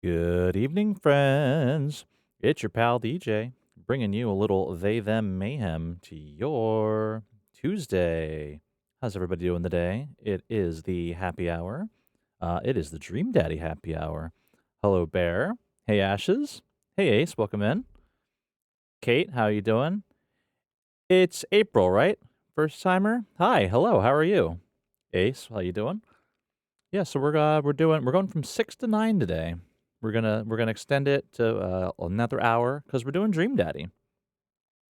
Good evening, friends. It's your pal DJ, bringing you a little they them mayhem to your Tuesday. How's everybody doing today? It is the happy hour. It is the Dream Daddy happy hour. Hello, Bear. Hey, Ashes. Hey, Ace. Welcome in. Kate, how you doing? It's April, right? First timer. Hi. Hello. How are you? Ace, how you doing? Yeah, so we're going from 6 to 9 today. We're gonna extend it to another hour because we're doing Dream Daddy.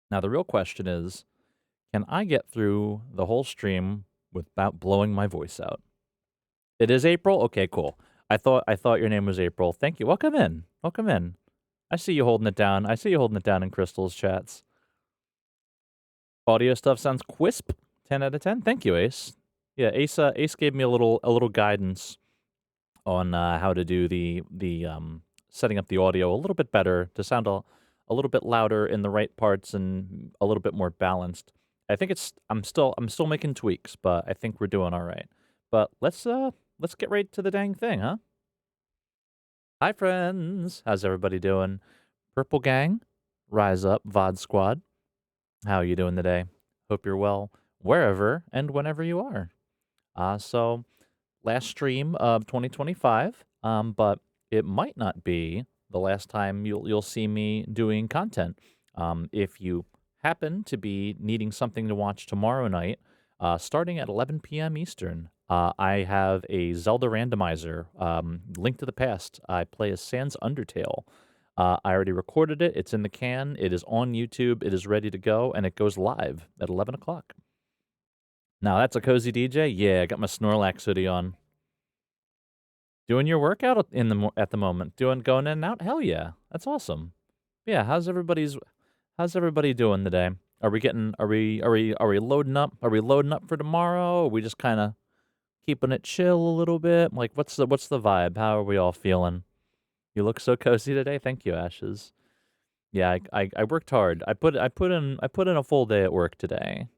Now the real question is, can I get through the whole stream without blowing my voice out? It is April. Okay, cool. I thought your name was April. Thank you. Welcome in. Welcome in. I see you holding it down. I see you holding it down in Crystal's chats. Audio stuff sounds crisp. 10 out of 10. Thank you, Ace. Yeah, Ace gave me a little guidance on how to do the setting up the audio a little bit better to sound a little bit louder in the right parts and a little bit more balanced. I think I'm still making tweaks, but I think we're doing all right. But let's get right to the dang thing, huh? Hi friends, how's everybody doing? Purple Gang, Rise Up, VOD Squad. How you doing today? Hope you're well wherever and whenever you are. So last stream of 2025, but it might not be the last time you'll see me doing content. If you happen to be needing something to watch tomorrow night, starting at 11 p.m. Eastern, I have a Zelda randomizer, Link to the Past. I play as Sans Undertale. I already recorded it. It's in the can. It is on YouTube. It is ready to go, and it goes live at 11 o'clock. Now, that's a cozy DJ. Yeah, I got my Snorlax hoodie on. Doing your workout at the moment? Going in and out? Hell yeah, that's awesome. Yeah, how's everybody doing today? Are we loading up? Are we loading up for tomorrow? Are we just kind of keeping it chill a little bit? Like, what's the vibe? How are we all feeling? You look so cozy today. Thank you, Ashes. Yeah, I worked hard. I put in a full day at work today,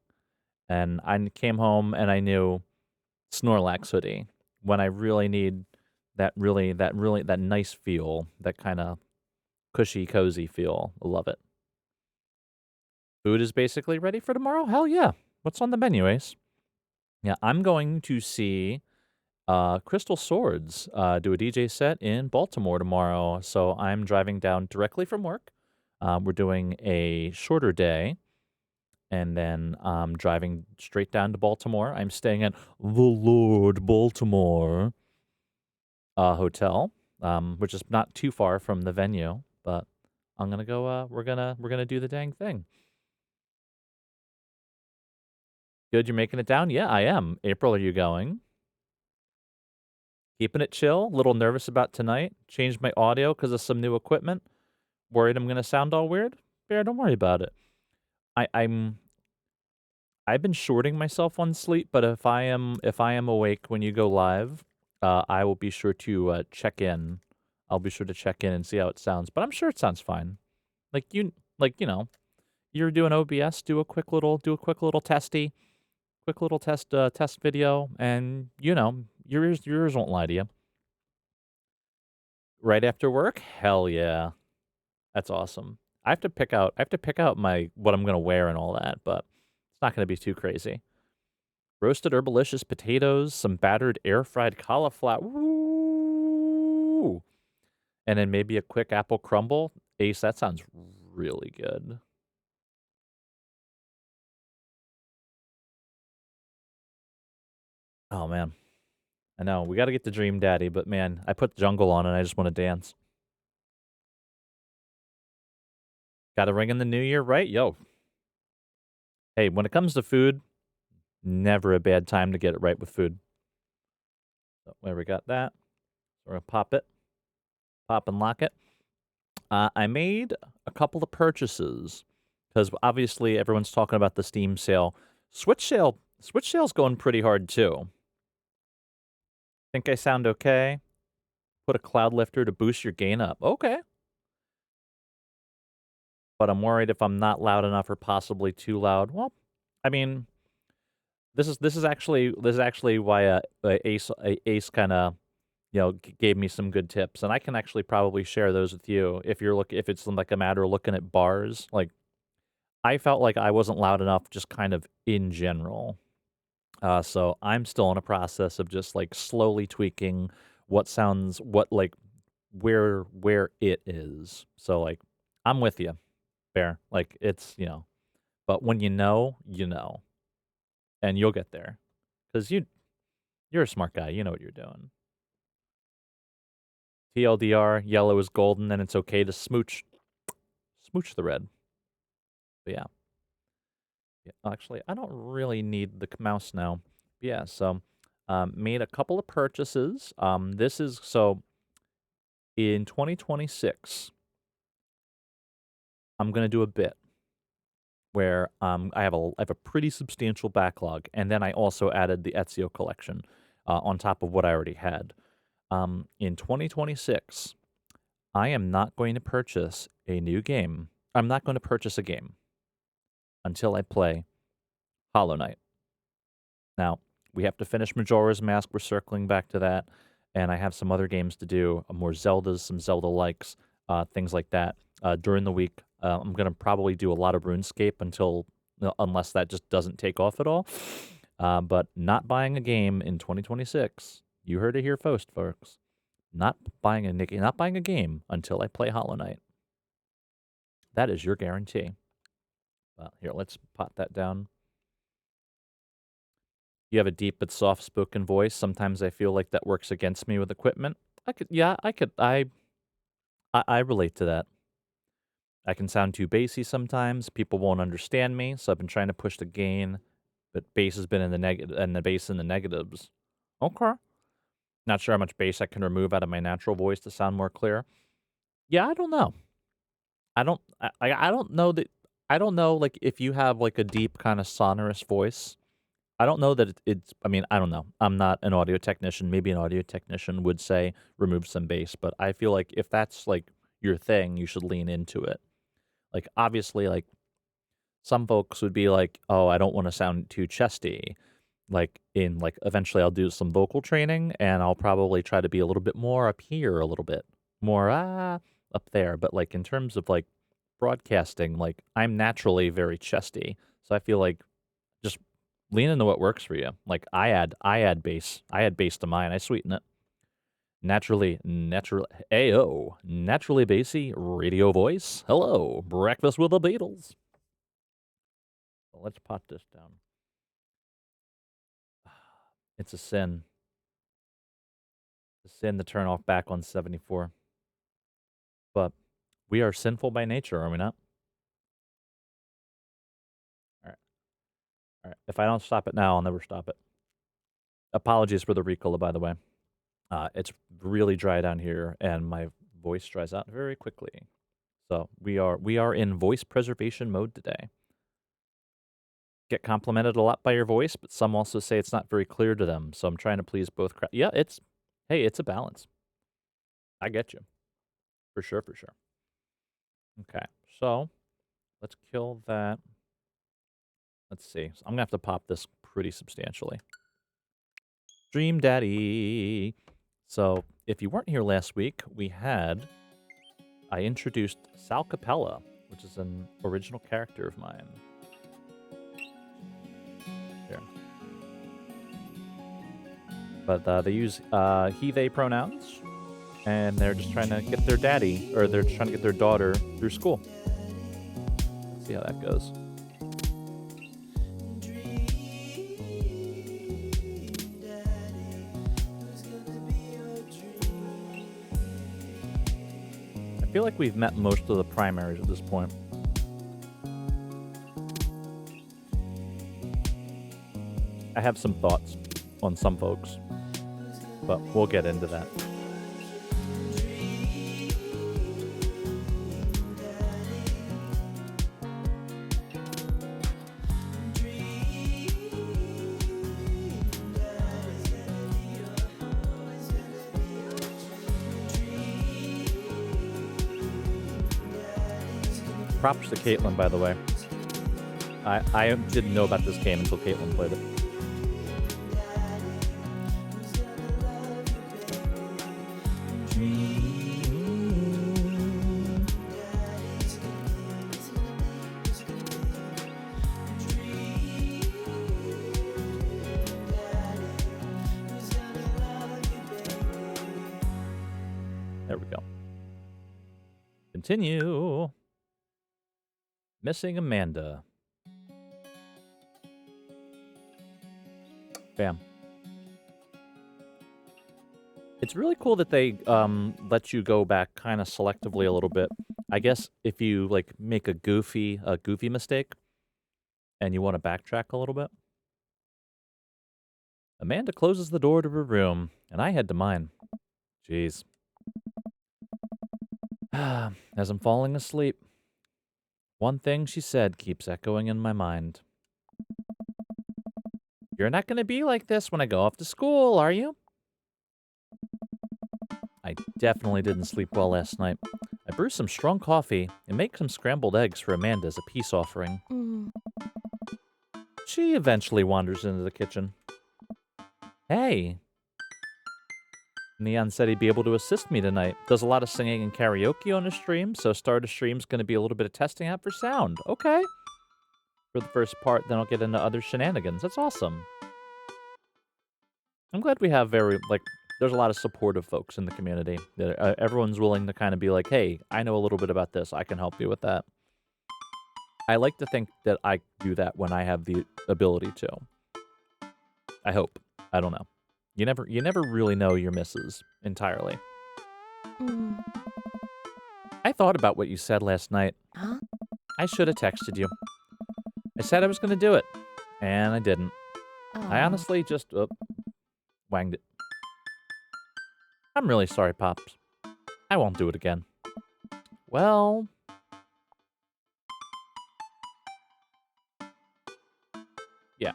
and I came home and I knew Snorlax hoodie when I really need that nice feel, that kind of cushy, cozy feel. I love it. Food is basically ready for tomorrow? Hell yeah. What's on the menu, Ace? Yeah, I'm going to see Crystal Swords do a DJ set in Baltimore tomorrow. So I'm driving down directly from work. We're doing a shorter day, and then driving straight down to Baltimore. I'm staying at the Lord Baltimore hotel, which is not too far from the venue, but I'm gonna go. We're gonna do the dang thing. Good, you're making it down. Yeah, I am. April, are you going? Keeping it chill. A little nervous about tonight. Changed my audio because of some new equipment. Worried I'm gonna sound all weird. Bear, don't worry about it. I'm. I've been shorting myself on sleep, but if I am awake when you go live, I will be sure to check in. I'll be sure to check in and see how it sounds. But I'm sure it sounds fine. Like you're doing OBS. Do a quick little testy, quick little test video, and your ears won't lie to you. Right after work, hell yeah, that's awesome. I have to pick out my what I'm gonna wear and all that, but it's not gonna be too crazy. Roasted herbalicious potatoes, some battered air fried cauliflower. Ooh. And then maybe a quick apple crumble. Ace, that sounds really good. Oh man. I know. We gotta get the Dream Daddy, but man, I put jungle on and I just want to dance. Gotta ring in the new year, right? Yo. Hey, when it comes to food, never a bad time to get it right with food. So where we got that. We're gonna pop it. Pop and lock it. I made a couple of purchases because obviously everyone's talking about the Steam sale. Switch sale's going pretty hard too. Think I sound okay? Put a cloud lifter to boost your gain up. Okay. But I'm worried if I'm not loud enough or possibly too loud. Well, I mean, this is actually why Ace kind of gave me some good tips, and I can actually probably share those with you if it's like a matter of looking at bars. Like, I felt like I wasn't loud enough, just kind of in general. So I'm still in a process of just like slowly tweaking where it is. So like, I'm with you, Bear. Like, but when you know, and you'll get there because you're a smart guy. You know what you're doing. TLDR, yellow is golden, and it's okay to smooch the red. But yeah. Actually, I don't really need the mouse now. But yeah, so made a couple of purchases. This is so in 2026, I'm gonna do a bit where I have a pretty substantial backlog, and then I also added the Ezio collection on top of what I already had. In 2026, I am not going to purchase a new game. I'm not going to purchase a game until I play Hollow Knight. Now, we have to finish Majora's Mask. We're circling back to that. And I have some other games to do, more Zeldas, some Zelda-likes, things like that. During the week, I'm going to probably do a lot of RuneScape unless that just doesn't take off at all. But not buying a game in 2026. You heard it here first, folks. Not buying a game until I play Hollow Knight. That is your guarantee. Here, let's pot that down. You have a deep but soft-spoken voice. Sometimes I feel like that works against me with equipment. I relate to that. I can sound too bassy sometimes. People won't understand me, so I've been trying to push the gain, but bass has been in the negative, and the bass in the negatives. Okay. Not sure how much bass I can remove out of my natural voice to sound more clear. Yeah, I don't know. I don't know that. I don't know, like, if you have like a deep kind of sonorous voice. I don't know that it's. I mean, I don't know. I'm not an audio technician. Maybe an audio technician would say remove some bass, but I feel like if that's like your thing, you should lean into it. Like, obviously, like some folks would be like, "Oh, I don't want to sound too chesty." Like eventually I'll do some vocal training and I'll probably try to be a little bit more up here, a little bit more up there. But like in terms of like broadcasting, like I'm naturally very chesty, so I feel like just lean into what works for you. Like I add bass to mine. I sweeten it. Naturally bassy radio voice. Hello, breakfast with the Beatles. Well, let's pot this down. It's a sin. It's a sin to turn off back on 74. But we are sinful by nature, are we not? All right. All right. If I don't stop it now, I'll never stop it. Apologies for the Ricola, by the way. It's really dry down here, and my voice dries out very quickly. So we are in voice preservation mode today. Get complimented a lot by your voice, but some also say it's not very clear to them. So I'm trying to please both. Yeah, it's a balance. I get you, for sure, for sure. Okay, so let's kill that. Let's see. So I'm gonna have to pop this pretty substantially. Dream Daddy. So if you weren't here last week, I introduced Sal Capella, which is an original character of mine. Here. But they use he, they pronouns, and they're just trying to get their daddy, or they're trying to get their daughter through school. Let's see how that goes. I feel like we've met most of the primaries at this point. I have some thoughts on some folks, but we'll get into that. Props to Caitlin, by the way. I didn't know about this game until Caitlin played it. Continue. Missing Amanda. Bam. It's really cool that they let you go back kind of selectively a little bit. I guess if you like make a goofy mistake and you want to backtrack a little bit. Amanda closes the door to her room, and I head to mine. Jeez. As I'm falling asleep, one thing she said keeps echoing in my mind. You're not going to be like this when I go off to school, are you? I definitely didn't sleep well last night. I brew some strong coffee and make some scrambled eggs for Amanda as a peace offering. She eventually wanders into the kitchen. Hey. Neon said he'd be able to assist me tonight. Does a lot of singing and karaoke on his stream, so start of stream's going to be a little bit of testing out for sound. Okay. For the first part, then I'll get into other shenanigans. That's awesome. I'm glad we have there's a lot of supportive folks in the community. That everyone's willing to kind of be like, hey, I know a little bit about this. I can help you with that. I like to think that I do that when I have the ability to. I hope. I don't know. You never really know your misses entirely. I thought about what you said last night. Huh? I should have texted you. I said I was going to do it, and I didn't. I honestly just wanged it. I'm really sorry, Pops. I won't do it again. Well... yeah.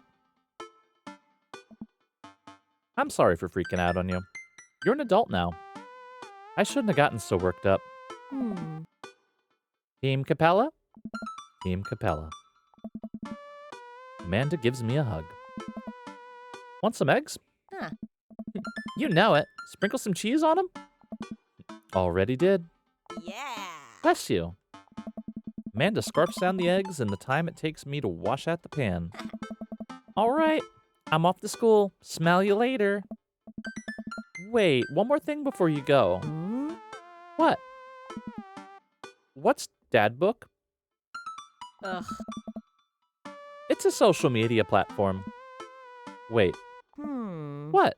I'm sorry for freaking out on you. You're an adult now. I shouldn't have gotten so worked up. Team Capella? Team Capella. Amanda gives me a hug. Want some eggs? Huh. You know it. Sprinkle some cheese on them? Already did. Yeah. Bless you. Amanda scarfs down the eggs and the time it takes me to wash out the pan. All right. I'm off to school. Smell you later. Wait, one more thing before you go. What? What's Dad Book? Ugh. It's a social media platform. Wait. What?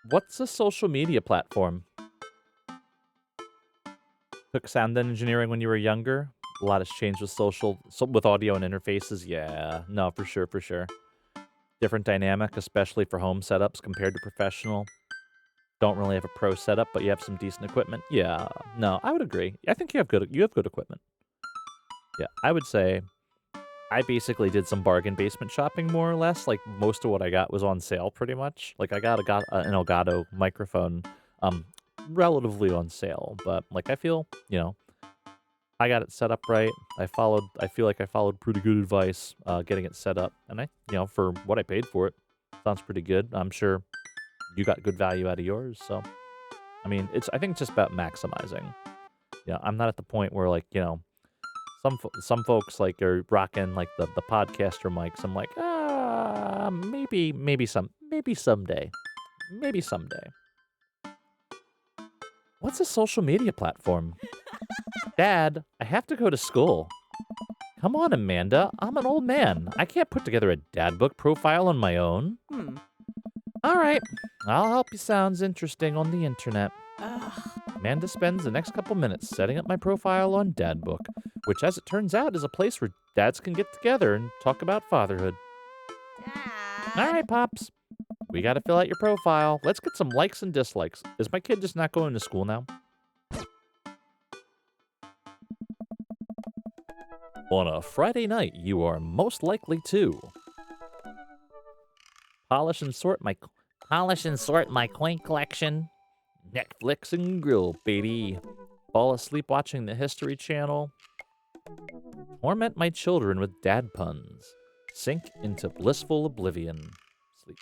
What's a social media platform? Took sound engineering when you were younger? A lot has changed with with audio and interfaces. Yeah, no, for sure. Different dynamic, especially for home setups compared to professional. Don't really have a pro setup, but you have some decent equipment. Yeah, no, I would agree. I think you have good equipment. Yeah, I would say I basically did some bargain basement shopping more or less. Like most of what I got was on sale pretty much. Like I got an Elgato microphone relatively on sale, but like I feel, I got it set up right. I feel like I followed pretty good advice getting it set up, and for what I paid for it, sounds pretty good. I'm sure you got good value out of yours, so I mean, I think it's just about maximizing. Yeah, I'm not at the point where some folks like are rocking like the podcaster mics. I'm like, maybe someday. What's a social media platform? Dad, I have to go to school. Come on, Amanda. I'm an old man. I can't put together a dad book profile on my own. All right. I'll help you. Sounds interesting on the internet. Amanda spends the next couple minutes setting up my profile on Dad Book, which, as it turns out, is a place where dads can get together and talk about fatherhood. Dad. All right, Pops. We got to fill out your profile. Let's get some likes and dislikes. Is my kid just not going to school now? On a Friday night, you are most likely to polish and sort my coin collection. Netflix and grill, baby. Fall asleep watching the History Channel. Torment my children with dad puns. Sink into blissful oblivion. Sleep.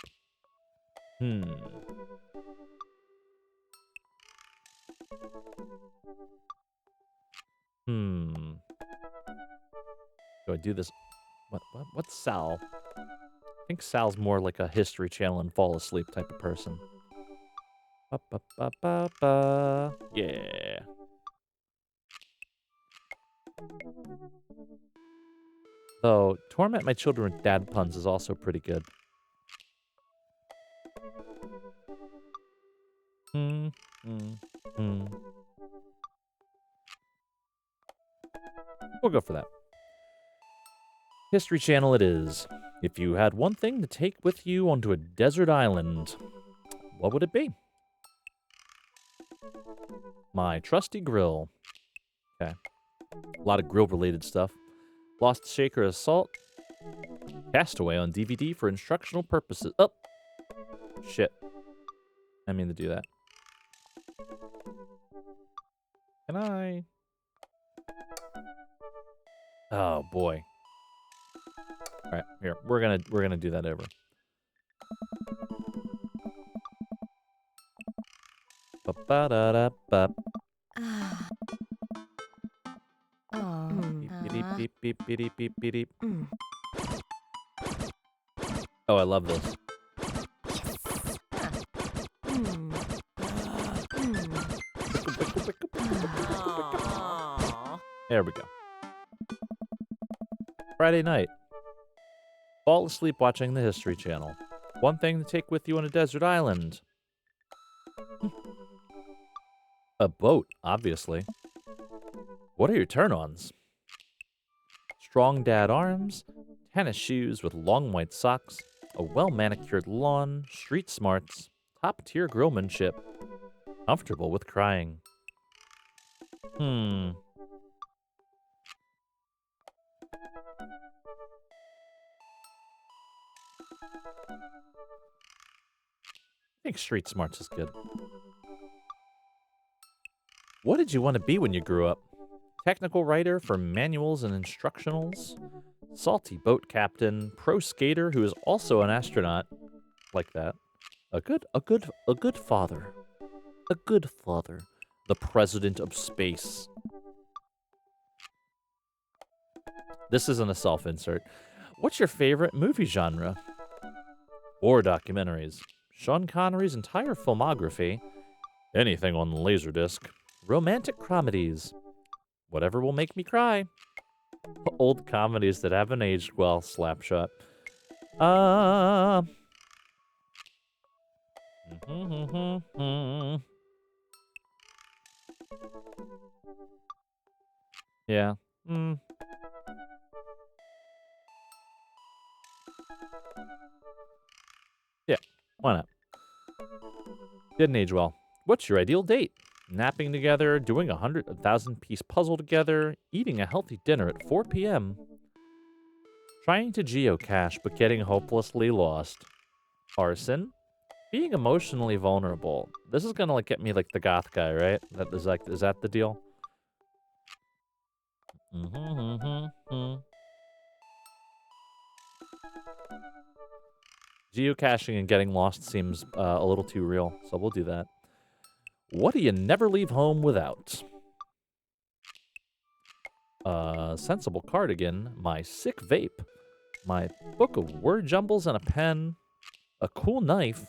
Do I do this? What's Sal? I think Sal's more like a History Channel and fall asleep type of person. Yeah. Though, torment my children with dad puns is also pretty good. Hmm. We'll go for that. History Channel it is. If you had one thing to take with you onto a desert island, what would it be? My trusty grill. Okay. A lot of grill-related stuff. Lost Shaker Assault. Castaway on DVD for instructional purposes. Oh! Shit. I mean to do that. Can I? Oh, boy. All right, here. We're gonna do that over. Ba-ba-da-da-ba. Beep, beep, beep, beep, beep, beep, beep. Oh, I love this. Aw. There we go. Friday night. Fall asleep watching the History Channel. One thing to take with you on a desert island. A boat, obviously. What are your turn-ons? Strong dad arms, tennis shoes with long white socks, a well-manicured lawn, street smarts, top-tier grillmanship, comfortable with crying. I think street smarts is good. What did you want to be when you grew up? Technical writer for manuals and instructionals? Salty boat captain, pro skater who is also an astronaut. Like that. A good father. A good father. The president of space. This isn't a self-insert. What's your favorite movie genre? War documentaries. Sean Connery's entire filmography. Anything on Laserdisc. Romantic comedies. Whatever will make me cry. Old comedies that haven't aged well. Slapshot. Yeah. Yeah, why not? Didn't age well. What's your ideal date? Napping together, doing 1,000-piece puzzle together, eating a healthy dinner at 4 p.m. Trying to geocache but getting hopelessly lost. Arson. Being emotionally vulnerable. This is gonna like get me like the goth guy, right? Is that the deal? Geocaching and getting lost seems a little too real, so we'll do that. What do you never leave home without? A sensible cardigan, my sick vape, my book of word jumbles and a pen, a cool knife,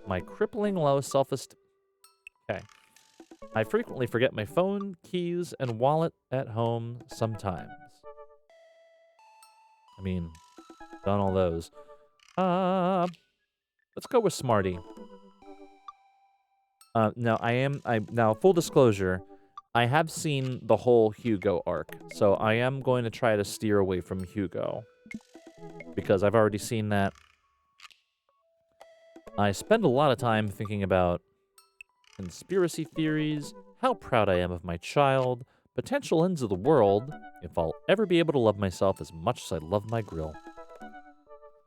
my crippling low self-esteem. Okay. I frequently forget my phone, keys, and wallet at home sometimes. I mean, done all those. Let's go with Smarty. Now, full disclosure, I have seen the whole Hugo arc, so I am going to try to steer away from Hugo. Because I've already seen that. I spend a lot of time thinking about conspiracy theories, how proud I am of my child, potential ends of the world, if I'll ever be able to love myself as much as I love my grill.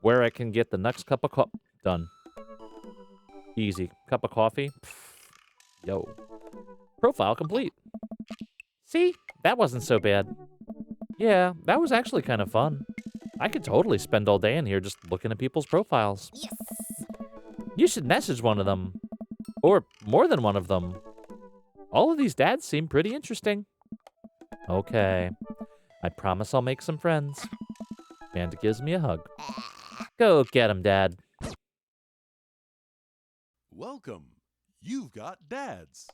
Where I can get the next cup of coffee. Done. Easy. Cup of coffee? Pfft. Yo. Profile complete. See? That wasn't so bad. Yeah, that was actually kind of fun. I could totally spend all day in here just looking at people's profiles. Yes. You should message one of them. Or more than one of them. All of these dads seem pretty interesting. Okay. I promise I'll make some friends. Amanda gives me a hug. Go get him, Dad. Welcome. You've got dads.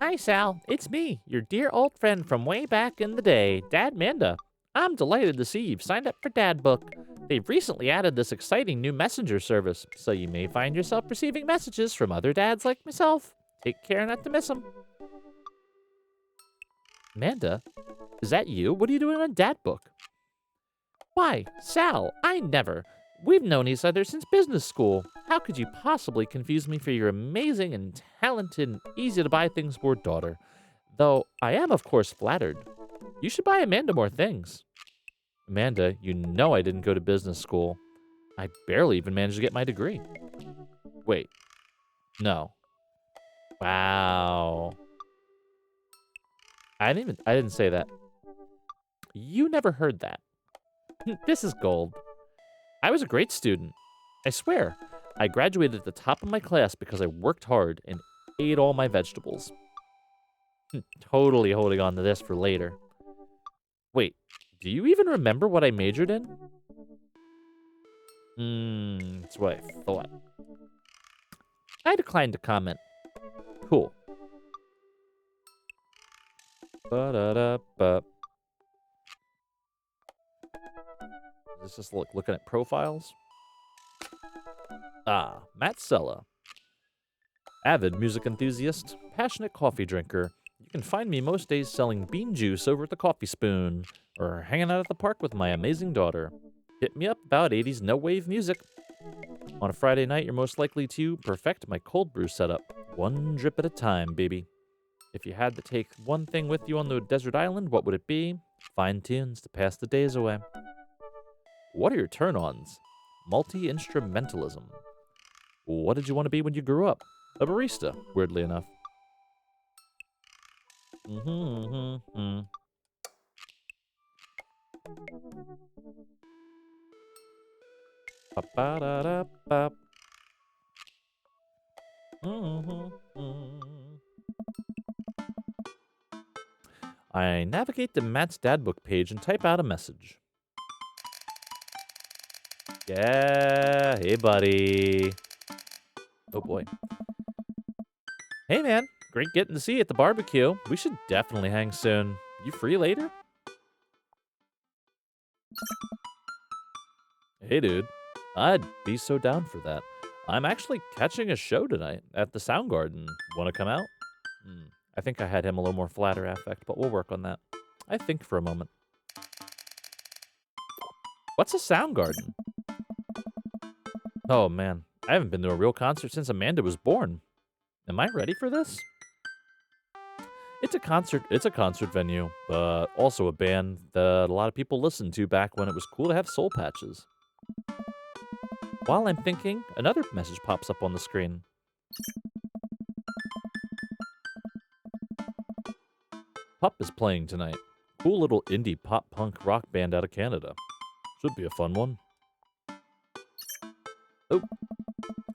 Hi, Sal. It's me, your dear old friend from way back in the day, Dad Manda. I'm delighted to see you've signed up for Dad Book. They've recently added this exciting new messenger service, so you may find yourself receiving messages from other dads like myself. Take care not to miss them. Amanda, is that you? What are you doing on Dad Book? Why, Sal, I never. We've known each other since business school. How could you possibly confuse me for your amazing and talented and easy to buy things for daughter? Though I am, of course, flattered. You should buy Amanda more things. Amanda, you know I didn't go to business school. I barely even managed to get my degree. Wait, no. Wow. I didn't say that. You never heard that. This is gold. I was a great student. I swear. I graduated at the top of my class because I worked hard and ate all my vegetables. Totally holding on to this for later. Wait, do you even remember what I majored in? That's what I thought. I declined to comment. Cool. Ba-da-da-ba. Is this just looking at profiles? Ah, Matt Sella. Avid music enthusiast, passionate coffee drinker. You can find me most days selling bean juice over at the Coffee Spoon, or hanging out at the park with my amazing daughter. Hit me up about 80s no-wave music. On a Friday night, you're most likely to perfect my cold brew setup. One drip at a time, baby. If you had to take one thing with you on the desert island, what would it be? Fine tunes to pass the days away. What are your turn-ons? Multi-instrumentalism. What did you want to be when you grew up? A barista, weirdly enough. Ba-ba-da-da-ba. I navigate to Matt's Dad Book page and type out a message. Yeah, hey buddy. Oh boy. Hey man, great getting to see you at the barbecue. We should definitely hang soon. You free later? Hey dude, I'd be so down for that. I'm actually catching a show tonight at the Soundgarden. Wanna come out? I think I had him a little more flatter affect, but we'll work on that. I think for a moment. What's a Soundgarden? Oh man, I haven't been to a real concert since Amanda was born. Am I ready for this? It's a concert venue, but also a band that a lot of people listened to back when it was cool to have soul patches. While I'm thinking, another message pops up on the screen. Pup is playing tonight. Cool little indie pop punk rock band out of Canada. Should be a fun one. Oh,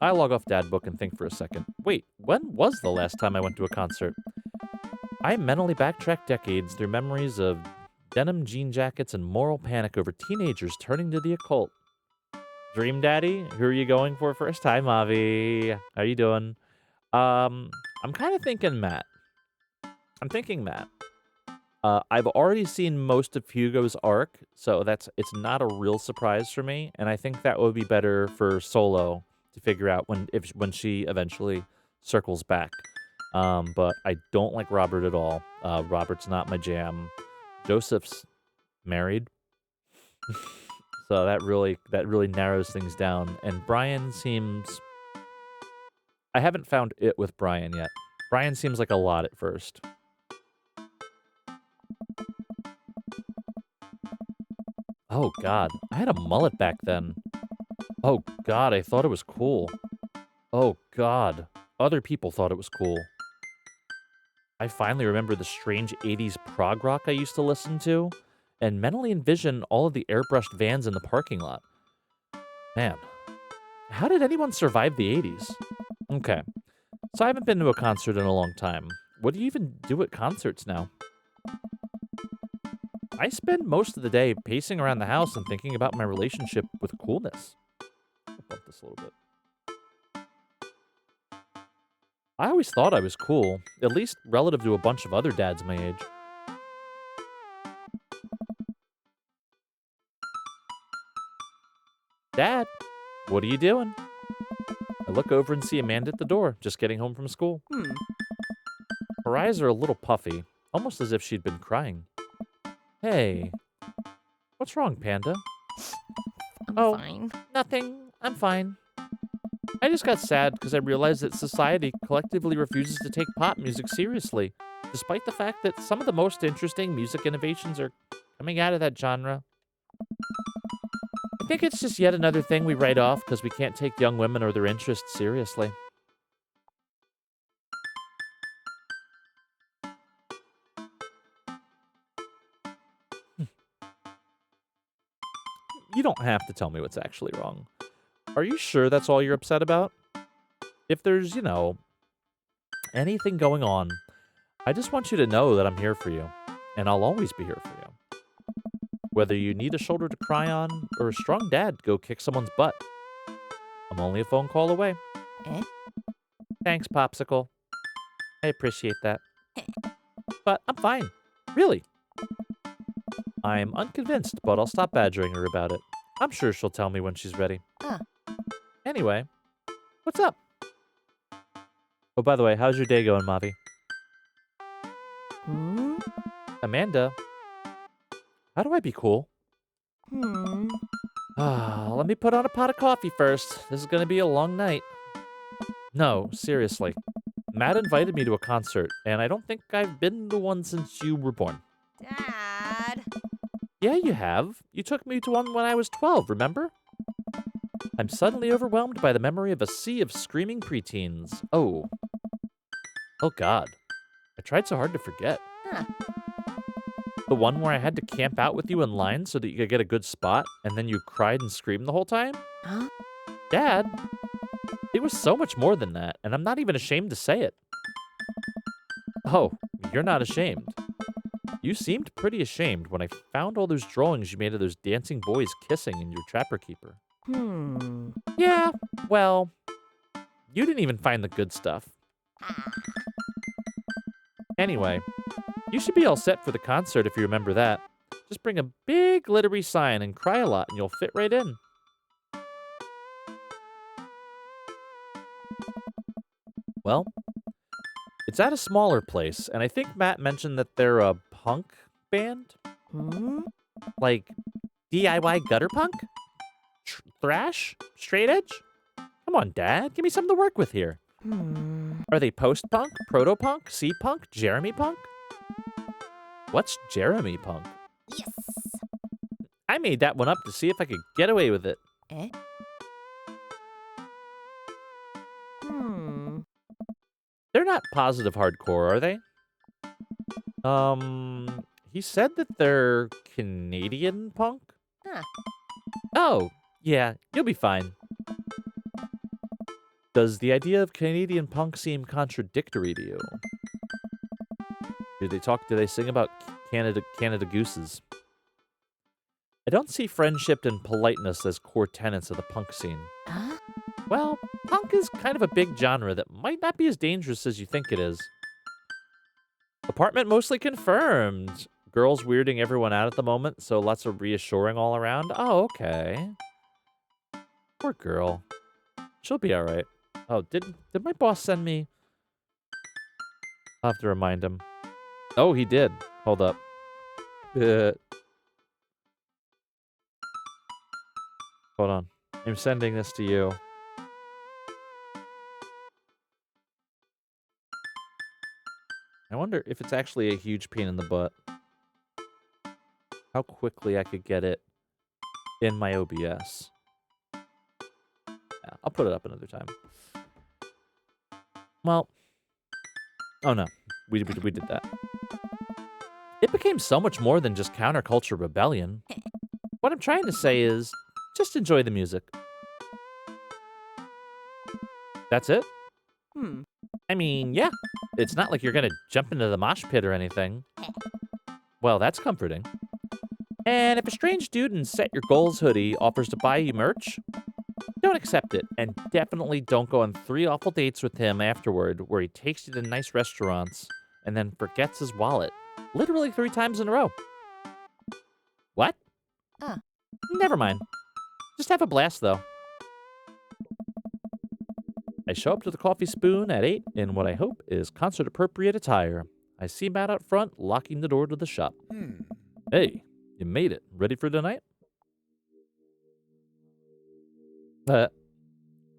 I log off Dad Book and think for a second. Wait, when was the last time I went to a concert? I mentally backtrack decades through memories of denim jean jackets and moral panic over teenagers turning to the occult. Dream Daddy, who are you going for first? Hi, Mavi. How you doing? I'm kind of thinking Matt. I'm thinking Matt. I've already seen most of Hugo's arc, so it's not a real surprise for me, and I think that would be better for Solo to figure out when she eventually circles back. But I don't like Robert at all. Robert's not my jam. Joseph's married, so that really narrows things down. And Brian seems. I haven't found it with Brian yet. Brian seems like a lot at first. Oh god, I had a mullet back then. Oh god, I thought it was cool. Oh god, other people thought it was cool. I finally remember the strange 80s prog rock I used to listen to, and mentally envision all of the airbrushed vans in the parking lot. Man, how did anyone survive the 80s? Okay, so I haven't been to a concert in a long time. What do you even do at concerts now? I spend most of the day pacing around the house and thinking about my relationship with coolness. I'll bump this a little bit. I always thought I was cool, at least relative to a bunch of other dads my age. Dad, what are you doing? I look over and see Amanda at the door, just getting home from school. Hmm. Her eyes are a little puffy, almost as if she'd been crying. Hey, what's wrong, Panda? I'm Oh, fine. nothing. I'm fine. I just got sad because I realized that society collectively refuses to take pop music seriously, despite the fact that some of the most interesting music innovations are coming out of that genre. I think it's just yet another thing we write off because we can't take young women or their interests seriously. You don't have to tell me what's actually wrong. Are you sure that's all you're upset about? If there's, anything going on, I just want you to know that I'm here for you, and I'll always be here for you. Whether you need a shoulder to cry on or a strong dad to go kick someone's butt, I'm only a phone call away. Eh? Thanks, Popsicle. I appreciate that. But I'm fine. Really. I'm unconvinced, but I'll stop badgering her about it. I'm sure she'll tell me when she's ready. Huh. Anyway, what's up? Oh, by the way, how's your day going, Mavi? Hmm? Amanda, how do I be cool? Hmm. Let me put on a pot of coffee first. This is gonna be a long night. No, seriously. Matt invited me to a concert, and I don't think I've been to one since you were born. Dad. Yeah, you have. You took me to one when I was 12, remember? I'm suddenly overwhelmed by the memory of a sea of screaming preteens. Oh. Oh, God. I tried so hard to forget. Huh. The one where I had to camp out with you in line so that you could get a good spot, and then you cried and screamed the whole time? Huh? Dad, it was so much more than that, and I'm not even ashamed to say it. Oh, you're not ashamed. You seemed pretty ashamed when I found all those drawings you made of those dancing boys kissing in your Trapper Keeper. Hmm. Yeah, well, you didn't even find the good stuff. Ah. Anyway, you should be all set for the concert if you remember that. Just bring a big glittery sign and cry a lot and you'll fit right in. Well, it's at a smaller place, and I think Matt mentioned that they're a punk band? Hmm? Like DIY gutter punk? Thrash? Straight edge? Come on, Dad, give me something to work with here. Hmm. Are they post-punk, proto-punk, C-punk, Jeremy punk? What's Jeremy punk? Yes. I made that one up to see if I could get away with it. Eh? Hmm. They're not positive hardcore, are they? He said that they're Canadian punk? Huh. Oh, yeah, you'll be fine. Does the idea of Canadian punk seem contradictory to you? Do they sing about Canada gooses? I don't see friendship and politeness as core tenets of the punk scene. Huh? Well, punk is kind of a big genre that might not be as dangerous as you think it is. Apartment mostly confirmed. Girls weirding everyone out at the moment, so lots of reassuring all around. Oh, okay. Poor girl. She'll be alright. Oh, did my boss send me? I'll have to remind him. Oh, he did. Hold up. Hold on. I'm sending this to you. I wonder if it's actually a huge pain in the butt. How quickly I could get it in my OBS. Yeah, I'll put it up another time. Well, oh no, we did that. It became so much more than just counterculture rebellion. What I'm trying to say is, just enjoy the music. That's it? Hmm. I mean, yeah. It's not like you're gonna jump into the mosh pit or anything. Well, that's comforting. And if a strange dude in Set Your Goals hoodie offers to buy you merch, Don't accept it, and definitely don't go on 3 awful dates with him afterward where he takes you to nice restaurants and then forgets his wallet. Literally 3 times in a row. What? Uh. Never mind. Just have a blast, though. I show up to the Coffee Spoon at 8 in what I hope is concert-appropriate attire. I see Matt out front, locking the door to the shop. Hey, you made it. Ready for tonight?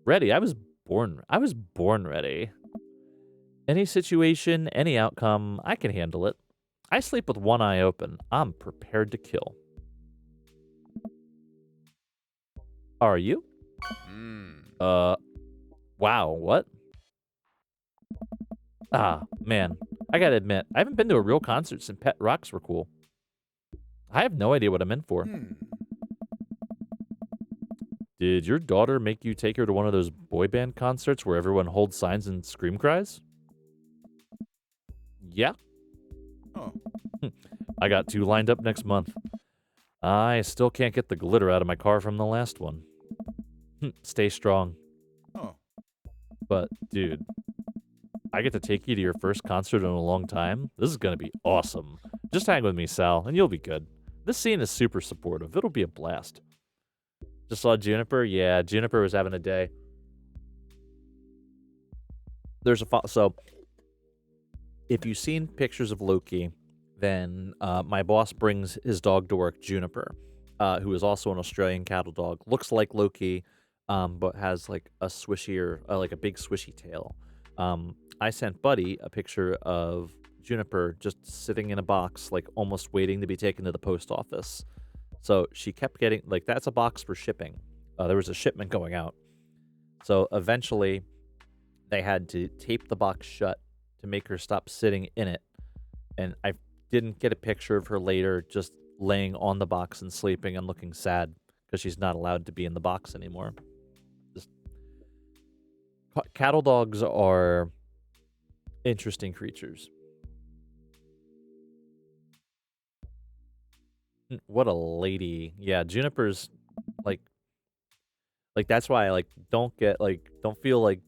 Ready. I was born ready. Any situation, any outcome, I can handle it. I sleep with one eye open. I'm prepared to kill. Are you? Wow, what? Ah, man. I gotta admit, I haven't been to a real concert since Pet Rocks were cool. I have no idea what I'm in for. Did your daughter make you take her to one of those boy band concerts where everyone holds signs and scream cries? Yeah. Oh. I got 2 lined up next month. I still can't get the glitter out of my car from the last one. Stay strong. Oh. But, dude, I get to take you to your first concert in a long time. This is going to be awesome. Just hang with me, Sal, and you'll be good. This scene is super supportive. It'll be a blast. Just saw Juniper? Yeah, Juniper was having a day. There's a... So, if you've seen pictures of Loki, then my boss brings his dog to work, Juniper, who is also an Australian cattle dog. Looks like Loki, but has like a swishier, like a big swishy tail. I sent Buddy a picture of Juniper just sitting in a box, like almost waiting to be taken to the post office. So she kept getting, like, that's a box for shipping. There was a shipment going out. So eventually they had to tape the box shut to make her stop sitting in it. And I didn't get a picture of her later just laying on the box and sleeping and looking sad because she's not allowed to be in the box anymore. Just... Cattle dogs are interesting creatures. What a lady. Yeah, Juniper's like that's why I don't feel like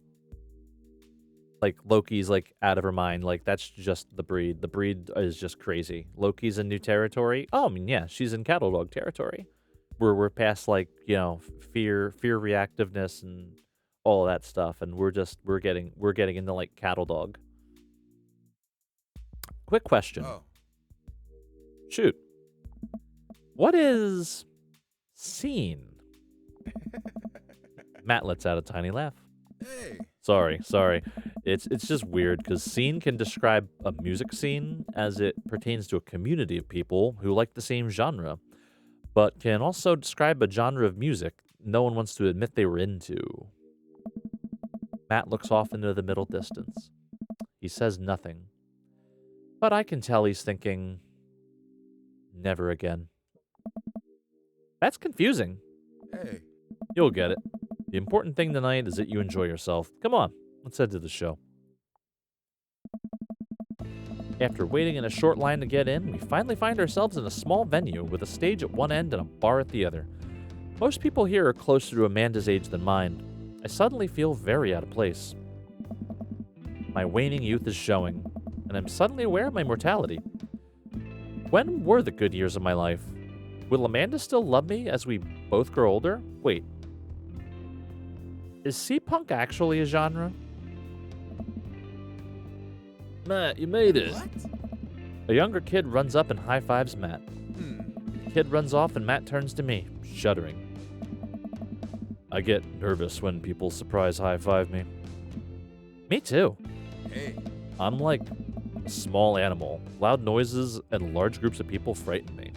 Loki's like out of her mind. Like that's just the breed. The breed is just crazy. Loki's in new territory. Oh, I mean, yeah, she's in cattle dog territory. We're past like, fear reactiveness and all of that stuff, and we're getting into like cattle dog. Quick question. Oh. Shoot. What is scene? Matt lets out a tiny laugh. Hey. Sorry. It's just weird because scene can describe a music scene as it pertains to a community of people who like the same genre, but can also describe a genre of music no one wants to admit they were into. Matt looks off into the middle distance. He says nothing, but I can tell he's thinking, never again. That's confusing. Hey. You'll get it. The important thing tonight is that you enjoy yourself. Come on, let's head to the show. After waiting in a short line to get in, we finally find ourselves in a small venue with a stage at one end and a bar at the other. Most people here are closer to Amanda's age than mine. I suddenly feel very out of place. My waning youth is showing, and I'm suddenly aware of my mortality. When were the good years of my life? Will Amanda still love me as we both grow older? Wait. Is C-punk actually a genre? Matt, you made it. What? A younger kid runs up and high-fives Matt. The kid runs off and Matt turns to me, shuddering. I get nervous when people surprise high-five me. Me too. Hey. I'm like a small animal. Loud noises and large groups of people frighten me.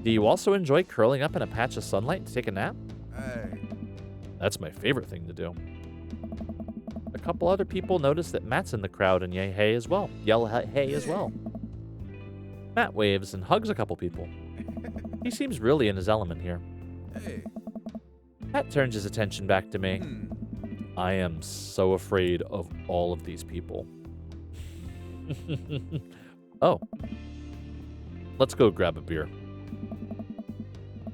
Do you also enjoy curling up in a patch of sunlight to take a nap? Hey. That's my favorite thing to do. A couple other people notice that Matt's in the crowd and yell hey as well. Matt waves and hugs a couple people. He seems really in his element here. Hey. Matt turns his attention back to me. I am so afraid of all of these people. Oh. Let's go grab a beer.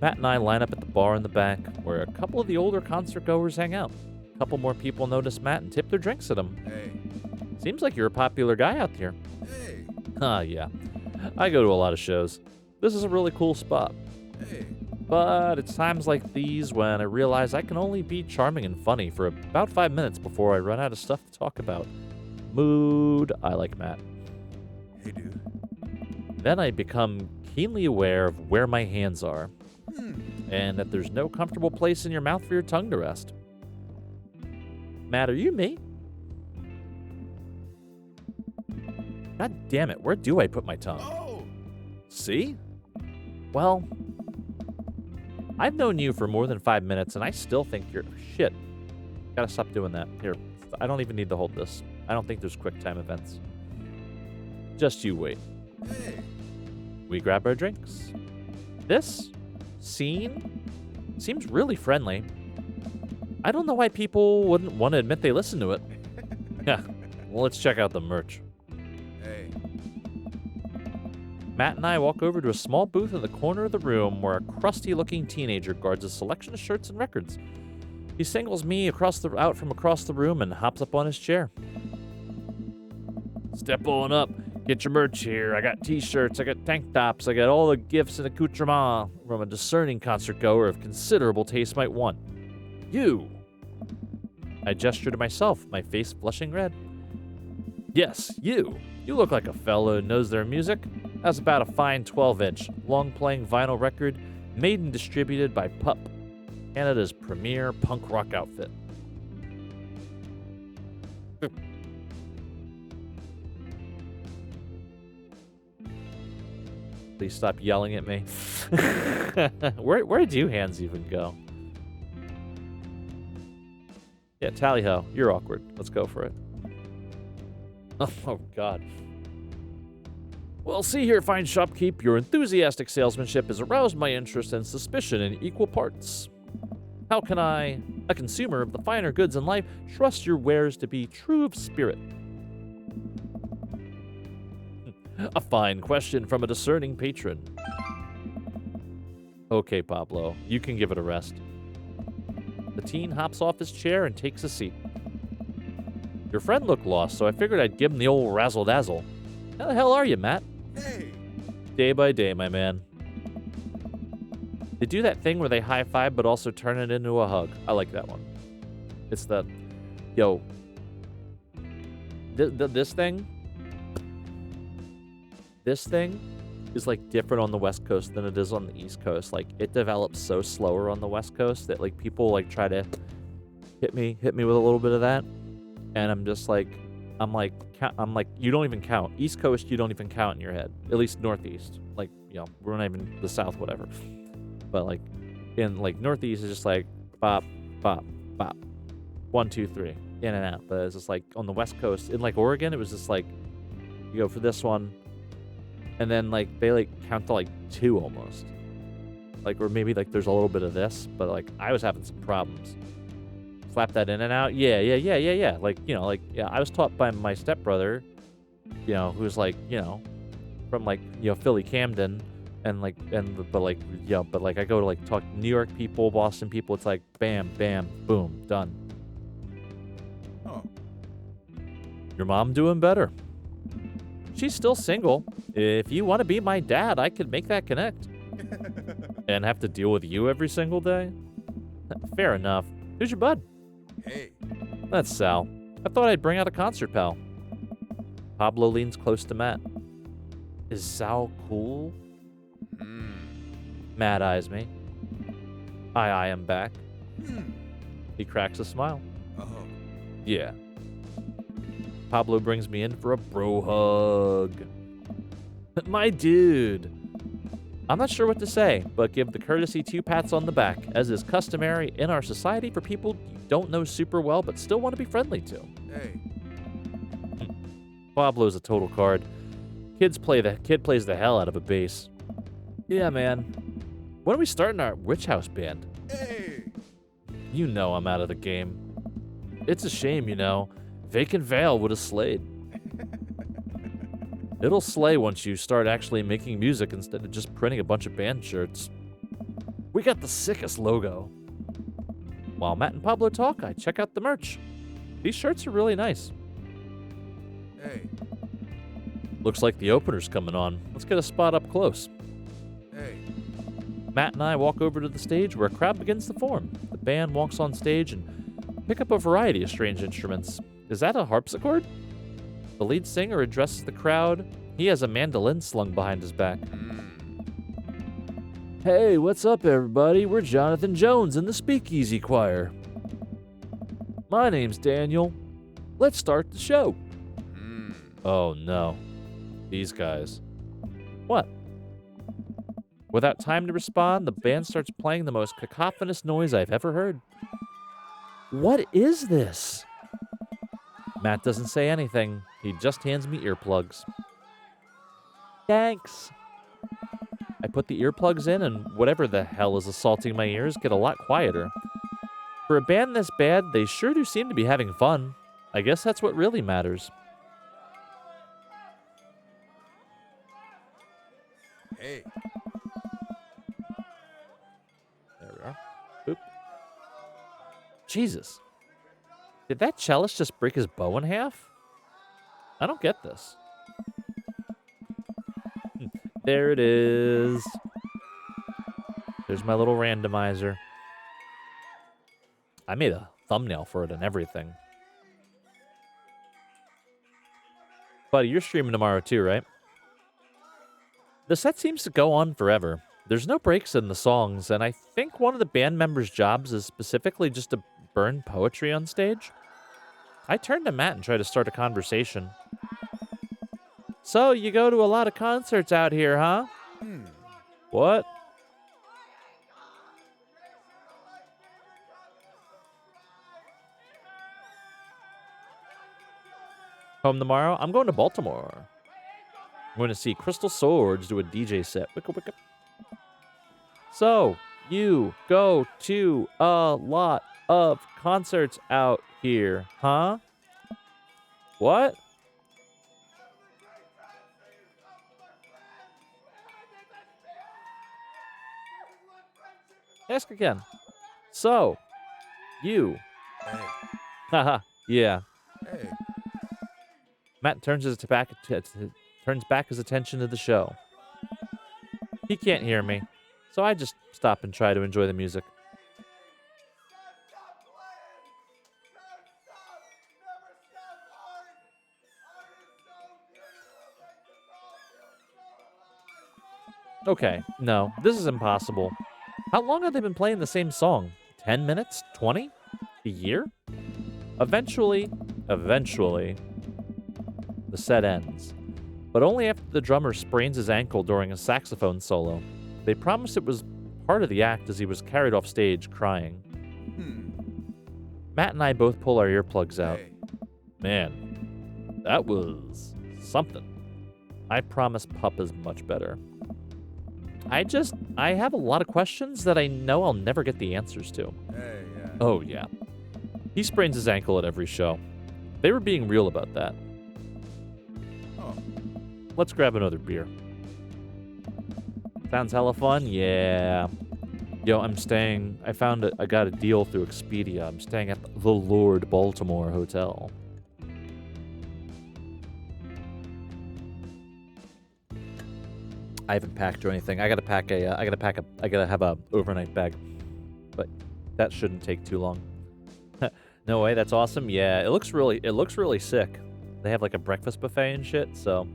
Matt and I line up at the bar in the back, where a couple of the older concert goers hang out. A couple more people notice Matt and tip their drinks at him. Hey. Seems like you're a popular guy out here. Hey. Yeah. I go to a lot of shows. This is a really cool spot. Hey. But it's times like these when I realize I can only be charming and funny for about 5 minutes before I run out of stuff to talk about. Mood, I like Matt. Hey, dude. Then I become keenly aware of where my hands are, Hmm. and that there's no comfortable place in your mouth for your tongue to rest. Matt, are you me? God damn it, where do I put my tongue? Oh. See? Well, I've known you for more than 5 minutes, and I still think you're... Shit. Gotta stop doing that. Here, I don't even need to hold this. I don't think there's quick time events. Just you wait. Hey. We grab our drinks. This scene seems really friendly. I don't know why people wouldn't want to admit they listen to it. Yeah, well, let's check out the merch. Hey. Matt and I walk over to a small booth in the corner of the room where a crusty-looking teenager guards a selection of shirts and records. He singles me out from across the room and hops up on his chair. Step on up. Get your merch here. I got t-shirts, I got tank tops, I got all the gifts and accoutrements from a discerning concert goer of considerable taste might want. You. I gesture to myself, my face flushing red. Yes, you. You look like a fellow who knows their music. That's about a fine 12-inch, long-playing vinyl record, made and distributed by Pup, Canada's premier punk rock outfit. Please stop yelling at me. Where do hands even go? Yeah, tally-ho. You're awkward. Let's go for it. Oh, God. Well, see here, fine shopkeep. Your enthusiastic salesmanship has aroused my interest and suspicion in equal parts. How can I, a consumer of the finer goods in life, trust your wares to be true of spirit? A fine question from a discerning patron. Okay, Pablo, you can give it a rest. The teen hops off his chair and takes a seat. Your friend looked lost, so I figured I'd give him the old razzle-dazzle. How the hell are you, Matt? Hey. Day by day, my man. They do that thing where they high-five but also turn it into a hug. I like that one. It's the, yo, this thing is like different on the West Coast than it is on the East Coast. Like, it develops so slower on the West Coast that like people like try to hit me with a little bit of that, and I'm like, you don't even count. East Coast, you don't even count in your head. At least Northeast. Like, you know, we're not even the South, whatever. But like, in like Northeast, it's just like bop, bop, bop, 1, 2, 3, in and out. But it's just like on the West Coast, in like Oregon, it was just like you go for this one, and then like they like count to like 2 almost. Like, or maybe like there's a little bit of this, but like I was having some problems. Slap that in and out. Yeah. Like, you know, like, yeah, I was taught by my stepbrother, you know, who's like, you know, from like, you know, Philly, Camden, and like, but like, yeah, but like I go to like talk to New York people, Boston people, it's like bam, bam, boom, done. Oh. Your mom doing better. She's still single. If you want to be my dad, I could make that connect. And have to deal with you every single day? Fair enough. Who's your bud? Hey. That's Sal. I thought I'd bring out a concert pal. Pablo leans close to Matt. Is Sal cool? Hmm. Matt eyes me. I eye him back. Hmm. He cracks a smile. Oh. Yeah. Pablo brings me in for a bro hug. My dude. I'm not sure what to say, but give the courtesy 2 pats on the back, as is customary in our society for people you don't know super well but still want to be friendly to. Hey. Pablo's a total card. Kid plays the hell out of a bass. Yeah, man. When are we starting our Witch House band? Hey. You know I'm out of the game. It's a shame, you know. Vacant Veil would have slayed. It'll slay once you start actually making music instead of just printing a bunch of band shirts. We got the sickest logo. While Matt and Pablo talk, I check out the merch. These shirts are really nice. Hey. Looks like the opener's coming on. Let's get a spot up close. Hey. Matt and I walk over to the stage where a crowd begins to form. The band walks on stage and pick up a variety of strange instruments. Is that a harpsichord? The lead singer addresses the crowd. He has a mandolin slung behind his back. Hey, what's up, everybody? We're Jonathan Jones and the Speakeasy Choir. My name's Daniel. Let's start the show. Oh, no. These guys. What? Without time to respond, the band starts playing the most cacophonous noise I've ever heard. What is this? Matt doesn't say anything. He just hands me earplugs. Thanks. I put the earplugs in, and whatever the hell is assaulting my ears get a lot quieter. For a band this bad, they sure do seem to be having fun. I guess that's what really matters. Hey. There we are. Boop. Jesus. Did that cellist just break his bow in half? I don't get this. There it is. There's my little randomizer. I made a thumbnail for it and everything. Buddy, you're streaming tomorrow too, right? The set seems to go on forever. There's no breaks in the songs, and I think one of the band members' jobs is specifically just to burn poetry on stage. I turn to Matt and try to start a conversation. So, you go to a lot of concerts out here, huh? What? Home tomorrow? I'm going to Baltimore. I'm going to see Crystal Swords do a DJ set. Wicka wicka. So, you go to a lot of concerts out here, huh? What? Ask again. So, you. Hey. Haha, yeah. Hey. Matt turns back his attention to the show. He can't hear me, so I just stop and try to enjoy the music. Okay, no, this is impossible. How long have they been playing the same song? 10 minutes? 20? A year? Eventually, the set ends. But only after the drummer sprains his ankle during a saxophone solo. They promised it was part of the act as he was carried off stage crying. Matt and I both pull our earplugs out. Hey. Man, that was something. I promise Pup is much better. I have a lot of questions that I know I'll never get the answers to. Hey, yeah. Oh, yeah. He sprains his ankle at every show. They were being real about that. Oh. Let's grab another beer. Sounds hella fun? Yeah. Yo, I got a deal through Expedia. I'm staying at the Lord Baltimore Hotel. I haven't packed or anything. I gotta have a overnight bag. But that shouldn't take too long. No way, that's awesome. Yeah, it looks really sick. They have like a breakfast buffet and shit, so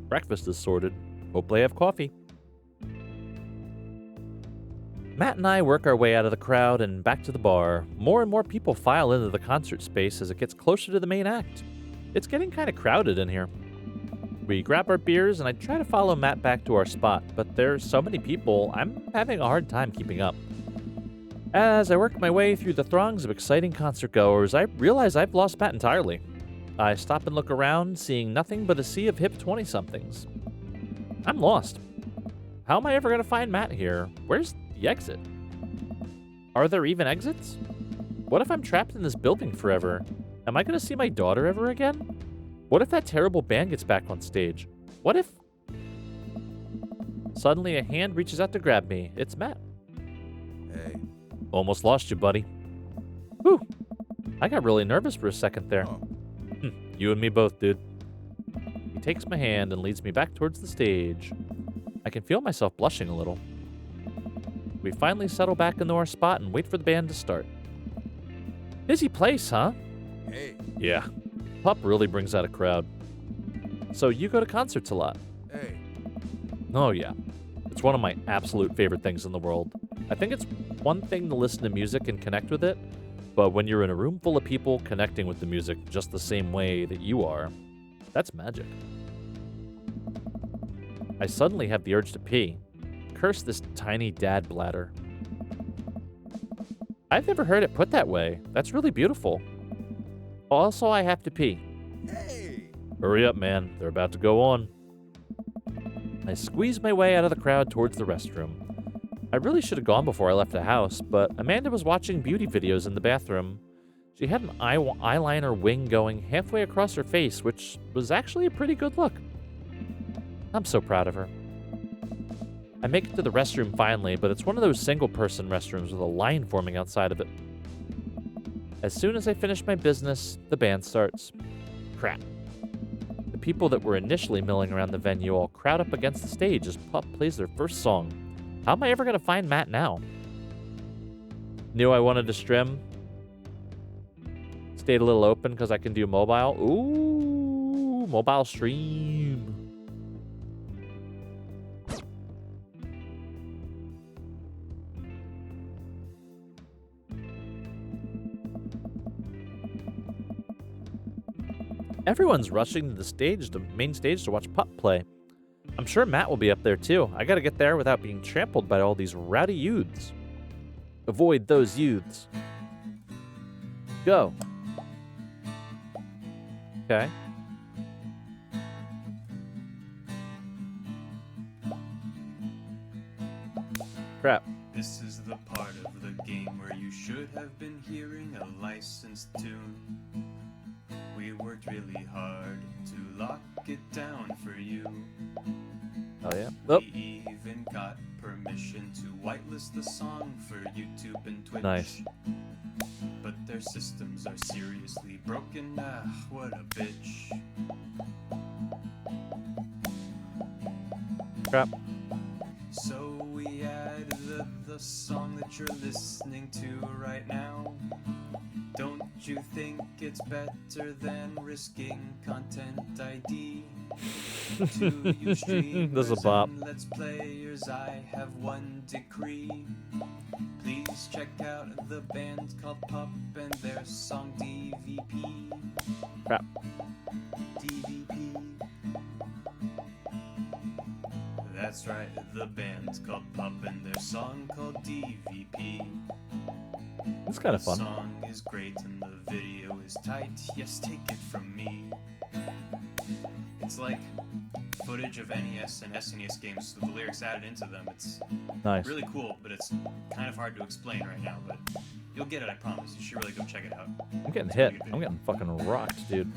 breakfast is sorted. Hope they have coffee. Matt and I work our way out of the crowd and back to the bar. More and more people file into the concert space as it gets closer to the main act. It's getting kind of crowded in here. We grab our beers and I try to follow Matt back to our spot, but there's so many people, I'm having a hard time keeping up. As I work my way through the throngs of exciting concert goers, I realize I've lost Matt entirely. I stop and look around, seeing nothing but a sea of hip 20-somethings. I'm lost. How am I ever going to find Matt here? Where's the exit? Are there even exits? What if I'm trapped in this building forever? Am I going to see my daughter ever again? What if that terrible band gets back on stage? What if... Suddenly a hand reaches out to grab me. It's Matt. Hey. Almost lost you, buddy. Whew. I got really nervous for a second there. Oh. You and me both, dude. He takes my hand and leads me back towards the stage. I can feel myself blushing a little. We finally settle back into our spot and wait for the band to start. Busy place, huh? Hey. Yeah. Pup really brings out a crowd. So you go to concerts a lot? Hey. Oh, yeah. It's one of my absolute favorite things in the world. I think it's one thing to listen to music and connect with it, but when you're in a room full of people connecting with the music just the same way that you are, that's magic. I suddenly have the urge to pee. Curse this tiny dad bladder. I've never heard it put that way. That's really beautiful. Also, I have to pee. Hey. Hurry up, man. They're about to go on. I squeeze my way out of the crowd towards the restroom. I really should have gone before I left the house, but Amanda was watching beauty videos in the bathroom. She had an eyeliner wing going halfway across her face, which was actually a pretty good look. I'm so proud of her. I make it to the restroom finally, but it's one of those single-person restrooms with a line forming outside of it. As soon as I finish my business, the band starts. Crap. The people that were initially milling around the venue all crowd up against the stage as Pup plays their first song. How am I ever going to find Matt now? Knew I wanted to stream. Stayed a little open because I can do mobile. Ooh, mobile stream. Everyone's rushing to the main stage to watch Pup play. I'm sure Matt will be up there too. I gotta get there without being trampled by all these rowdy youths. Avoid those youths. Go. Okay. Crap. This is the part of the game where you should have been hearing a licensed tune. We worked really hard to lock it down for you. Oh yeah. Oh. We even got permission to whitelist the song for YouTube and Twitch. Nice. But their systems are seriously broken. Ah, what a bitch. Crap. So we added the song that you're listening to right now. Don't you think it's better than risking content ID? To you streamers This is a bop. and let's players, I have one decree. Please check out the band called Pup and their song DVP. Crap. DVP. That's right, the band's called Pup and their song called DVP. It's kind of The fun. song is great and the video is tight. Yes, take it from me. It's like footage of NES and SNES games with the lyrics added into them. It's Nice. really cool, but it's kind of hard to explain right now. But you'll get it, I promise. You should really go check it out. I'm getting It's a hit. really good I'm video. getting fucking rocked, dude.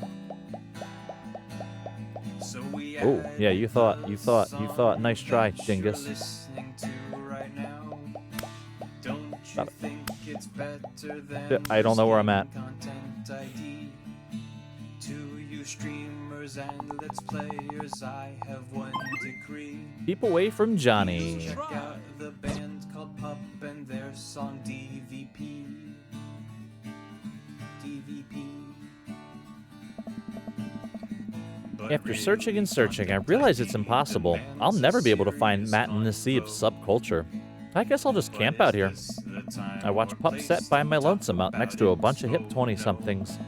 So we Oh, yeah, you thought, added nice the try, song that dingus. you're listening to right now. Don't you Got it. think it's better than Yeah, I don't know where I'm at. Content ID? To you streamers and let's players, I have one decree. Keep away from Please Johnny. check out the band called Pup and their song DVP. DVP. But After really, searching and searching, I realize it's impossible. I'll never be able to find Matt in this sea of subculture. I guess I'll just camp out here. I watch Pup set by my lonesome out next to a bunch of hip 20-somethings.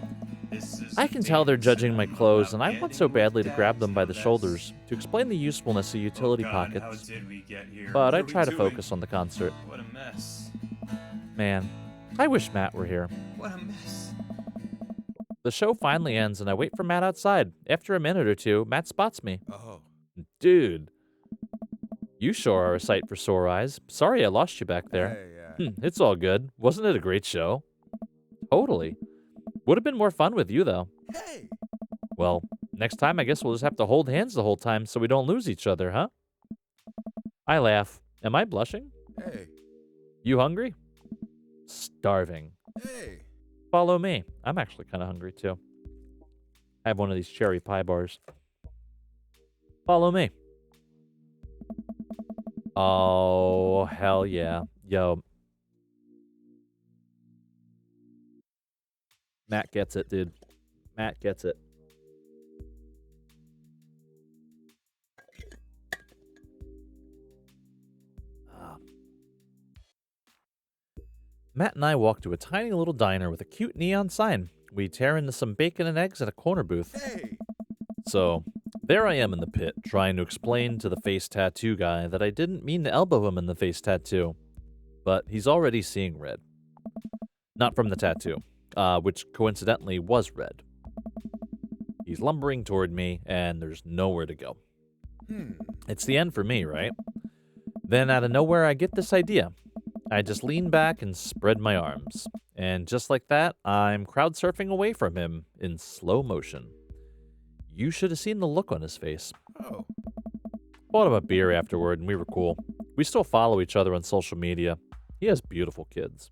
I can tell they're judging my clothes, and I want so badly to grab them by the shoulders to explain the usefulness of utility pockets. But I try to focus on the concert. What a mess. Man, I wish Matt were here. What a mess. The show finally ends, and I wait for Matt outside. After a minute or two, Matt spots me. Oh. Dude, you sure are a sight for sore eyes. Sorry I lost you back there. Hey, It's all good. Wasn't it a great show? Totally. Would have been more fun with you, though. Hey. Well, next time I guess we'll just have to hold hands the whole time so we don't lose each other, huh? I laugh. Am I blushing? Hey. You hungry? Starving. Hey. Follow me. I'm actually kind of hungry too. I have one of these cherry pie bars. Follow me. Oh, hell yeah. Yo. Matt gets it, dude. Matt gets it. Matt and I walk to a tiny little diner with a cute neon sign. We tear into some bacon and eggs at a corner booth. Hey. So, there I am in the pit, trying to explain to the face tattoo guy that I didn't mean to elbow him in the face tattoo. But he's already seeing red. Not from the tattoo, which coincidentally was red. He's lumbering toward me, and there's nowhere to go. It's the end for me, right? Then out of nowhere, I get this idea. I just lean back and spread my arms. And just like that, I'm crowd surfing away from him in slow motion. You should have seen the look on his face. Oh. Bought him a beer afterward, and we were cool. We still follow each other on social media. He has beautiful kids.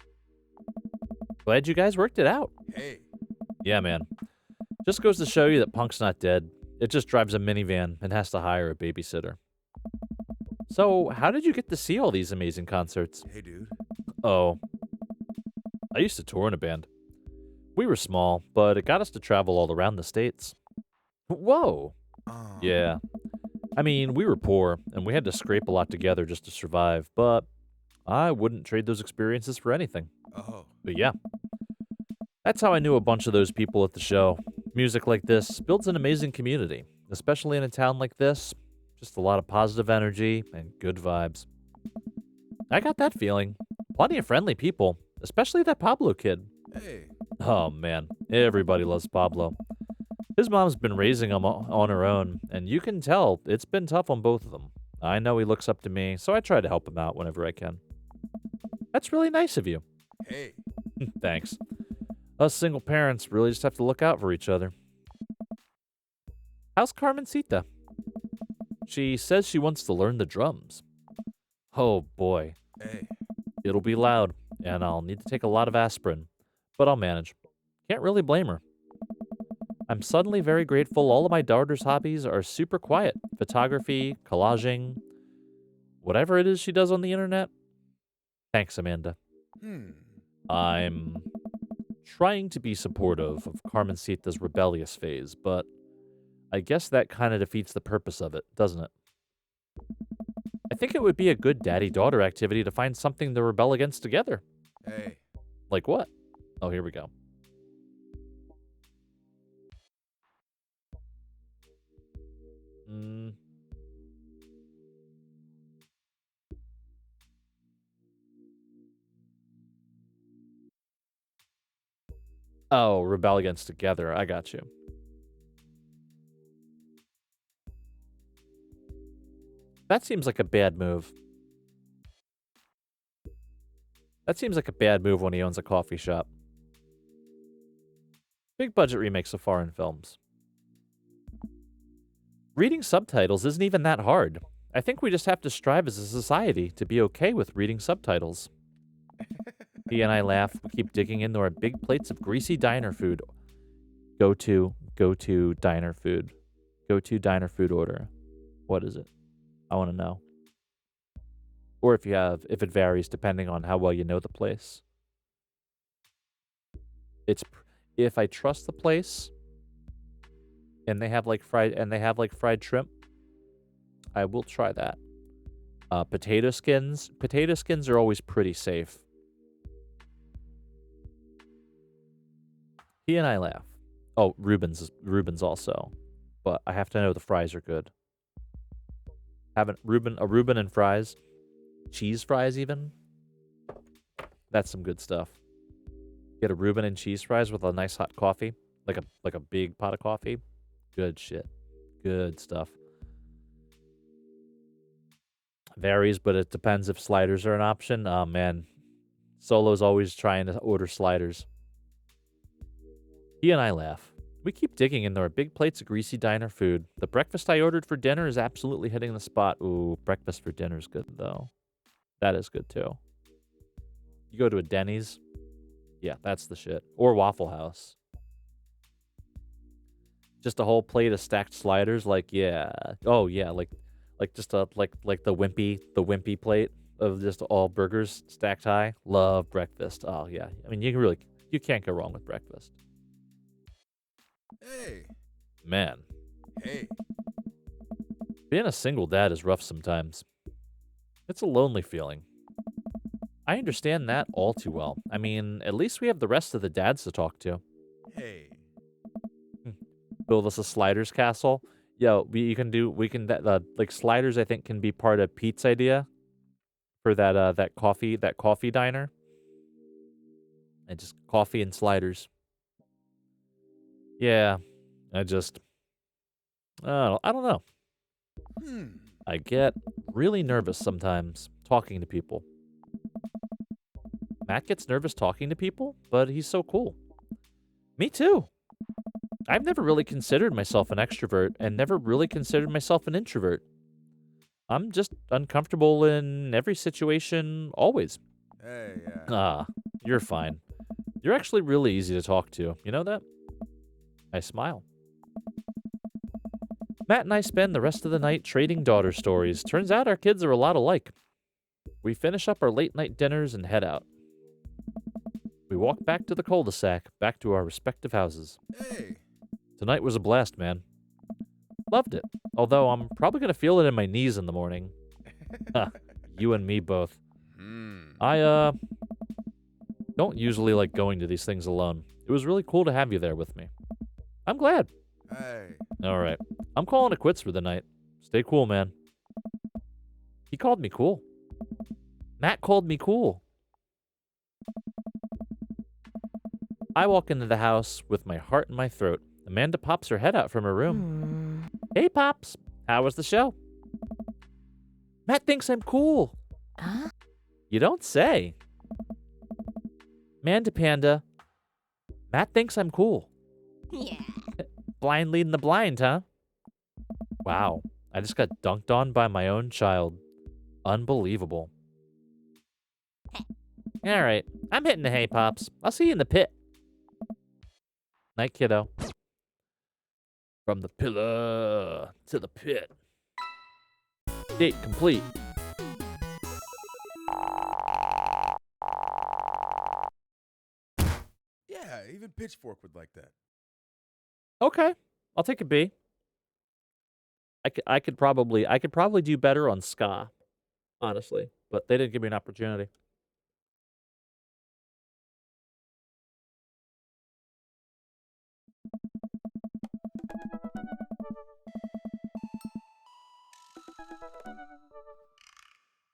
Glad you guys worked it out. Hey. Yeah, man. Just goes to show you that Punk's not dead. It just drives a minivan and has to hire a babysitter. So, how did you get to see all these amazing concerts? Hey, dude. Oh. I used to tour in a band. We were small, but it got us to travel all around the States. Whoa. Yeah. I mean, we were poor, and we had to scrape a lot together just to survive, but I wouldn't trade those experiences for anything. Oh. But yeah. That's how I knew a bunch of those people at the show. Music like this builds an amazing community, especially in a town like this. Just a lot of positive energy and good vibes. I got that feeling. Plenty of friendly people, especially that Pablo kid. Hey. Oh man, everybody loves Pablo. His mom's been raising him on her own, and you can tell it's been tough on both of them. I know he looks up to me, so I try to help him out whenever I can. That's really nice of you. Hey. Thanks. Us single parents really just have to look out for each other. How's Carmencita? She says she wants to learn the drums. Oh boy, Hey. it'll be loud, and I'll need to take a lot of aspirin, but I'll manage. Can't really blame her. I'm suddenly very grateful all of my daughter's hobbies are super quiet. Photography, collaging, whatever it is she does on the internet. Thanks, Amanda. I'm trying to be supportive of Carmencita's rebellious phase, but I guess that kind of defeats the purpose of it, doesn't it? I think it would be a good daddy-daughter activity to find something to rebel against together. Hey. Like what? Oh, here we go. Oh, rebel against together. I got you. That seems like a bad move. That seems like a bad move when he owns a coffee shop. Big budget remakes of foreign films. Reading subtitles isn't even that hard. I think we just have to strive as a society to be okay with reading subtitles. He and I laugh. We keep digging into our big plates of greasy diner food. Go to diner food. Go to diner food order. What is it? I want to know. Or if it varies depending on how well you know the place. If I trust the place and they have like fried shrimp, I will try that. Potato skins are always pretty safe. He and I laugh. Oh, Reuben's also. But I have to know the fries are good. A Reuben and fries. Cheese fries even. That's some good stuff. Get a Reuben and cheese fries with a nice hot coffee. Like a big pot of coffee. Good shit. Good stuff. Varies, but it depends if sliders are an option. Oh man. Solo's always trying to order sliders. He and I laugh. We keep digging into our big plates of greasy diner food. The breakfast I ordered for dinner is absolutely hitting the spot. Ooh, breakfast for dinner is good, though. That is good, too. You go to a Denny's. Yeah, that's the shit. Or Waffle House. Just a whole plate of stacked sliders, like yeah. Oh yeah, like just a like the wimpy plate of just all burgers stacked high. Love breakfast. Oh yeah. I mean, you can't go wrong with breakfast. Hey. Man, Hey. being a single dad is rough sometimes. It's a lonely feeling. I understand that all too well. I mean, at least we have the rest of the dads to talk to. Hey. Build us a sliders castle. Yo, like sliders I think can be part of Pete's idea for that coffee diner. And just coffee and sliders. Yeah, I don't know. Hmm. I get really nervous sometimes talking to people. Matt gets nervous talking to people, but he's so cool. Me too. I've never really considered myself an extrovert and never really considered myself an introvert. I'm just uncomfortable in every situation, always. Hey, yeah. Ah, you're fine. You're actually really easy to talk to. You know that? I smile. Matt and I spend the rest of the night trading daughter stories. Turns out our kids are a lot alike. We finish up our late night dinners and head out. We walk back to the Cul de Sac, back to our respective houses. Hey. Tonight was a blast, man. Loved it. Although I'm probably going to feel it in my knees in the morning. You and me both. I, don't usually like going to these things alone. It was really cool to have you there with me. I'm glad. Hey. All right. I'm calling it quits for the night. Stay cool, man. He called me cool. Matt called me cool. I walk into the house with my heart in my throat. Amanda pops her head out from her room. Hey, Pops. How was the show? Matt thinks I'm cool. Huh? You don't say. Manda Panda. Matt thinks I'm cool. Yeah. Blind leading the blind, huh? Wow. I just got dunked on by my own child. Unbelievable. All right. I'm hitting the hay, Pops. I'll see you in the pit. Night, kiddo. From the pillar to the pit. Date complete. Yeah, even Pitchfork would like that. Okay. I'll take a B. I could probably do better on ska, honestly, but they didn't give me an opportunity.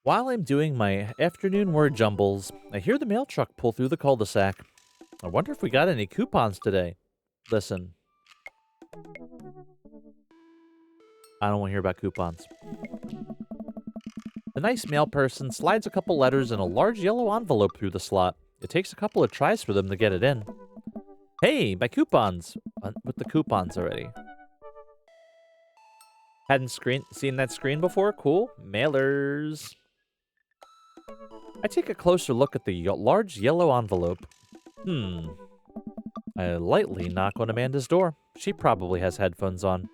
While I'm doing my afternoon word jumbles, I hear the mail truck pull through the cul-de-sac. I wonder if we got any coupons today. Listen. I don't want to hear about coupons. The nice mail person slides a couple letters in a large yellow envelope through the slot. It takes a couple of tries for them to get it in. Hey, my coupons! With the coupons already. Hadn't seen that screen before? Cool. Mailers. I take a closer look at the large yellow envelope. I lightly knock on Amanda's door. She probably has headphones on.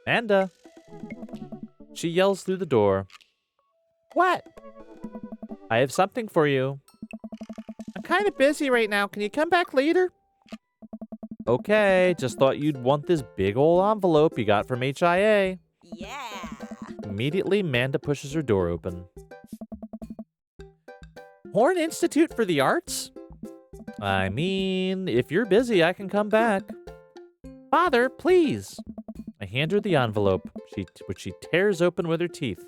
Amanda! She yells through the door. What? I have something for you. I'm kind of busy right now. Can you come back later? Okay, just thought you'd want this big ol' envelope you got from HIA. Yeah. Immediately, Amanda pushes her door open. Horn Institute for the Arts? I mean, if you're busy, I can come back. Father, please. I hand her the envelope, which she tears open with her teeth.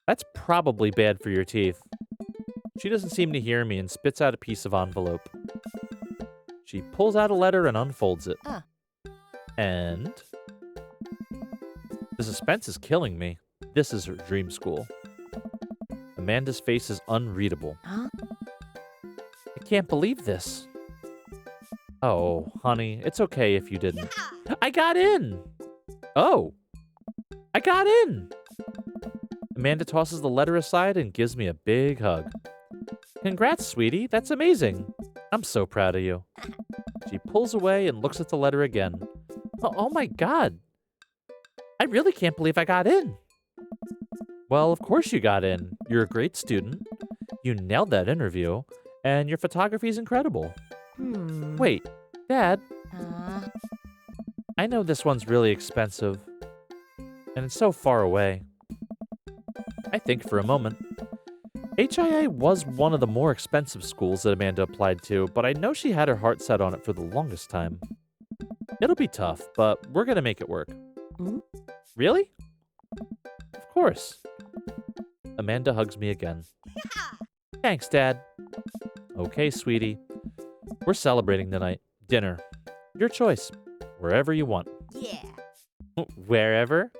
That's probably bad for your teeth. She doesn't seem to hear me and spits out a piece of envelope. She pulls out a letter and unfolds it. And the suspense is killing me. This is her dream school. Amanda's face is unreadable. Huh? I can't believe this. Oh, honey, it's okay if you didn't. I got in! Oh! I got in! Amanda tosses the letter aside and gives me a big hug. Congrats, sweetie. That's amazing. I'm so proud of you. She pulls away and looks at the letter again. Oh my god. I really can't believe I got in. Well, of course you got in. You're a great student. You nailed that interview. And your photography is incredible. Wait, Dad, I know this one's really expensive. And it's so far away. I think for a moment. HIA was one of the more expensive schools that Amanda applied to, but I know she had her heart set on it for the longest time. It'll be tough, but we're gonna make it work. Really? Of course. Amanda hugs me again. Thanks, Dad. Okay, sweetie. We're celebrating tonight. Dinner. Your choice. Wherever you want. Yeah. Wherever?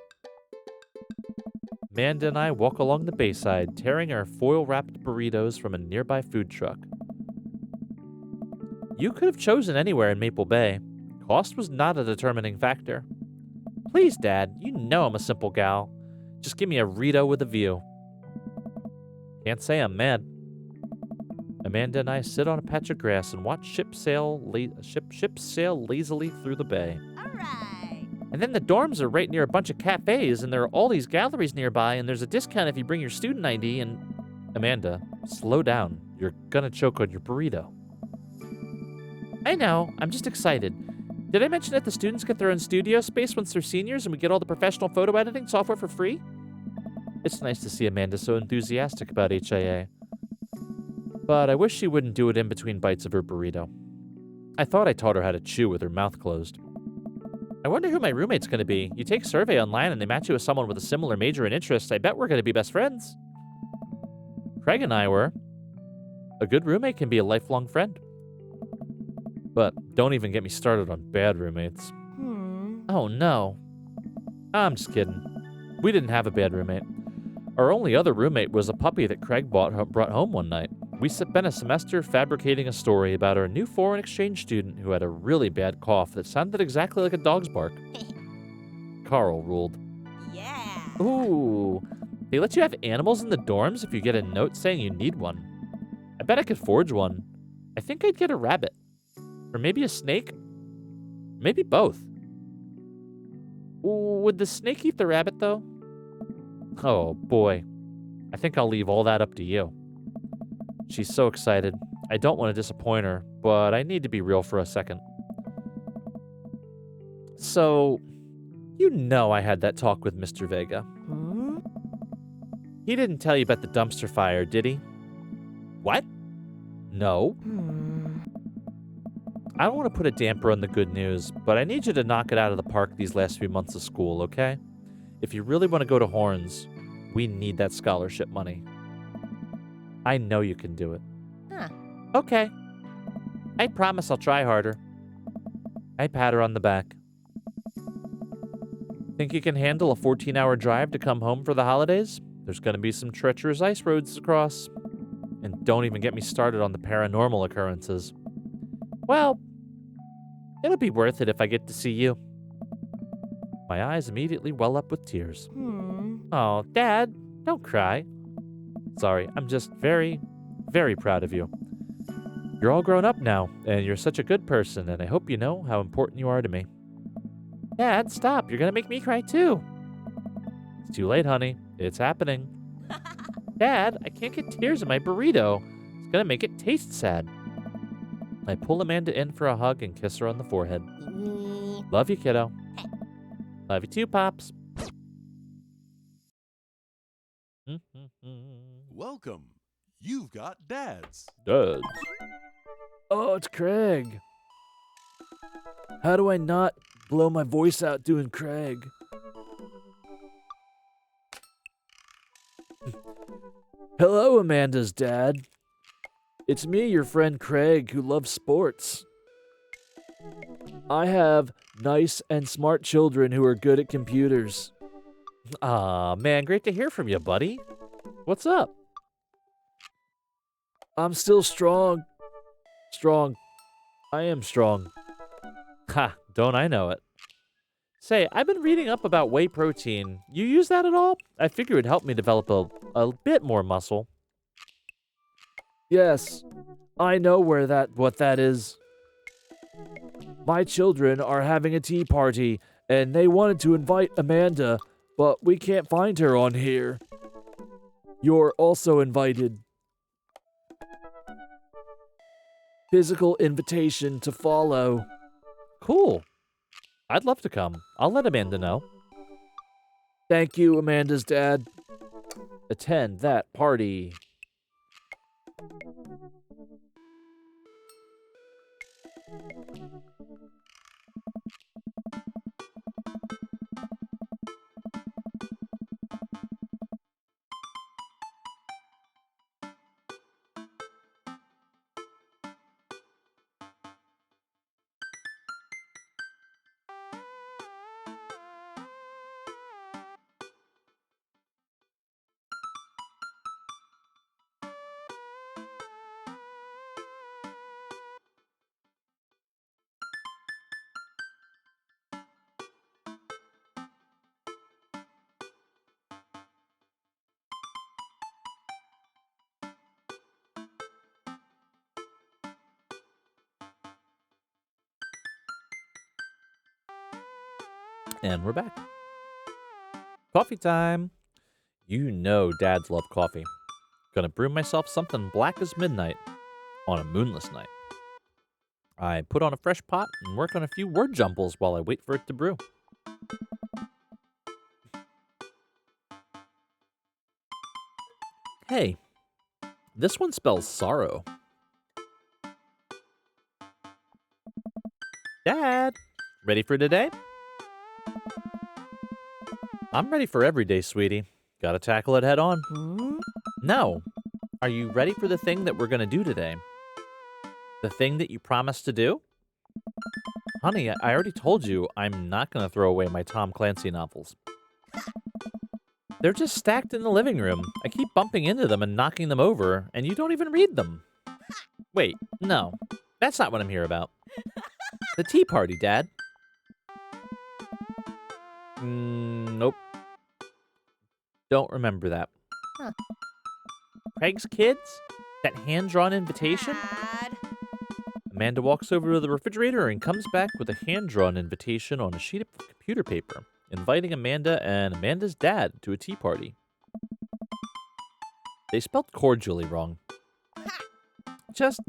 Amanda and I walk along the bayside, tearing our foil-wrapped burritos from a nearby food truck. You could have chosen anywhere in Maple Bay. Cost was not a determining factor. Please, Dad, you know I'm a simple gal. Just give me a Rito with a view. Can't say I'm mad. Amanda and I sit on a patch of grass and watch ships sail lazily through the bay. All right. And then the dorms are right near a bunch of cafes, and there are all these galleries nearby, and there's a discount if you bring your student ID, and... Amanda, slow down. You're gonna choke on your burrito. I know. I'm just excited. Did I mention that the students get their own studio space once they're seniors and we get all the professional photo editing software for free? It's nice to see Amanda so enthusiastic about HIA. But I wish she wouldn't do it in between bites of her burrito. I thought I taught her how to chew with her mouth closed. I wonder who my roommate's going to be. You take a survey online and they match you with someone with a similar major and interest. I bet we're going to be best friends. Craig and I were. A good roommate can be a lifelong friend. But don't even get me started on bad roommates. Oh no. I'm just kidding. We didn't have a bad roommate. Our only other roommate was a puppy that Craig brought home one night. We spent a semester fabricating a story about our new foreign exchange student who had a really bad cough that sounded exactly like a dog's bark. Carl ruled. Yeah. Ooh, they let you have animals in the dorms if you get a note saying you need one. I bet I could forge one. I think I'd get a rabbit. Or maybe a snake? Maybe both. Would the snake eat the rabbit, though? Oh, boy. I think I'll leave all that up to you. She's so excited. I don't want to disappoint her, but I need to be real for a second. So, you know I had that talk with Mr. Vega. He didn't tell you about the dumpster fire, did he? What? No. I don't want to put a damper on the good news, but I need you to knock it out of the park these last few months of school, okay? If you really want to go to Horns, we need that scholarship money. I know you can do it. Huh. Okay. I promise I'll try harder. I pat her on the back. Think you can handle a 14-hour drive to come home for the holidays? There's going to be some treacherous ice roads to cross. And don't even get me started on the paranormal occurrences. Well, it'll be worth it if I get to see you. My eyes immediately well up with tears. Oh, Dad, don't cry. Sorry, I'm just very, very proud of you. You're all grown up now, and you're such a good person, and I hope you know how important you are to me. Dad, stop. You're going to make me cry too. It's too late, honey. It's happening. Dad, I can't get tears in my burrito. It's going to make it taste sad. I pull Amanda in for a hug and kiss her on the forehead. Love you, kiddo. Love you too, Pops. Welcome. You've got dads. Dads. Oh, it's Craig. How do I not blow my voice out doing Craig? Hello, Amanda's dad. It's me, your friend Craig, who loves sports. I have nice and smart children who are good at computers. Aw, man, great to hear from you, buddy. What's up? I'm still strong. Strong. I am strong. Ha, don't I know it. Say, I've been reading up about whey protein. You use that at all? I figure it'd help me develop a bit more muscle. Yes, I know what that is. My children are having a tea party, and they wanted to invite Amanda, but we can't find her on here. You're also invited. Physical invitation to follow. Cool. I'd love to come. I'll let Amanda know. Thank you, Amanda's dad. Attend that party. And we're back. Coffee time. You know dads love coffee. Gonna brew myself something black as midnight on a moonless night. I put on a fresh pot and work on a few word jumbles while I wait for it to brew. Hey, this one spells sorrow. Dad, ready for today? I'm ready for every day, sweetie. Gotta tackle it head on. No. Are you ready for the thing that we're gonna do today? The thing that you promised to do? Honey, I already told you I'm not gonna throw away my Tom Clancy novels. They're just stacked in the living room. I keep bumping into them and knocking them over, and you don't even read them. Wait, no. That's not what I'm here about. The tea party, Dad. Nope. Don't remember that. Craig's kids? That hand-drawn invitation? Dad. Amanda walks over to the refrigerator and comes back with a hand-drawn invitation on a sheet of computer paper, inviting Amanda and Amanda's dad to a tea party. They spelled cordially wrong. Just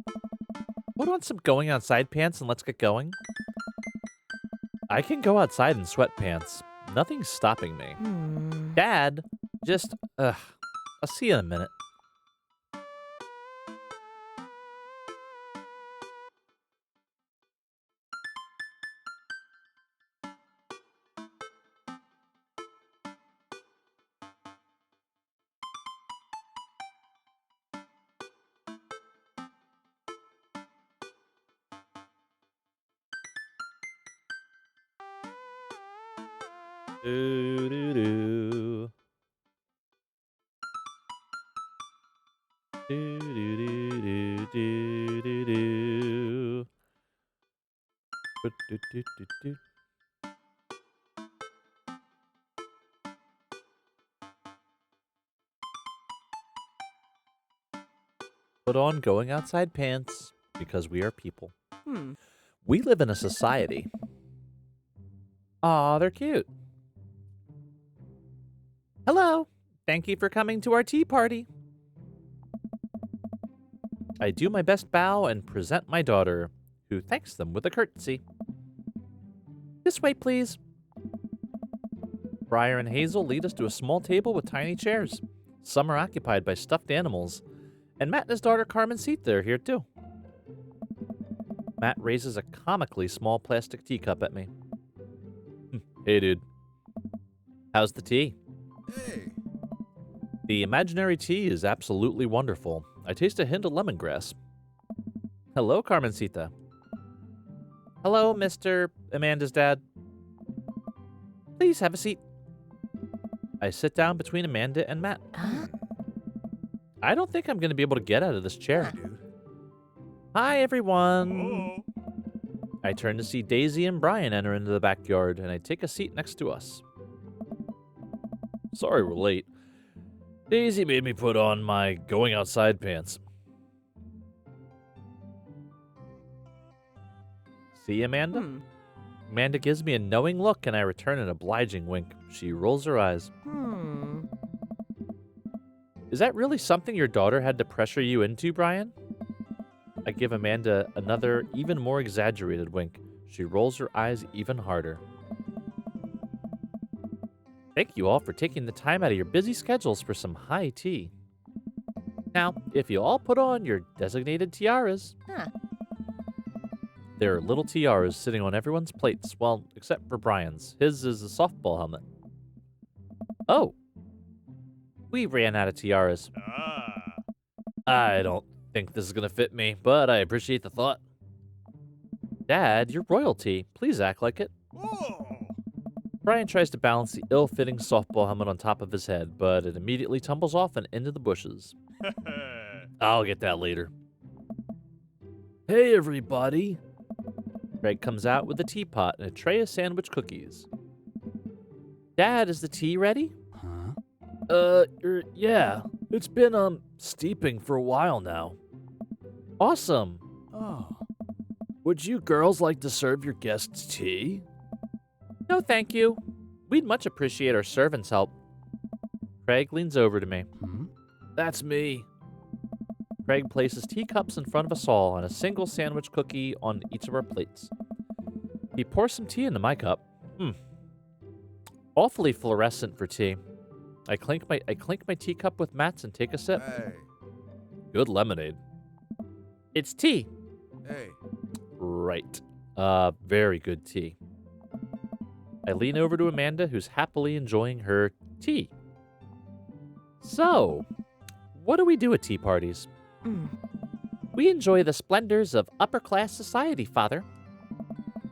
put on some going outside pants and let's get going. I can go outside in sweatpants. Nothing's stopping me. Dad, just, I'll see you in a minute. Do-do-do. Do-do-do-do-do-do-do. Do-do-do-do-do. Put on going outside pants because we are people. We live in a society. Aw, they're cute. Hello. Thank you for coming to our tea party. I do my best bow and present my daughter, who thanks them with a curtsy. This way, please. Briar and Hazel lead us to a small table with tiny chairs. Some are occupied by stuffed animals. And Matt and his daughter Carmencita are here too. Matt raises a comically small plastic teacup at me. Hey, dude. How's the tea? Hey. The imaginary tea is absolutely wonderful. I taste a hint of lemongrass. Hello, Carmencita. Hello, Mr. Amanda's dad. Please have a seat. I sit down between Amanda and Matt. I don't think I'm going to be able to get out of this chair. Dude. Hi, everyone. I turn to see Daisy and Brian enter into the backyard, and I take a seat next to us. Sorry we're late. Daisy made me put on my going outside pants. See, Amanda? Hmm. Amanda gives me a knowing look, and I return an obliging wink. She rolls her eyes. Hmm. Is that really something your daughter had to pressure you into, Brian? I give Amanda another, even more exaggerated wink. She rolls her eyes even harder. Thank you all for taking the time out of your busy schedules for some high tea. Now, if you all put on your designated tiaras. Huh. There are little tiaras sitting on everyone's plates, well, except for Brian's. His is a softball helmet. Oh. We ran out of tiaras. I don't think this is going to fit me, but I appreciate the thought. Dad, you're royalty. Please act like it. Whoa! Brian tries to balance the ill-fitting softball helmet on top of his head, but it immediately tumbles off and into the bushes. I'll get that later. Hey, everybody. Craig comes out with a teapot and a tray of sandwich cookies. Dad, is the tea ready? Huh? Yeah. It's been, steeping for a while now. Awesome. Oh. Would you girls like to serve your guests tea? No, thank you. We'd much appreciate our servants' help. Craig leans over to me. Hmm? That's me. Craig places teacups in front of us all and a single sandwich cookie on each of our plates. He pours some tea into my cup. Awfully fluorescent for tea. I clink my teacup with Matt's and take a sip. Hey, Good lemonade. It's tea. hey. Right. Very good tea. I lean over to Amanda, who's happily enjoying her tea. So, what do we do at tea parties? Hmm. We enjoy the splendors of upper-class society, Father.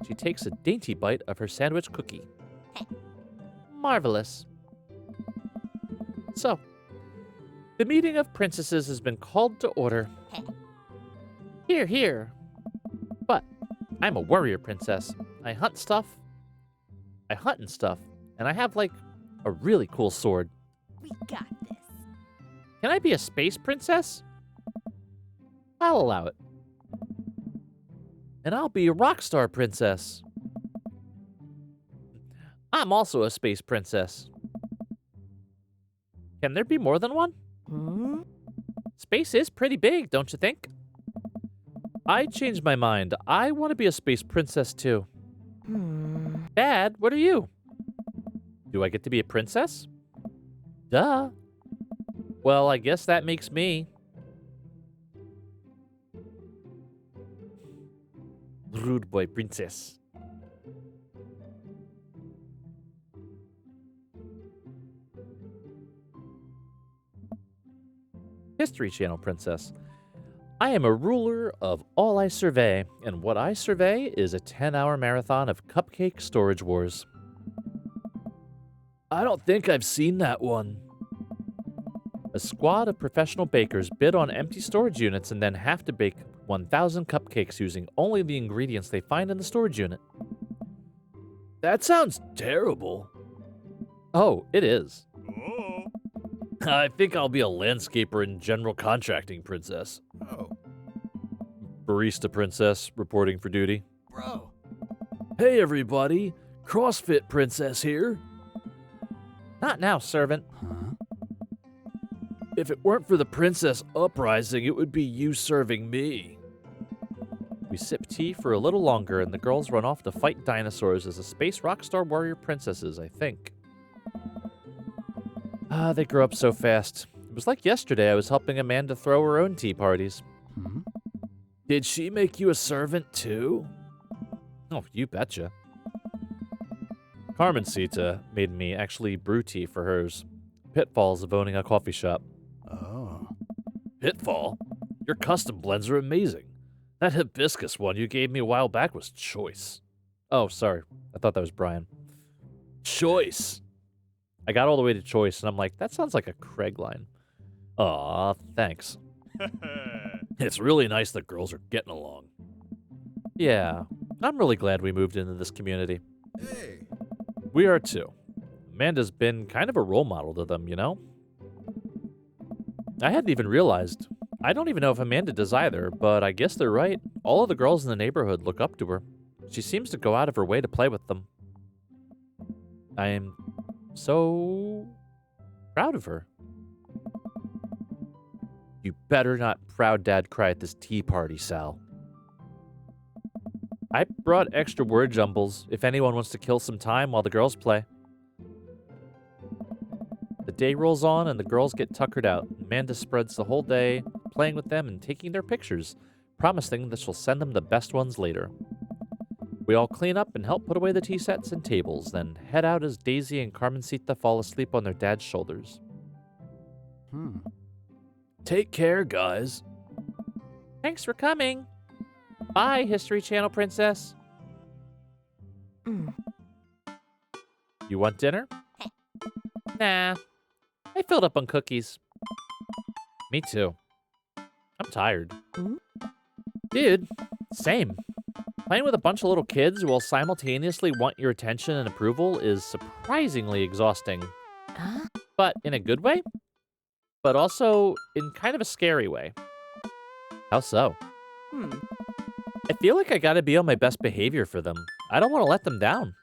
She takes a dainty bite of her sandwich cookie. Marvelous. So, the meeting of princesses has been called to order. Here, here. But I'm a warrior princess. I hunt and stuff, and I have, like, a really cool sword. We got this. Can I be a space princess? I'll allow it. And I'll be a rock star princess. I'm also a space princess. Can there be more than one? Hmm? Space is pretty big, don't you think? I changed my mind. I want to be a space princess too. Hmm. Dad, what are you? Do I get to be a princess? Duh. Well, I guess that makes me. Rude boy princess. History Channel princess. I am a ruler of all I survey, and what I survey is a 10-hour marathon of cupcake storage wars. I don't think I've seen that one. A squad of professional bakers bid on empty storage units and then have to bake 1,000 cupcakes using only the ingredients they find in the storage unit. That sounds terrible. Oh, it is. Oh. I think I'll be a landscaper and general contracting princess. Oh, Barista princess reporting for duty. bro. Hey, everybody. CrossFit princess here. Not now, servant. Huh? If it weren't for the princess uprising, it would be you serving me. We sip tea for a little longer, and the girls run off to fight dinosaurs as a space rockstar warrior princesses, I think. They grow up so fast. It was like yesterday I was helping Amanda throw her own tea parties. Hmm? Did she make you a servant too? Oh, you betcha. Carmencita made me actually brew tea for hers. Pitfalls of owning a coffee shop. Oh. Pitfall? Your custom blends are amazing. That hibiscus one you gave me a while back was choice. Oh, sorry. I thought that was Brian. Choice. I got all the way to choice, and I'm like, that sounds like a Craig line. Aw, thanks. It's really nice that girls are getting along. Yeah, I'm really glad we moved into this community. Hey, We are too. Amanda's been kind of a role model to them, you know? I hadn't even realized. I don't even know if Amanda does either, but I guess they're right. All of the girls in the neighborhood look up to her. She seems to go out of her way to play with them. I am so proud of her. You better not proud dad cry at this tea party, Sal. I brought extra word jumbles if anyone wants to kill some time while the girls play. The day rolls on and the girls get tuckered out. Amanda spreads the whole day playing with them and taking their pictures, promising that she'll send them the best ones later. We all clean up and help put away the tea sets and tables, then head out as Daisy and Carmencita fall asleep on their dad's shoulders. Take care, guys. Thanks for coming. Bye, History Channel princess. Mm. You want dinner? Nah. I filled up on cookies. Me too. I'm tired. Hmm? Dude, same. Playing with a bunch of little kids who all simultaneously want your attention and approval is surprisingly exhausting. Huh? But in a good way? But also in kind of a scary way. How so? Hmm. I feel like I gotta be on my best behavior for them. I don't want to let them down.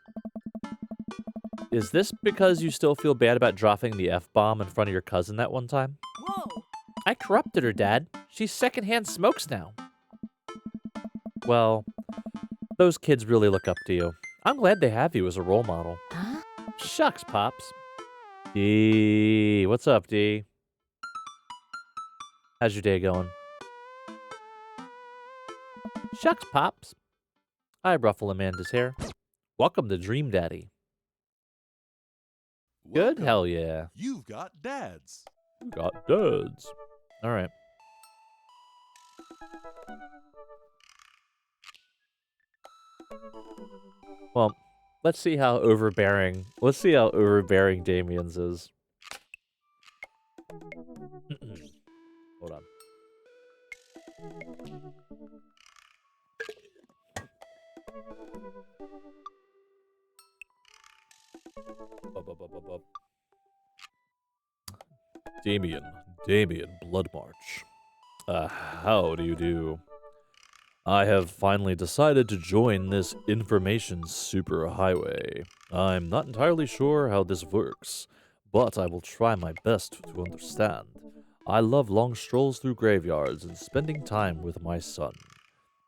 Is this because you still feel bad about dropping the F-bomb in front of your cousin that one time? Whoa. I corrupted her, Dad. She's secondhand smokes now. Well, those kids really look up to you. I'm glad they have you as a role model. Huh? Shucks, Pops. D, what's up, D? How's your day going? Shucks, Pops. I ruffle Amanda's hair. Welcome to Dream Daddy. Good? Welcome. Hell yeah. You've got dads. Got dads. All right. Well, let's see how overbearing. Let's see how overbearing Damien's is. Hold on. Damien, Blood March. How do you do? I have finally decided to join this information superhighway. I'm not entirely sure how this works, but I will try my best to understand. I love long strolls through graveyards and spending time with my son.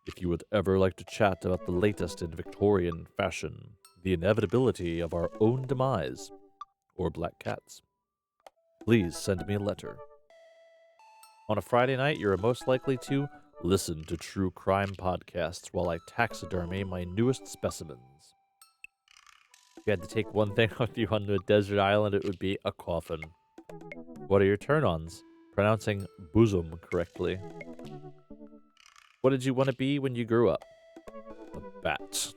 If you would ever like to chat about the latest in Victorian fashion, the inevitability of our own demise, or black cats, please send me a letter. On a Friday night, you're most likely to listen to true crime podcasts while I taxidermy my newest specimens. If you had to take one thing with you on a desert island, it would be a coffin. What are your turn-ons? Pronouncing bosom correctly. What did you want to be when you grew up? A bat.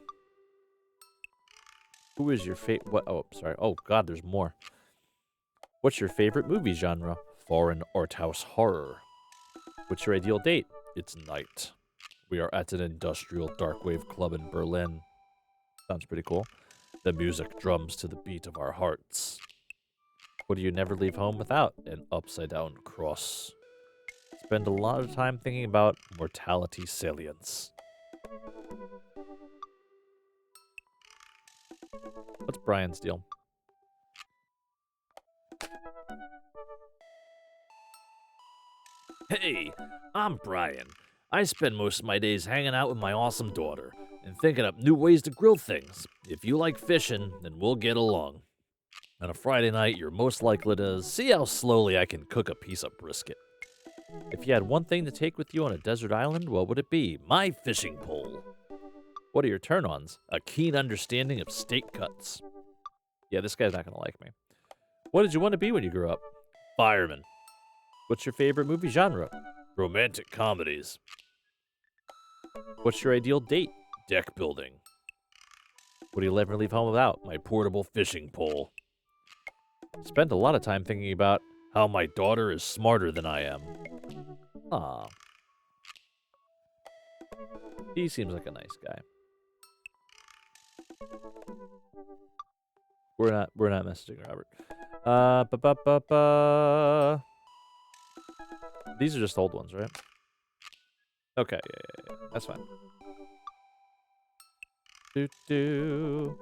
Who is your favorite? What? Oh, sorry. Oh, God, there's more. What's your favorite movie genre? Foreign art house horror. What's your ideal date? It's night. We are at an industrial darkwave club in Berlin. Sounds pretty cool. The music drums to the beat of our hearts. What do you never leave home without? An upside-down cross. Spend a lot of time thinking about mortality salience. What's Brian's deal? Hey, I'm Brian. I spend most of my days hanging out with my awesome daughter and thinking up new ways to grill things. If you like fishing, then we'll get along. On a Friday night, you're most likely to see how slowly I can cook a piece of brisket. If you had one thing to take with you on a desert island, what would it be? My fishing pole. What are your turn-ons? A keen understanding of steak cuts. Yeah, this guy's not going to like me. What did you want to be when you grew up? Fireman. What's your favorite movie genre? Romantic comedies. What's your ideal date? Deck building. What do you never leave home without? My portable fishing pole. Spend a lot of time thinking about how my daughter is smarter than I am. Aw. He seems like a nice guy. We're not messaging Robert. These are just old ones, right? Okay, yeah. That's fine. Do.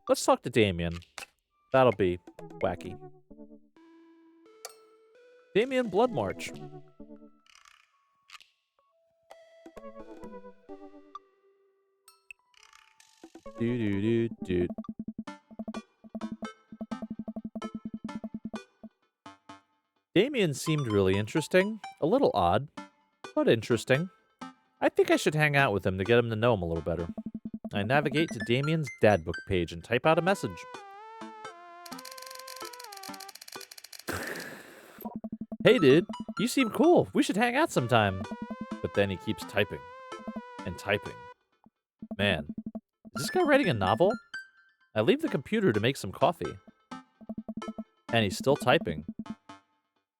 Let's talk to Damien. That'll be wacky. Damien Blood March. Do. Damien seemed really interesting. A little odd, but interesting. I think I should hang out with him to get him to know him a little better. I navigate to Damien's dad book page and type out a message. Hey dude, you seem cool. We should hang out sometime. But then he keeps typing and typing. Man, is this guy writing a novel? I leave the computer to make some coffee. And he's still typing.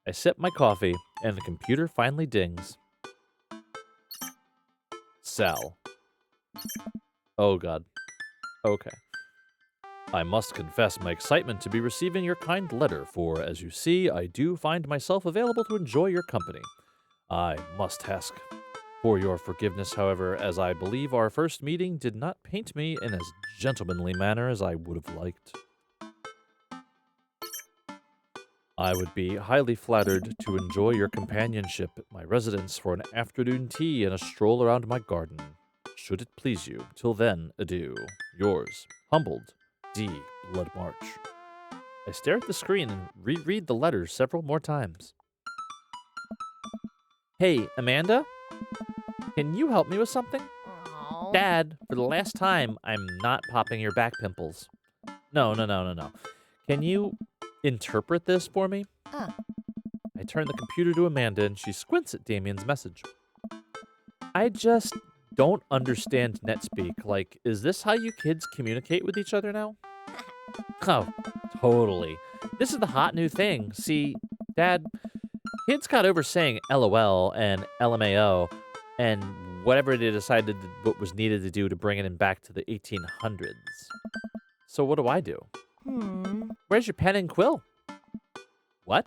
I sip my coffee, and the computer finally dings. Sal. Oh god. Okay. I must confess my excitement to be receiving your kind letter, for, as you see, I do find myself available to enjoy your company. I must ask for your forgiveness, however, as I believe our first meeting did not paint me in as gentlemanly manner as I would have liked. I would be highly flattered to enjoy your companionship at my residence for an afternoon tea and a stroll around my garden. Should it please you, till then, adieu. Yours, humbled, D. Blood March. I stare at the screen and reread the letter several more times. Hey, Amanda? Can you help me with something? Aw. Dad, for the last time, I'm not popping your back pimples. No. Can you interpret this for me? Huh. I turn the computer to Amanda and she squints at Damien's message. I just don't understand NetSpeak. Like, is this how you kids communicate with each other now? Oh, totally. This is the hot new thing. See, Dad, kids got over saying LOL and LMAO and whatever they decided what was needed to do to bring it back to the 1800s. So what do I do? Where's your pen and quill? What?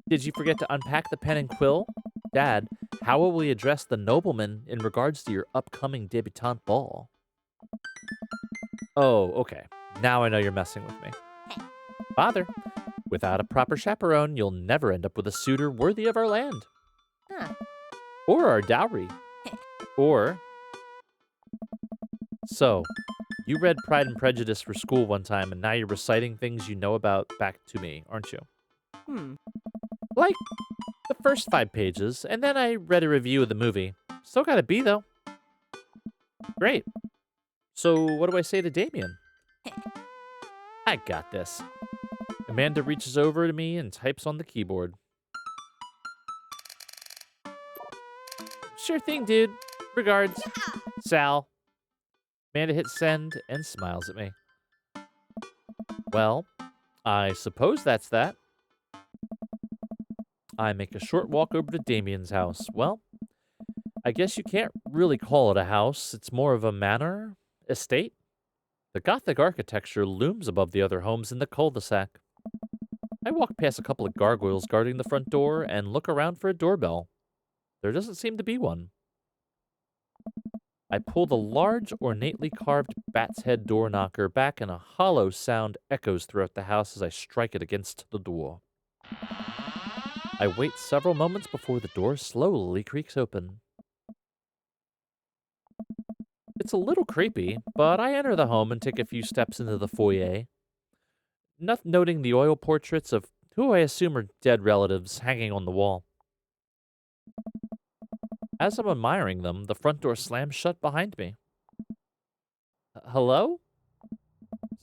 Did you forget to unpack the pen and quill? Dad, how will we address the nobleman in regards to your upcoming debutante ball? Oh, okay. Now I know you're messing with me. Father, without a proper chaperone, you'll never end up with a suitor worthy of our land. Huh. Or our dowry. Or... So, you read Pride and Prejudice for school one time, and now you're reciting things you know about back to me, aren't you? Like, the first 5 pages, and then I read a review of the movie. Still got a B, though. Great. So, what do I say to Damien? I got this. Amanda reaches over to me and types on the keyboard. Sure thing, dude. Regards. Sal. Amanda hits send and smiles at me. Well, I suppose that's that. I make a short walk over to Damien's house. Well, I guess you can't really call it a house. It's more of a manor, estate. The Gothic architecture looms above the other homes in the Cul de Sac. I walk past a couple of gargoyles guarding the front door and look around for a doorbell. There doesn't seem to be one. I pull the large, ornately carved bat's head door knocker back, and a hollow sound echoes throughout the house as I strike it against the door. I wait several moments before the door slowly creaks open. It's a little creepy, but I enter the home and take a few steps into the foyer, noting the oil portraits of who I assume are dead relatives hanging on the wall. As I'm admiring them, the front door slams shut behind me. Hello?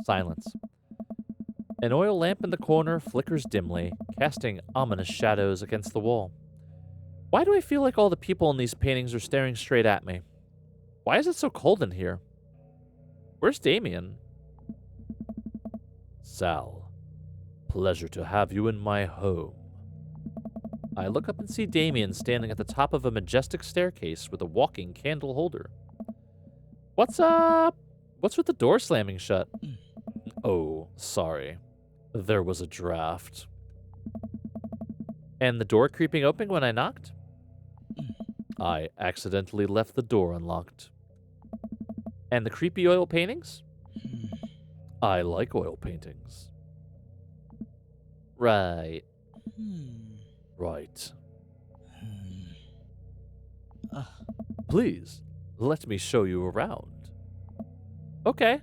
Silence. An oil lamp in the corner flickers dimly, casting ominous shadows against the wall. Why do I feel like all the people in these paintings are staring straight at me? Why is it so cold in here? Where's Damien? Sal, pleasure to have you in my home. I look up and see Damien standing at the top of a majestic staircase with a walking candle holder. What's up? What's with the door slamming shut? Oh, sorry. There was a draft. And the door creeping open when I knocked? I accidentally left the door unlocked. And the creepy oil paintings? Hmm. I like oil paintings. Right. Hmm. Right. Hmm. Ah. Please, let me show you around. Okay.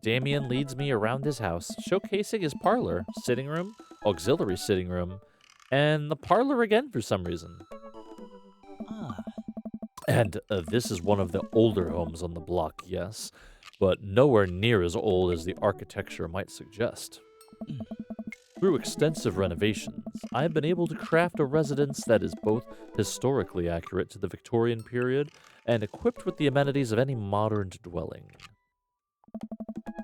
Damien leads me around his house, showcasing his parlor, sitting room, auxiliary sitting room, and the parlor again for some reason. Ah. And this is one of the older homes on the block, yes, but nowhere near as old as the architecture might suggest. Mm. Through extensive renovations, I have been able to craft a residence that is both historically accurate to the Victorian period and equipped with the amenities of any modern dwelling.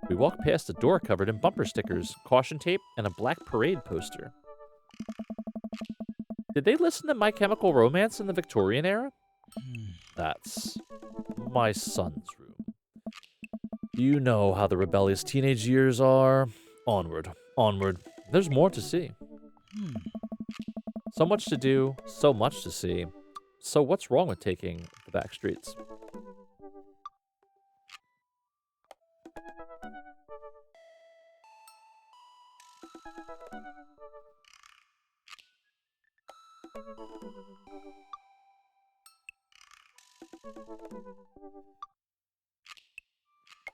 We walk past a door covered in bumper stickers, caution tape, and a black parade poster. Did they listen to My Chemical Romance in the Victorian era? Hmm. That's my son's room. You know how the rebellious teenage years are. Onward, onward. There's more to see. Hmm. So much to do, so much to see. So what's wrong with taking the back streets?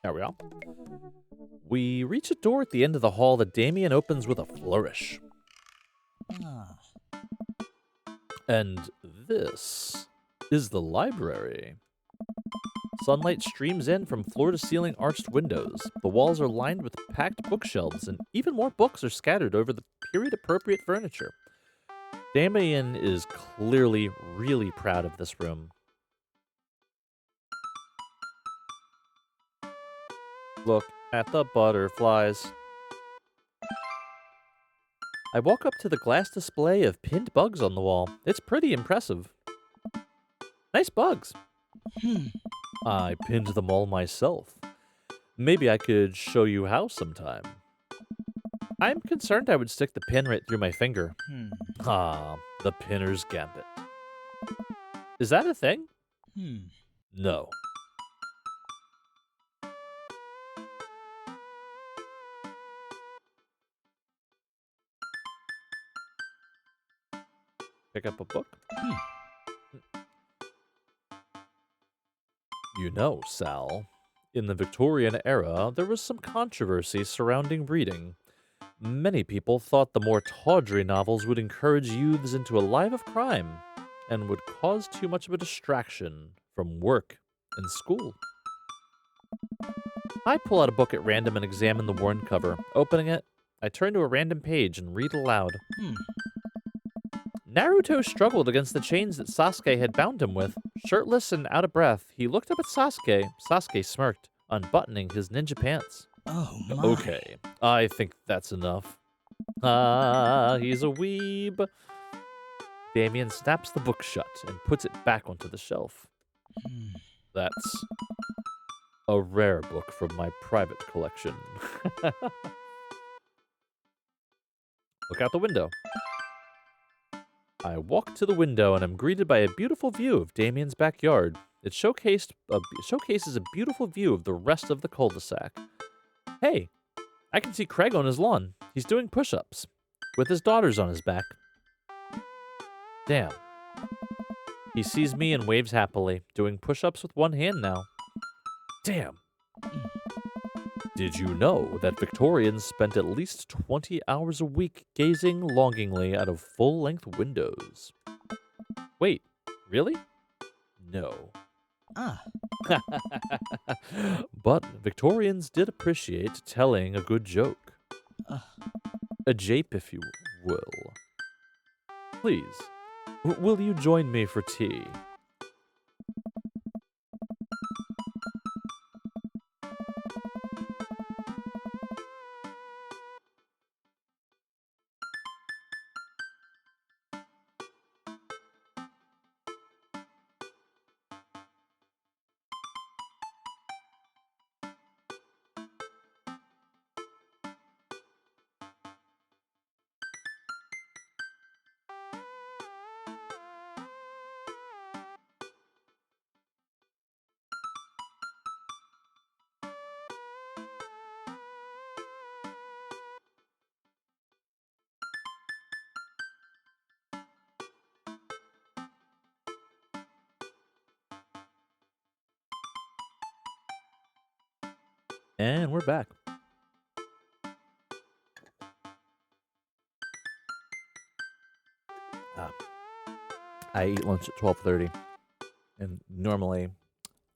There we are. We reach a door at the end of the hall that Damien opens with a flourish. Ah. And this is the library. Sunlight streams in from floor-to-ceiling arched windows. The walls are lined with packed bookshelves, and even more books are scattered over the period-appropriate furniture. Damien is clearly really proud of this room. Look at the butterflies. I walk up to the glass display of pinned bugs on the wall. It's pretty impressive. Nice bugs. Hmm. I pinned them all myself. Maybe I could show you how sometime. I'm concerned I would stick the pin right through my finger. Hmm. Ah, the pinner's gambit. Is that a thing? Hmm. No. Pick up a book? You know, Sal, in the Victorian era, there was some controversy surrounding reading. Many people thought the more tawdry novels would encourage youths into a life of crime and would cause too much of a distraction from work and school. I pull out a book at random and examine the worn cover. Opening it, I turn to a random page and read aloud. Hmm. Naruto struggled against the chains that Sasuke had bound him with. Shirtless and out of breath, he looked up at Sasuke. Sasuke smirked, unbuttoning his ninja pants. Oh my. Okay, I think that's enough. Ah, he's a weeb. Damien snaps the book shut and puts it back onto the shelf. Hmm. That's a rare book from my private collection. Look out the window. I walk to the window and am greeted by a beautiful view of Damien's backyard. It showcases a beautiful view of the rest of the Cul de Sac. Hey, I can see Craig on his lawn. He's doing push-ups with his daughters on his back. Damn. He sees me and waves happily, doing push-ups with one hand now. Damn. Did you know that Victorians spent at least 20 hours a week gazing longingly out of full-length windows? Wait, really? No. Ah. But Victorians did appreciate telling a good joke. A jape, if you will. Please, will you join me for tea? And we're back. I eat lunch at 12:30, and normally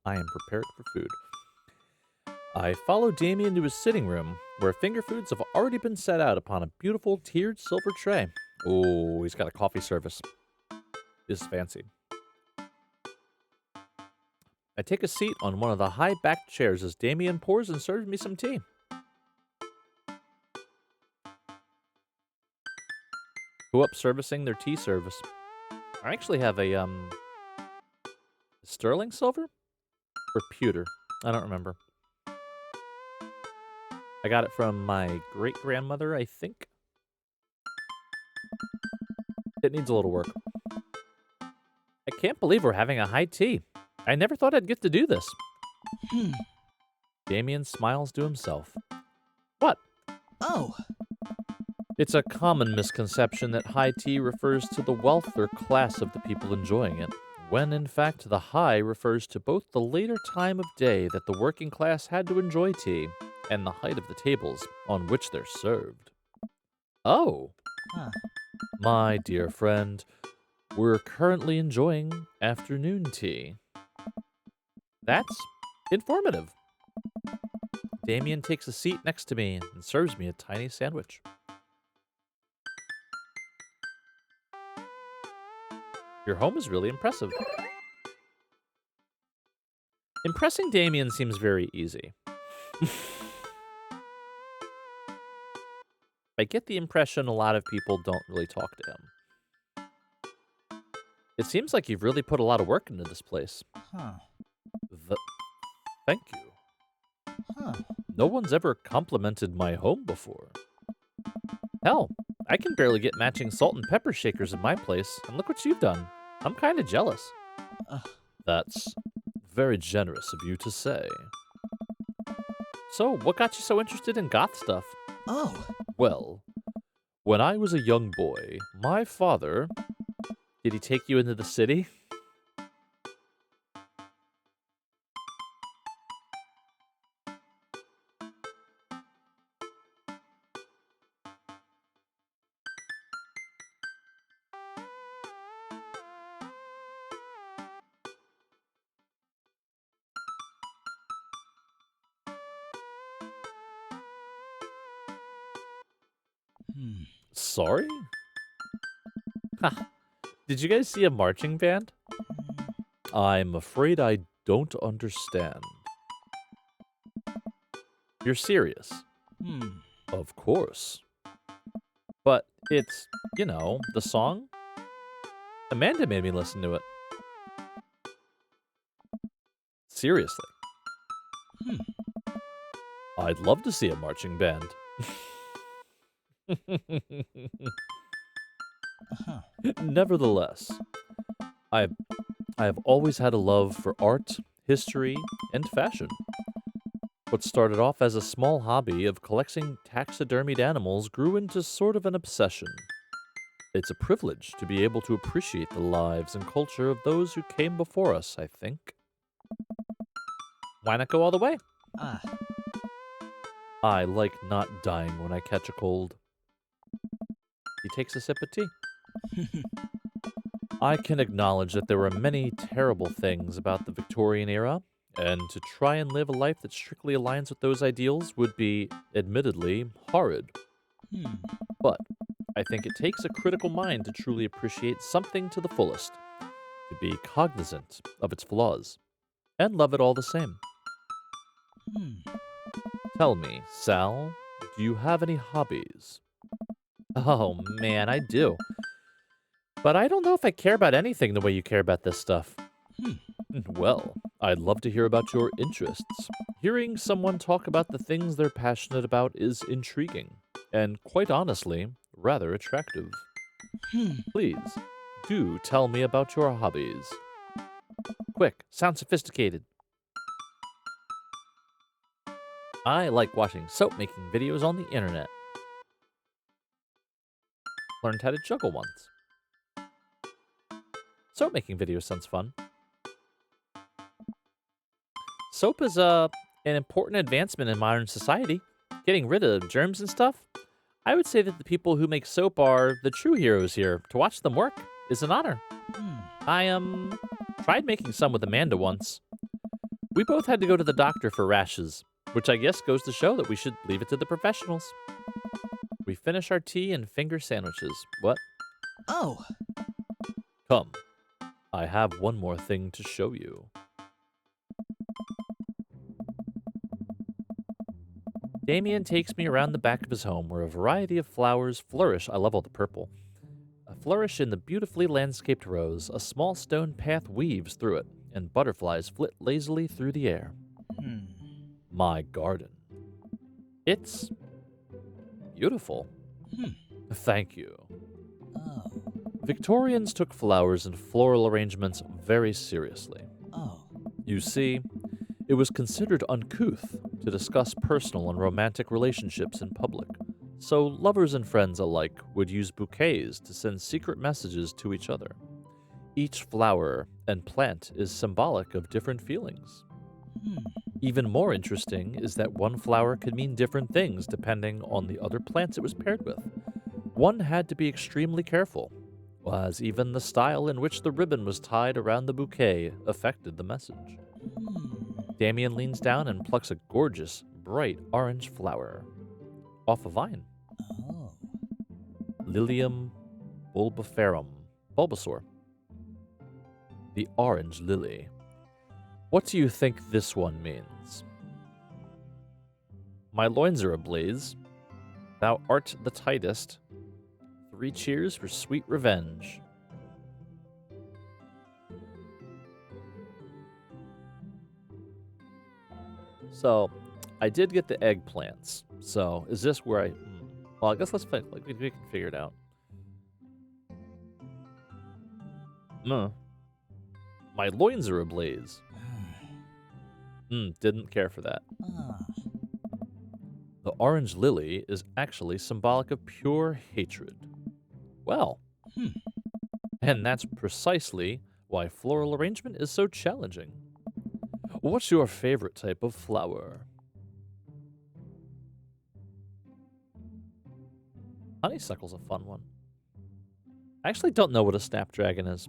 I am prepared for food. I follow Damien to his sitting room, where finger foods have already been set out upon a beautiful tiered silver tray. Oh, he's got a coffee service. This is fancy. I take a seat on one of the high-backed chairs as Damien pours and serves me some tea. Who up servicing their tea service? I actually have a sterling silver or pewter. I don't remember. I got it from my great-grandmother, I think. It needs a little work. I can't believe we're having a high tea. I never thought I'd get to do this. Hmm. Damien smiles to himself. What? Oh. It's a common misconception that high tea refers to the wealth or class of the people enjoying it, when in fact the high refers to both the later time of day that the working class had to enjoy tea, and the height of the tables on which they're served. Oh, Huh. my dear friend, we're currently enjoying afternoon tea. That's informative. Damien takes a seat next to me and serves me a tiny sandwich. Your home is really impressive. Impressing Damien seems very easy. I get the impression a lot of people don't really talk to him. It seems like you've really put a lot of work into this place. Huh. Thank you. Huh. No one's ever complimented my home before. Hell, I can barely get matching salt and pepper shakers in my place, and look what you've done. I'm kind of jealous. Uh. That's very generous of you to say. So, what got you so interested in goth stuff? Oh. Well, when I was a young boy, my father... Did he take you into the city? Hmm. Sorry? Ha! Did you guys see a marching band? I'm afraid I don't understand. You're serious? Hmm. Of course. But it's, the song? Amanda made me listen to it. Seriously. Hmm. I'd love to see a marching band. Uh-huh. Nevertheless, I have always had a love for art, history, and fashion. What started off as a small hobby of collecting taxidermied animals grew into sort of an obsession. It's a privilege to be able to appreciate the lives and culture of those who came before us, I think. Why not go all the way? Ah. I like not dying when I catch a cold. He takes a sip of tea. I can acknowledge that there were many terrible things about the Victorian era, and to try and live a life that strictly aligns with those ideals would be, admittedly, horrid. Hmm. But I think it takes a critical mind to truly appreciate something to the fullest, to be cognizant of its flaws, and love it all the same. Hmm. Tell me, Sal, do you have any hobbies? Oh man, I do. But I don't know if I care about anything the way you care about this stuff. Hmm. Well, I'd love to hear about your interests. Hearing someone talk about the things they're passionate about is intriguing, and quite honestly, rather attractive. Hmm. Please, do tell me about your hobbies. Quick, sound sophisticated. I like watching soap making videos on the internet. Learned how to juggle once. Soap making video sounds fun. Soap is an important advancement in modern society, getting rid of germs and stuff. I would say that the people who make soap are the true heroes here. To watch them work is an honor. I tried making some with Amanda once. We both had to go to the doctor for rashes, which I guess goes to show that we should leave it to the professionals. We finish our tea and finger sandwiches. What? Oh. Come. I have one more thing to show you. Damien takes me around the back of his home where a variety of flowers flourish. I love all the purple. Flourish in the beautifully landscaped rows. A small stone path weaves through it, and butterflies flit lazily through the air. My garden. It's beautiful. Thank you. Oh. Victorians took flowers and floral arrangements very seriously. Oh. You see, it was considered uncouth to discuss personal and romantic relationships in public, so lovers and friends alike would use bouquets to send secret messages to each other. Each flower and plant is symbolic of different feelings. Even more interesting is that one flower could mean different things depending on the other plants it was paired with. One had to be extremely careful, as even the style in which the ribbon was tied around the bouquet affected the message. Damien leans down and plucks a gorgeous, bright orange flower off a vine. Oh. Lilium bulbasaur. The orange lily. What do you think this one means? My loins are ablaze. Thou art the tightest. 3 cheers for sweet revenge. So, I did get the eggplants. So, is this where I... Well, I guess we can figure it out. My loins are ablaze. Didn't care for that. Ah. The orange lily is actually symbolic of pure hatred. Well, and that's precisely why floral arrangement is so challenging. What's your favorite type of flower? Honeysuckle's a fun one. I actually don't know what a snapdragon is.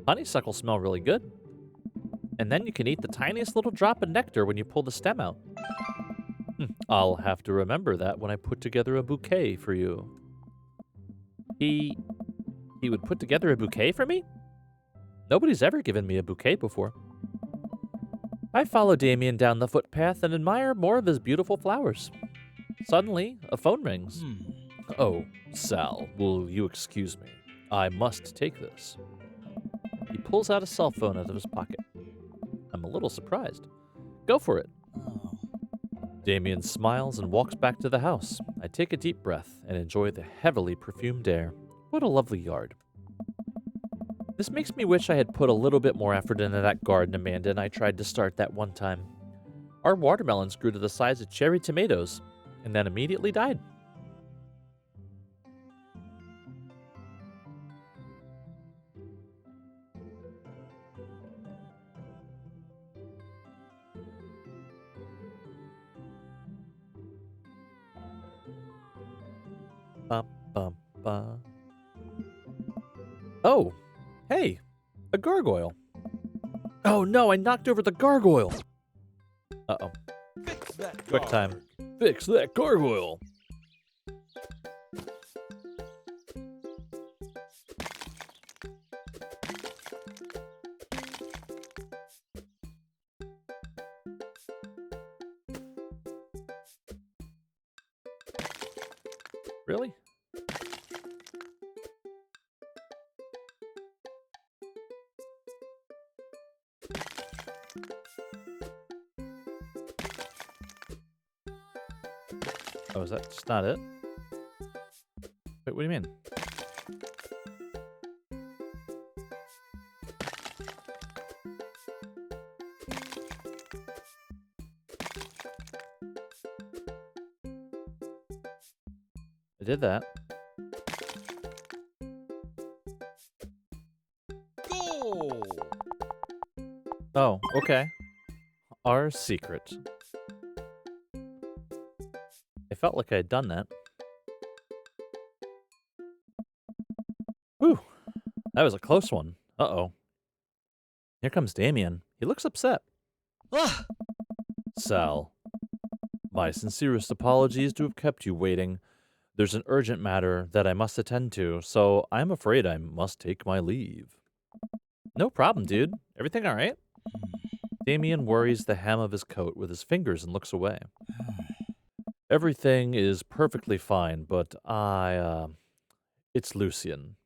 Honeysuckle smell really good. And then you can eat the tiniest little drop of nectar when you pull the stem out. I'll have to remember that when I put together a bouquet for you. He would put together a bouquet for me? Nobody's ever given me a bouquet before. I follow Damien down the footpath and admire more of his beautiful flowers. Suddenly, a phone rings. Oh, Sal, will you excuse me? I must take this. He pulls out a cell phone out of his pocket. I'm a little surprised. Go for it. Oh. Damien smiles and walks back to the house. I take a deep breath and enjoy the heavily perfumed air. What a lovely yard. This makes me wish I had put a little bit more effort into that garden Amanda and I tried to start that one time. Our watermelons grew to the size of cherry tomatoes and then immediately died. Oh, hey, a gargoyle. Oh no, I knocked over the gargoyle. Uh-oh. Quick time. Fix that gargoyle. Really? Oh, is that just not it? Wait, what do you mean? I did that. Oh, okay. Our secret. I felt like I had done that. Whew. That was a close one. Uh-oh. Here comes Damien. He looks upset. Ah! Sal, my sincerest apologies to have kept you waiting. There's an urgent matter that I must attend to, so I'm afraid I must take my leave. No problem, dude. Everything all right? Damien worries the hem of his coat with his fingers and looks away. Everything is perfectly fine, but it's Lucien.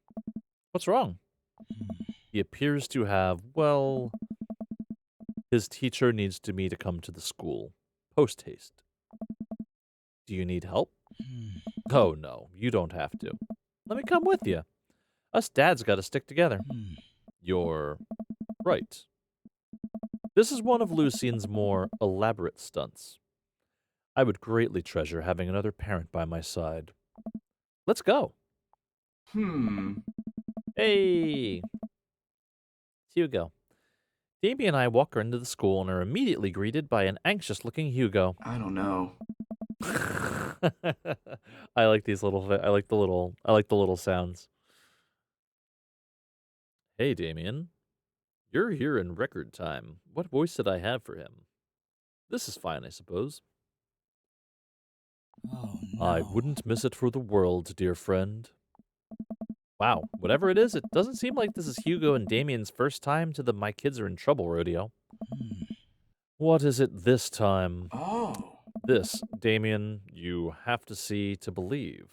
What's wrong? He appears to have, well, his teacher needs me to come to the school. Post haste. Do you need help? Oh, no, you don't have to. Let me come with you. Us dads gotta stick together. You're right. This is one of Lucien's more elaborate stunts. I would greatly treasure having another parent by my side. Let's go. Hey! Hugo. Damien and I walk her into the school and are immediately greeted by an anxious-looking Hugo. I don't know. I like these little. I like the little sounds. Hey, Damien. You're here in record time. What voice did I have for him? This is fine, I suppose. Oh, no. I wouldn't miss it for the world, dear friend. Wow, whatever it is, it doesn't seem like this is Hugo and Damien's first time to the My Kids Are in Trouble rodeo. What is it this time? Oh. This, Damien, you have to see to believe.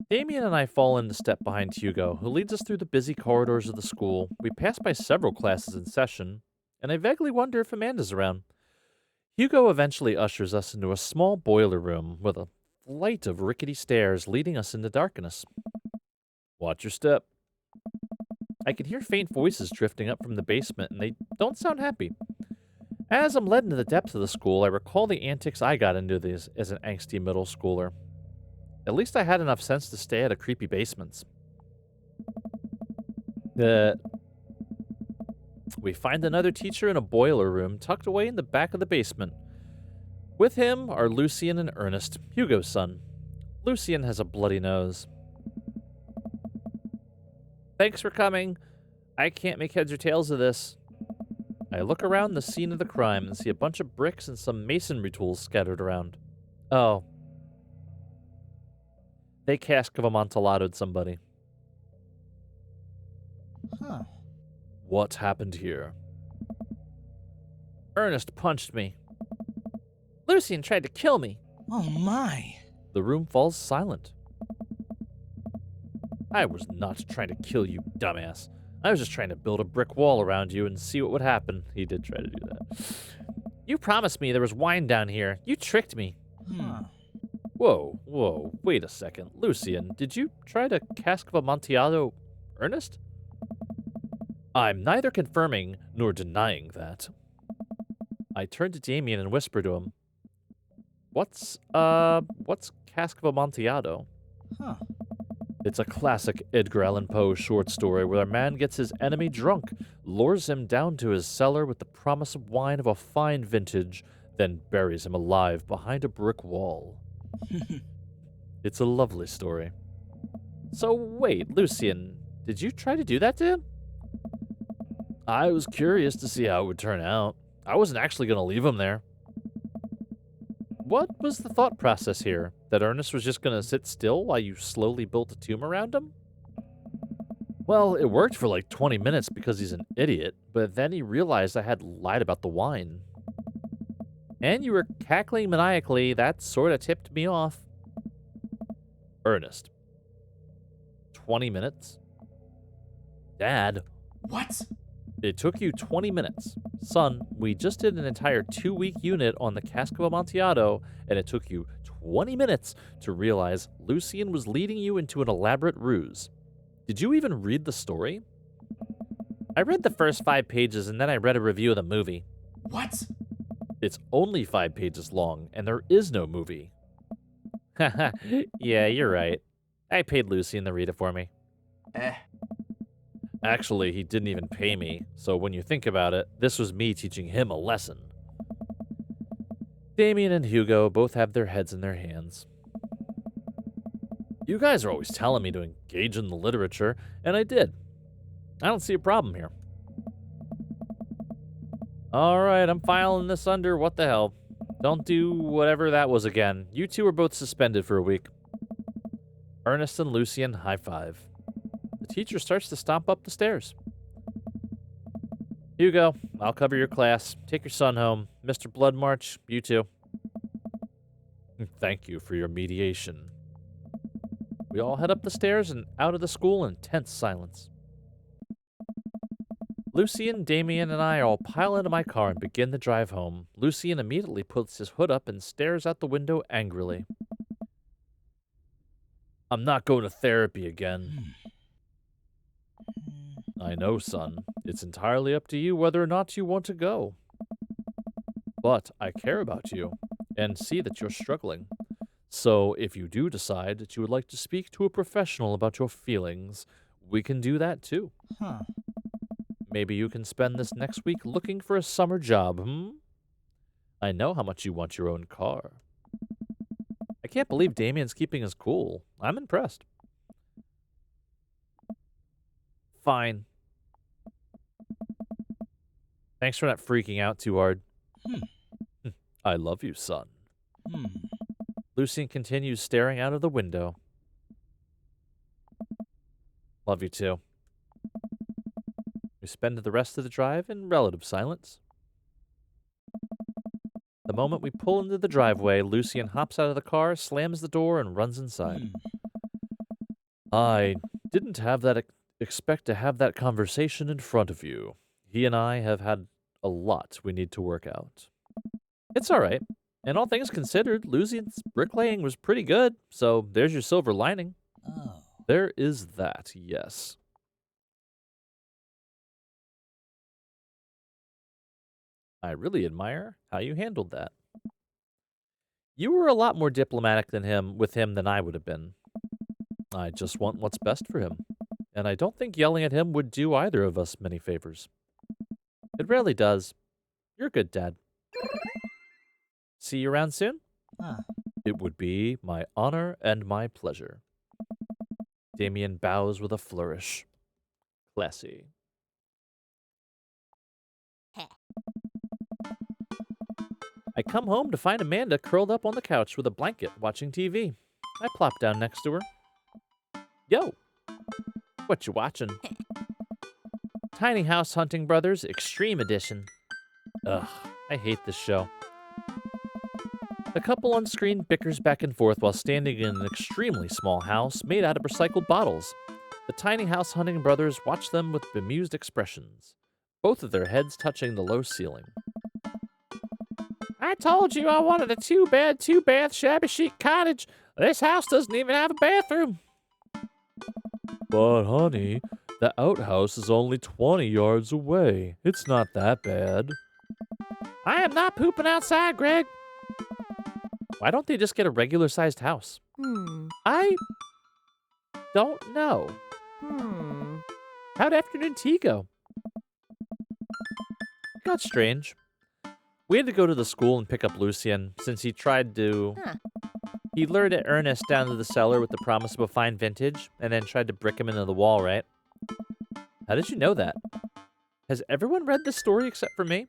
Damien and I fall into step behind Hugo, who leads us through the busy corridors of the school. We pass by several classes in session, and I vaguely wonder if Amanda's around. Hugo eventually ushers us into a small boiler room with a flight of rickety stairs leading us into darkness. Watch your step. I can hear faint voices drifting up from the basement, and they don't sound happy. As I'm led into the depths of the school, I recall the antics I got into as an angsty middle schooler. At least I had enough sense to stay out of creepy basements. We find another teacher in a boiler room tucked away in the back of the basement. With him are Lucien and Ernest, Hugo's son. Lucien has a bloody nose. Thanks for coming. I can't make heads or tails of this. I look around the scene of the crime and see a bunch of bricks and some masonry tools scattered around. Oh. They cask of amontillatoed somebody. Huh. What happened here? Ernest punched me. Lucien tried to kill me. Oh, my. The room falls silent. I was not trying to kill you, dumbass. I was just trying to build a brick wall around you and see what would happen. He did try to do that. You promised me there was wine down here. You tricked me. Huh. Whoa, wait a second. Lucien, did you try to cask of amontillado Ernest? I'm neither confirming nor denying that. I turn to Damien and whisper to him, What's cask of amontillado? Huh. It's a classic Edgar Allan Poe short story where a man gets his enemy drunk, lures him down to his cellar with the promise of wine of a fine vintage, then buries him alive behind a brick wall. It's a lovely story. So wait, Lucien, did you try to do that to him? I was curious to see how it would turn out. I wasn't actually going to leave him there. What was the thought process here? That Ernest was just going to sit still while you slowly built a tomb around him? Well, it worked for like 20 minutes because he's an idiot, but then he realized I had lied about the wine. And you were cackling maniacally, that sort of tipped me off. Ernest. 20 minutes? Dad. What? It took you 20 minutes. Son, we just did an entire 2-week unit on the cask of amontillado, and it took you 20 minutes to realize Lucien was leading you into an elaborate ruse. Did you even read the story? I read the first 5 pages, and then I read a review of the movie. What? It's only 5 pages long, and there is no movie. Haha, yeah, you're right. I paid Lucien to read it for me. Eh. Actually, he didn't even pay me, so when you think about it, this was me teaching him a lesson. Damien and Hugo both have their heads in their hands. You guys are always telling me to engage in the literature, and I did. I don't see a problem here. Alright, I'm filing this under what the hell. Don't do whatever that was again. You two are both suspended for a week. Ernest and Lucian high five. The teacher starts to stomp up the stairs. Hugo, I'll cover your class. Take your son home. Mr. Bloodmarch, you too. Thank you for your mediation. We all head up the stairs and out of the school in tense silence. Lucian, Damien, and I all pile into my car and begin the drive home. Lucian immediately puts his hood up and stares out the window angrily. I'm not going to therapy again. I know, son. It's entirely up to you whether or not you want to go. But I care about you and see that you're struggling. So if you do decide that you would like to speak to a professional about your feelings, we can do that too. Huh. Maybe you can spend this next week looking for a summer job, I know how much you want your own car. I can't believe Damien's keeping his cool. I'm impressed. Fine. Thanks for not freaking out too hard. I love you, son. Lucian continues staring out of the window. Love you too. We spend the rest of the drive in relative silence. The moment we pull into the driveway, Lucian hops out of the car, slams the door, and runs inside. I didn't expect to have that conversation in front of you. He and I have had a lot we need to work out. It's all right. And all things considered, Lucian's bricklaying was pretty good, so there's your silver lining. Oh. There is that, yes. I really admire how you handled that. You were a lot more diplomatic with him than I would have been. I just want what's best for him, and I don't think yelling at him would do either of us many favors. It rarely does. You're a good dad. See you around soon? It would be my honor and my pleasure. Damien bows with a flourish. Classy. I come home to find Amanda curled up on the couch with a blanket watching TV. I plop down next to her. Yo, what you watching? Tiny House Hunting Brothers Extreme Edition. Ugh, I hate this show. The couple on screen bickers back and forth while standing in an extremely small house made out of recycled bottles. The Tiny House Hunting Brothers watch them with bemused expressions, both of their heads touching the low ceiling. I told you I wanted a 2-bed, 2-bath, shabby chic cottage. This house doesn't even have a bathroom. But honey, the outhouse is only 20 yards away. It's not that bad. I am not pooping outside, Greg. Why don't they just get a regular-sized house? I don't know. How'd afternoon tea go? Got strange. We had to go to the school and pick up Lucian, since he tried to... He lured Ernest down to the cellar with the promise of a fine vintage, and then tried to brick him into the wall, right? How did you know that? Has everyone read this story except for me?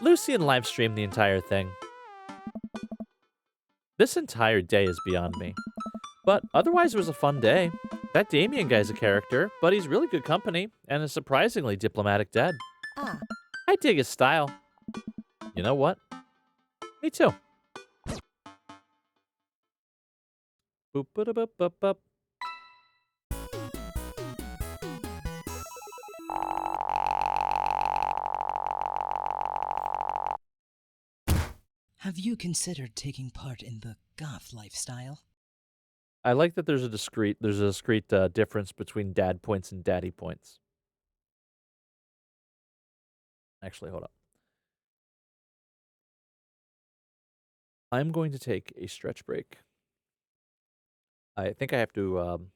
Lucian live-streamed the entire thing. This entire day is beyond me. But otherwise it was a fun day. That Damien guy's a character, but he's really good company, and a surprisingly diplomatic dad. I dig his style. You know what? Me too. Boop, boop, boop, boop, boop. Have you considered taking part in the goth lifestyle? I like that there's a discrete difference between dad points and daddy points. Actually, hold up. I'm going to take a stretch break. I think I have to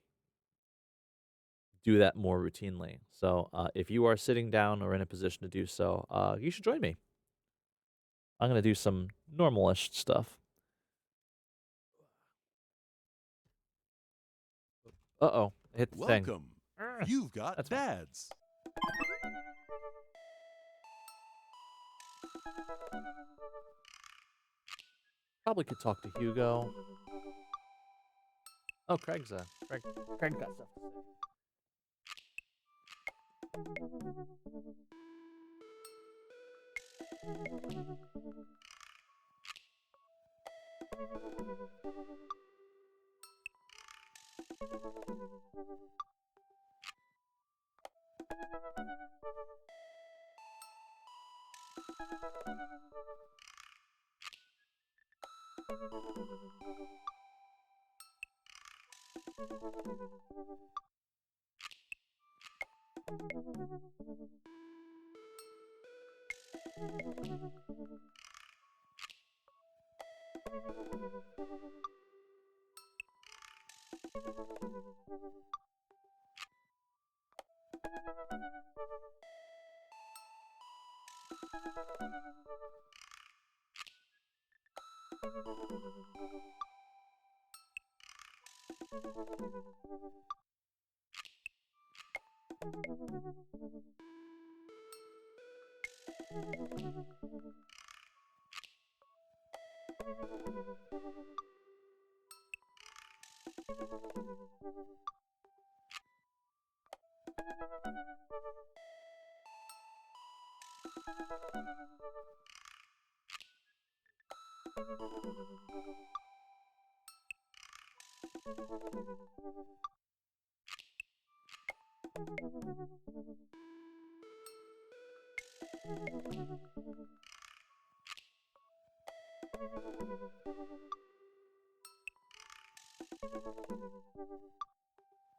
do that more routinely. So if you are sitting down or in a position to do so, you should join me. I'm going to do some normalish stuff. Uh-oh. I hit the thing. Welcome. You've got That's fine. dads. Probably could talk to Hugo. Oh, Craig's Craig got stuff to say.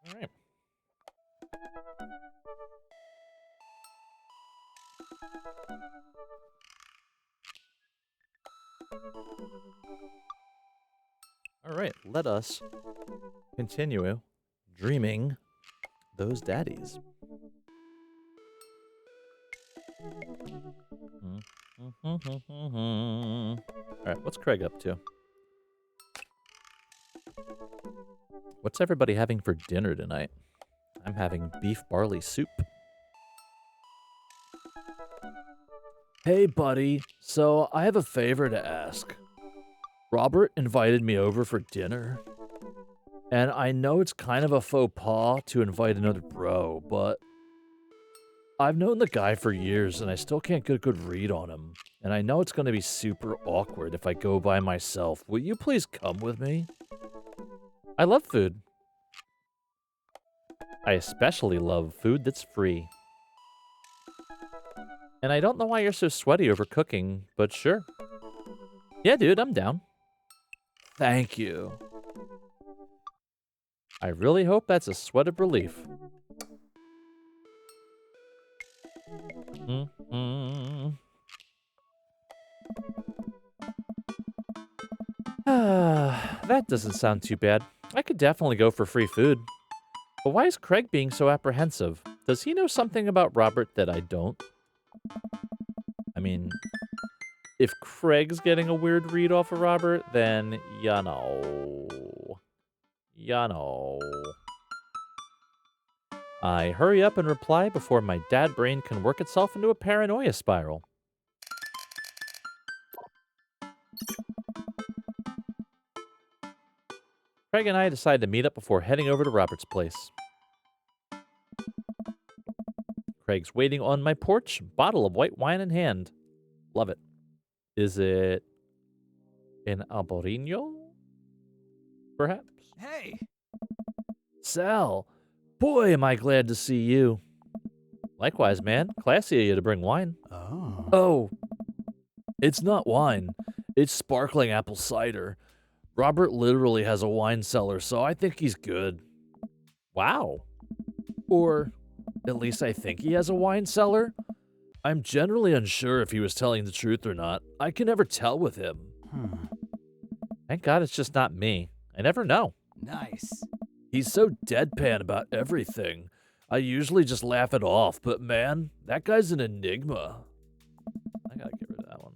All right. All right, let us continue dreaming those daddies. All right, what's Craig up to? What's everybody having for dinner tonight? I'm having beef barley soup. Hey, buddy. So, I have a favor to ask. Robert invited me over for dinner. And I know it's kind of a faux pas to invite another bro, but I've known the guy for years and I still can't get a good read on him. And I know it's going to be super awkward if I go by myself. Will you please come with me? I love food. I especially love food that's free. And I don't know why you're so sweaty over cooking, but sure. Yeah, dude, I'm down. Thank you. I really hope that's a sweat of relief. That doesn't sound too bad. I could definitely go for free food. But why is Craig being so apprehensive? Does he know something about Robert that I don't? I mean, if Craig's getting a weird read off of Robert, then you know. I hurry up and reply before my dad brain can work itself into a paranoia spiral. Craig and I decide to meet up before heading over to Robert's place. Craig's waiting on my porch, bottle of white wine in hand. Love it. Is it an Albarino? Perhaps? Hey! Sal, boy, am I glad to see you. Likewise, man. Classy of you to bring wine. Oh. Oh, it's not wine. It's sparkling apple cider. Robert literally has a wine cellar, so I think he's good. Wow. Or at least I think he has a wine cellar. I'm generally unsure if he was telling the truth or not. I can never tell with him. Thank God it's just not me. I never know. Nice. He's so deadpan about everything. I usually just laugh it off, but man, that guy's an enigma. I gotta get rid of that one.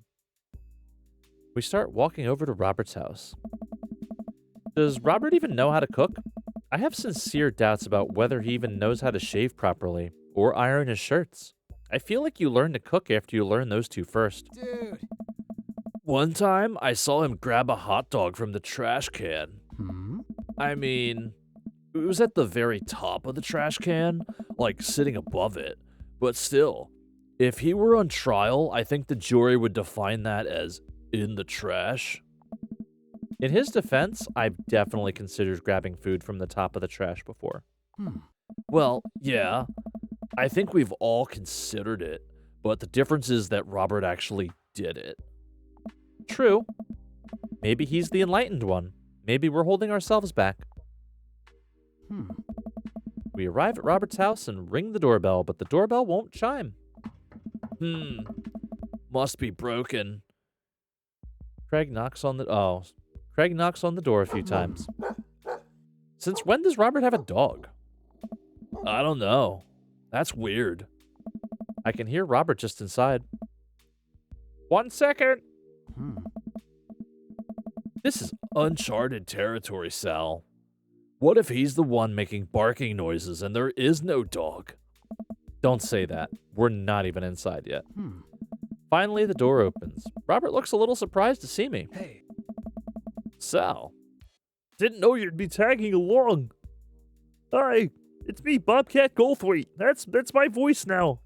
We start walking over to Robert's house. Does Robert even know how to cook? I have sincere doubts about whether he even knows how to shave properly or iron his shirts. I feel like you learn to cook after you learn those two first. Dude. One time, I saw him grab a hot dog from the trash can. I mean, it was at the very top of the trash can, like sitting above it. But still, if he were on trial, I think the jury would define that as in the trash. In his defense, I've definitely considered grabbing food from the top of the trash before. Well, yeah, I think we've all considered it, but the difference is that Robert actually did it. True. Maybe he's the enlightened one. Maybe we're holding ourselves back. We arrive at Robert's house and ring the doorbell, but the doorbell won't chime. Must be broken. Craig knocks on the door a few times. Since when does Robert have a dog? I don't know. That's weird. I can hear Robert just inside. 1 second. This is uncharted territory, Sal. What if he's the one making barking noises and there is no dog? Don't say that. We're not even inside yet. Finally, the door opens. Robert looks a little surprised to see me. Hey. Sal. Didn't know you'd be tagging along. Hi, it's me, Bobcat Goldthwait. That's my voice now.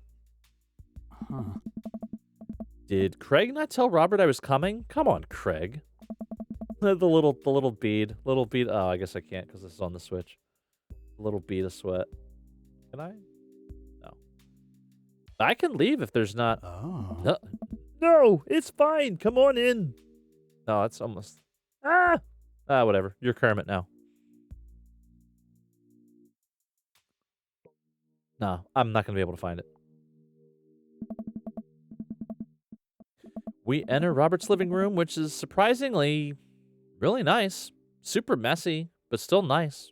Did Craig not tell Robert I was coming? Come on, Craig. The little bead. Oh, I guess I can't because this is on the Switch. A little bead of sweat. Can I? No. I can leave if there's not. No, No, it's fine. Come on in. no, it's almost. Ah! Whatever. You're Kermit now. No, I'm not going to be able to find it. We enter Robert's living room, which is surprisingly really nice. Super messy, but still nice.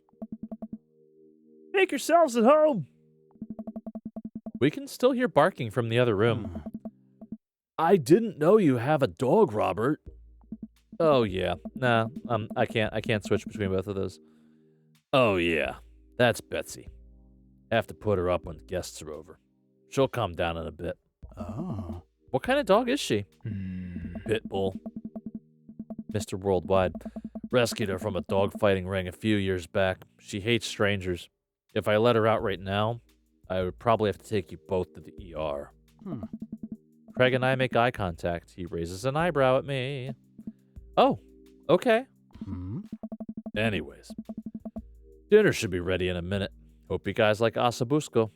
Make yourselves at home. We can still hear barking from the other room. I didn't know you have a dog, Robert. Oh, yeah. Nah, I can't switch between both of those. Oh, yeah. That's Betsy. Have to put her up when guests are over. She'll calm down in a bit. What kind of dog is she? Pitbull. Mr. Worldwide. Rescued her from a dog-fighting ring a few years back. She hates strangers. If I let her out right now, I would probably have to take you both to the ER. Craig and I make eye contact. He raises an eyebrow at me. Oh, okay. Anyways, dinner should be ready in a minute. Hope you guys like ossobuco.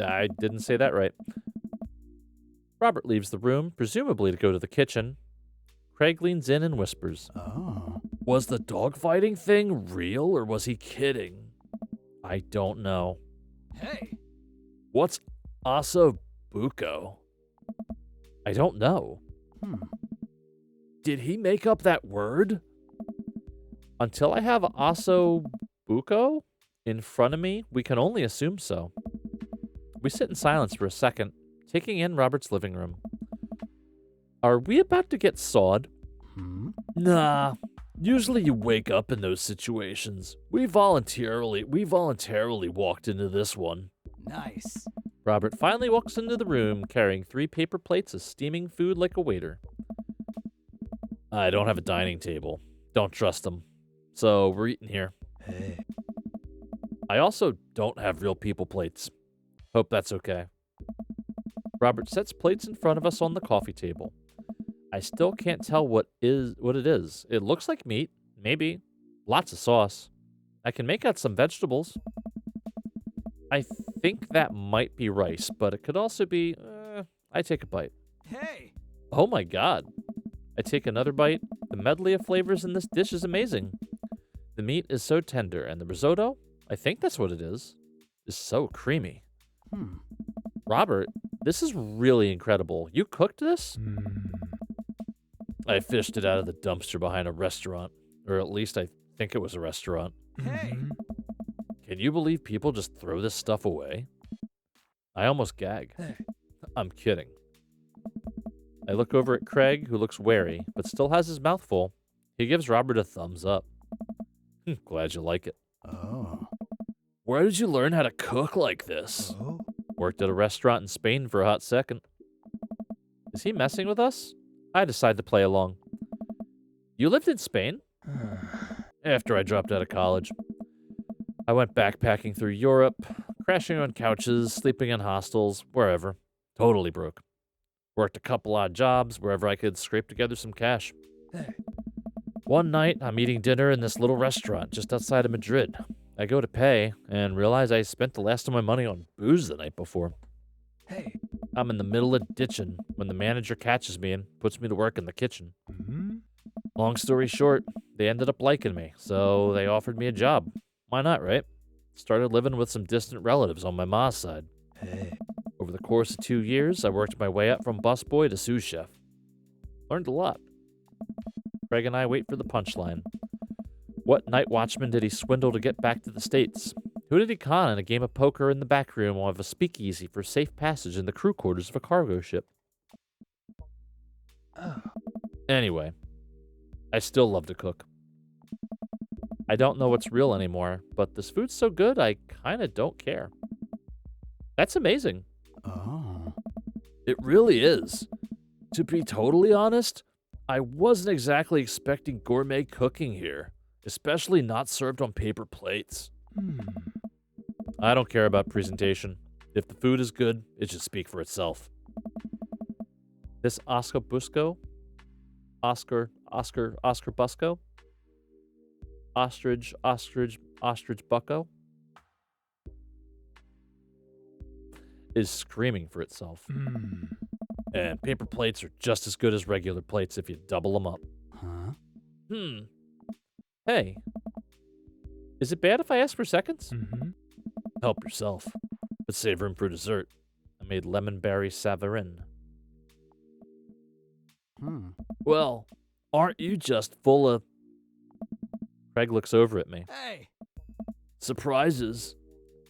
I didn't say that right. Robert leaves the room, presumably to go to the kitchen. Craig leans in and whispers. Was the dog-fighting thing real or was he kidding? I don't know. Hey. What's ossobuco? I don't know. Did he make up that word? Until I have ossobuco in front of me, we can only assume so. We sit in silence for a second, taking in Robert's living room. Are we about to get sawed? Nah. Usually you wake up in those situations. We voluntarily walked into this one. Nice. Robert finally walks into the room carrying 3 paper plates of steaming food like a waiter. I don't have a dining table. Don't trust them. So we're eating here. Hey. I also don't have real people plates. Hope that's okay. Robert sets plates in front of us on the coffee table. I still can't tell what it is. It looks like meat, maybe. Lots of sauce. I can make out some vegetables. I think that might be rice, but it could also be... I take a bite. Hey. Oh my god. I take another bite. The medley of flavors in this dish is amazing. The meat is so tender, and the risotto, I think that's what it is so creamy. Robert, this is really incredible. You cooked this? I fished it out of the dumpster behind a restaurant. Or at least I think it was a restaurant. Hey. Can you believe people just throw this stuff away? I almost gag. I'm kidding. I look over at Craig, who looks wary, but still has his mouth full. He gives Robert a thumbs up. Glad you like it. Oh. Where did you learn how to cook like this? Oh. Worked at a restaurant in Spain for a hot second. Is he messing with us? I decide to play along. You lived in Spain? After I dropped out of college. I went backpacking through Europe, crashing on couches, sleeping in hostels, wherever. Totally broke. Worked a couple odd jobs wherever I could scrape together some cash. One night, I'm eating dinner in this little restaurant just outside of Madrid. I go to pay and realize I spent the last of my money on booze the night before. I'm in the middle of ditching when the manager catches me and puts me to work in the kitchen. Long story short, they ended up liking me, so they offered me a job. Why not, right? Started living with some distant relatives on my ma's side. Over the course of 2 years, I worked my way up from busboy to sous chef. Learned a lot. Craig and I wait for the punchline. What night watchman did he swindle to get back to the States? Who did he con in a game of poker in the back room of a speakeasy for safe passage in the crew quarters of a cargo ship? Anyway, I still love to cook. I don't know what's real anymore, but this food's so good I kinda don't care. That's amazing. Oh. It really is. To be totally honest, I wasn't exactly expecting gourmet cooking here, especially not served on paper plates. I don't care about presentation. If the food is good, it should speak for itself. This Oscar Busco? Oscar Busco? Ostrich bucko? Is screaming for itself. And paper plates are just as good as regular plates if you double them up. Huh? Hey. Is it bad if I ask for seconds? Help yourself. But save room for dessert. I made lemon berry savarin. Well, aren't you just full of... Craig looks over at me. Hey! Surprises.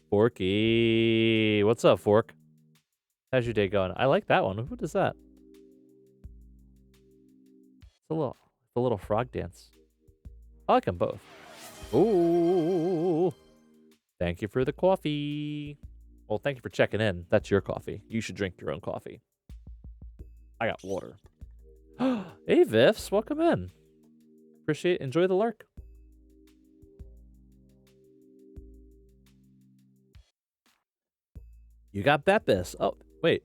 Forky. What's up, Fork? How's your day going? I like that one. What is that? It's a little frog dance. I like them both. Ooh. Thank you for the coffee. Well, thank you for checking in. That's your coffee. You should drink your own coffee. I got water. Hey, Vifs. Welcome in. Enjoy the lurk. You got Beppis. Oh, wait.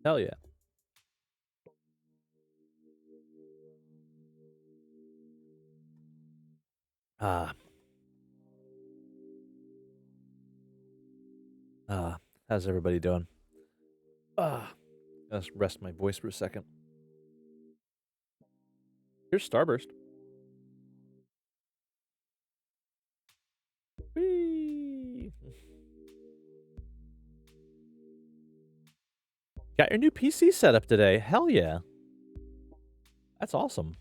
Hell yeah. How's everybody doing? Let's rest my voice for a second. Here's Starburst. Whee! Got your new PC set up today. Hell yeah. That's awesome.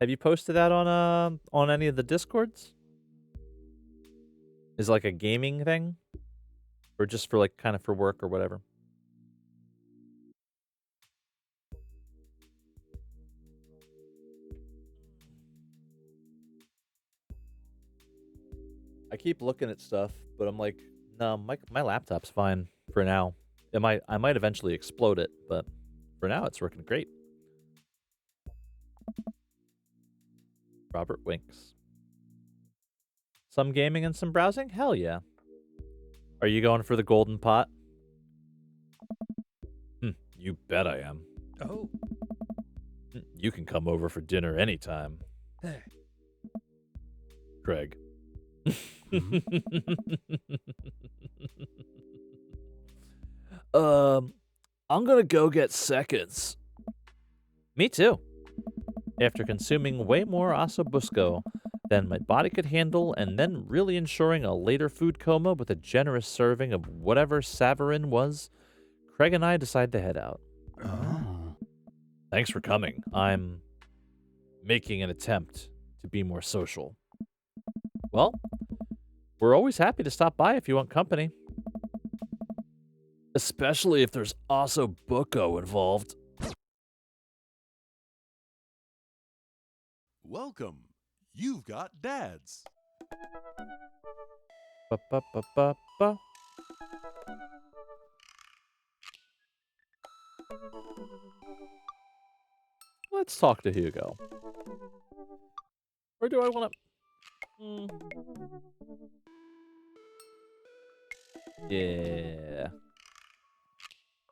Have you posted that on any of the Discords? Is it like a gaming thing? Or just for like kind of for work or whatever? I keep looking at stuff, but I'm like, no, my laptop's fine for now. I might eventually explode it, but for now it's working great. Robert winks. Some gaming and some browsing? Hell yeah. Are you going for the golden pot? You bet I am. Oh. You can come over for dinner anytime. Hey. Craig. I'm gonna go get seconds. Me too. After consuming way more ossobusco than my body could handle, and then really ensuring a later food coma with a generous serving of whatever savarin was, Craig and I decide to head out. Oh. Thanks for coming. I'm making an attempt to be more social. Well, we're always happy to stop by if you want company. Especially if there's also Bucko involved. Welcome. You've got dads. Ba-ba-ba-ba-ba. Let's talk to Hugo. Or do I want to... Yeah.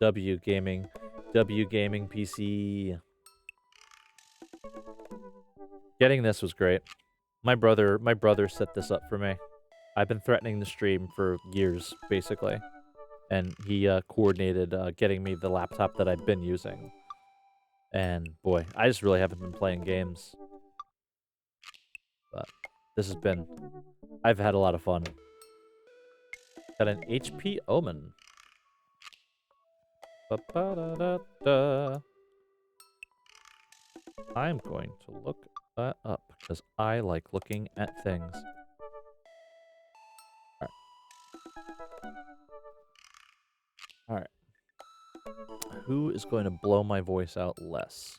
W Gaming PC. Getting this was great. My brother set this up for me. I've been threatening the stream for years, basically. And he coordinated getting me the laptop that I've been using. And boy, I just really haven't been playing games. But this has been... I've had a lot of fun. Got an HP Omen. Ba-ba-da-da-da. I'm going to look that up because I like looking at things. Alright. Who is going to blow my voice out less?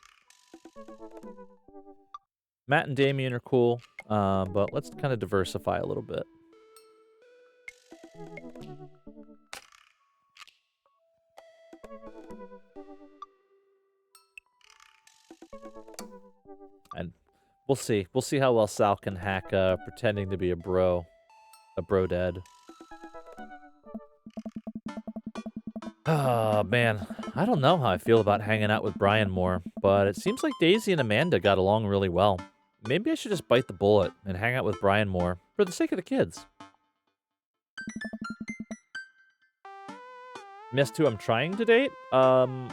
Matt and Damien are cool, but let's kind of diversify a little bit. And we'll see. We'll see how well Sal can hack pretending to be a bro dad. Oh, man. I don't know how I feel about hanging out with Brian more, but it seems like Daisy and Amanda got along really well. Maybe I should just bite the bullet and hang out with Brian more, for the sake of the kids. Missed who I'm trying to date? I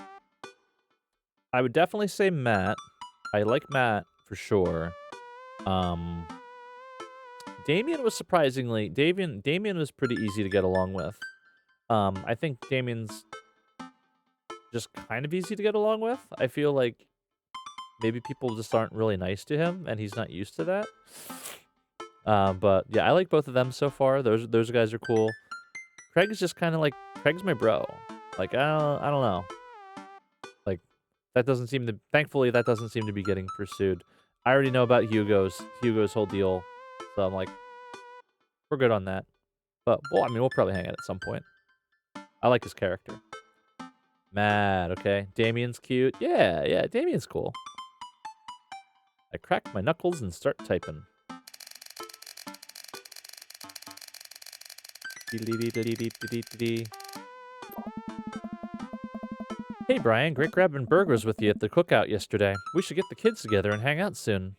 would definitely say Matt. I like Matt, for sure. Damien was surprisingly... Damien was pretty easy to get along with. I think Damien's just kind of easy to get along with. I feel like maybe people just aren't really nice to him, and he's not used to that. But yeah, I like both of them so far. Those guys are cool. Craig is just kind of like... Craig's my bro. Like, I don't know. Like, that doesn't seem to... Thankfully, that doesn't seem to be getting pursued. I already know about Hugo's whole deal. So I'm like, we're good on that. But, well, I mean, we'll probably hang out at some point. I like his character. Mad, okay. Damien's cute. Yeah, Damien's cool. I crack my knuckles and start typing. Hey, Brian. Great grabbing burgers with you at the cookout yesterday. We should get the kids together and hang out soon.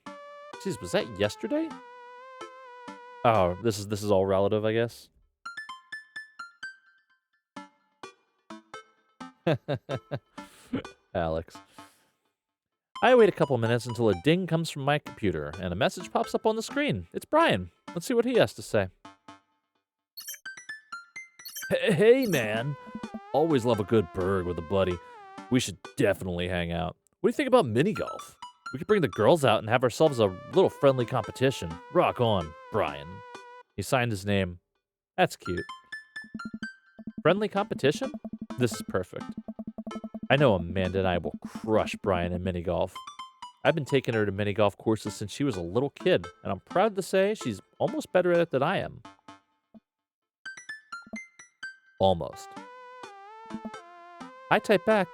Jeez, was that yesterday? Oh, this is all relative, I guess. Alex. I wait a couple minutes until a ding comes from my computer, and a message pops up on the screen. It's Brian. Let's see what he has to say. Hey, man. Always love a good burg with a buddy. We should definitely hang out. What do you think about mini golf? We could bring the girls out and have ourselves a little friendly competition. Rock on, Brian. He signed his name. That's cute. Friendly competition? This is perfect. I know Amanda and I will crush Brian in mini golf. I've been taking her to mini golf courses since she was a little kid, and I'm proud to say she's almost better at it than I am. Almost. I type back.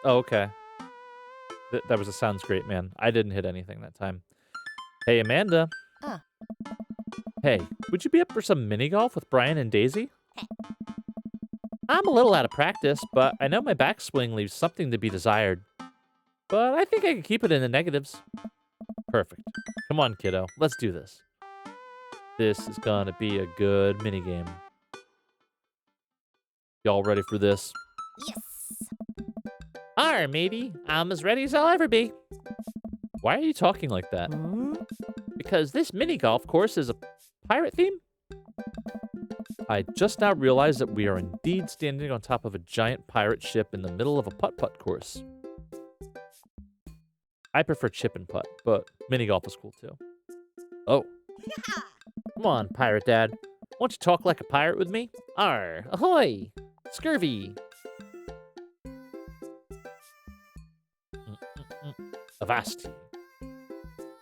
Oh, okay. That was a sounds great, man. I didn't hit anything that time. Hey, Amanda. Hey, would you be up for some mini golf with Brian and Daisy? I'm a little out of practice, but I know my backswing leaves something to be desired. But I think I can keep it in the negatives. Perfect. Come on, kiddo. Let's do this. This is gonna be a good minigame. Y'all ready for this? Yes. Arr, matey. I'm as ready as I'll ever be. Why are you talking like that? Hmm? Because this mini golf course is a pirate theme? I just now realized that we are indeed standing on top of a giant pirate ship in the middle of a putt-putt course. I prefer chip and putt, but mini golf is cool too. Oh. Come on, Pirate Dad. Won't you talk like a pirate with me? Arr, ahoy! Scurvy! Avasti.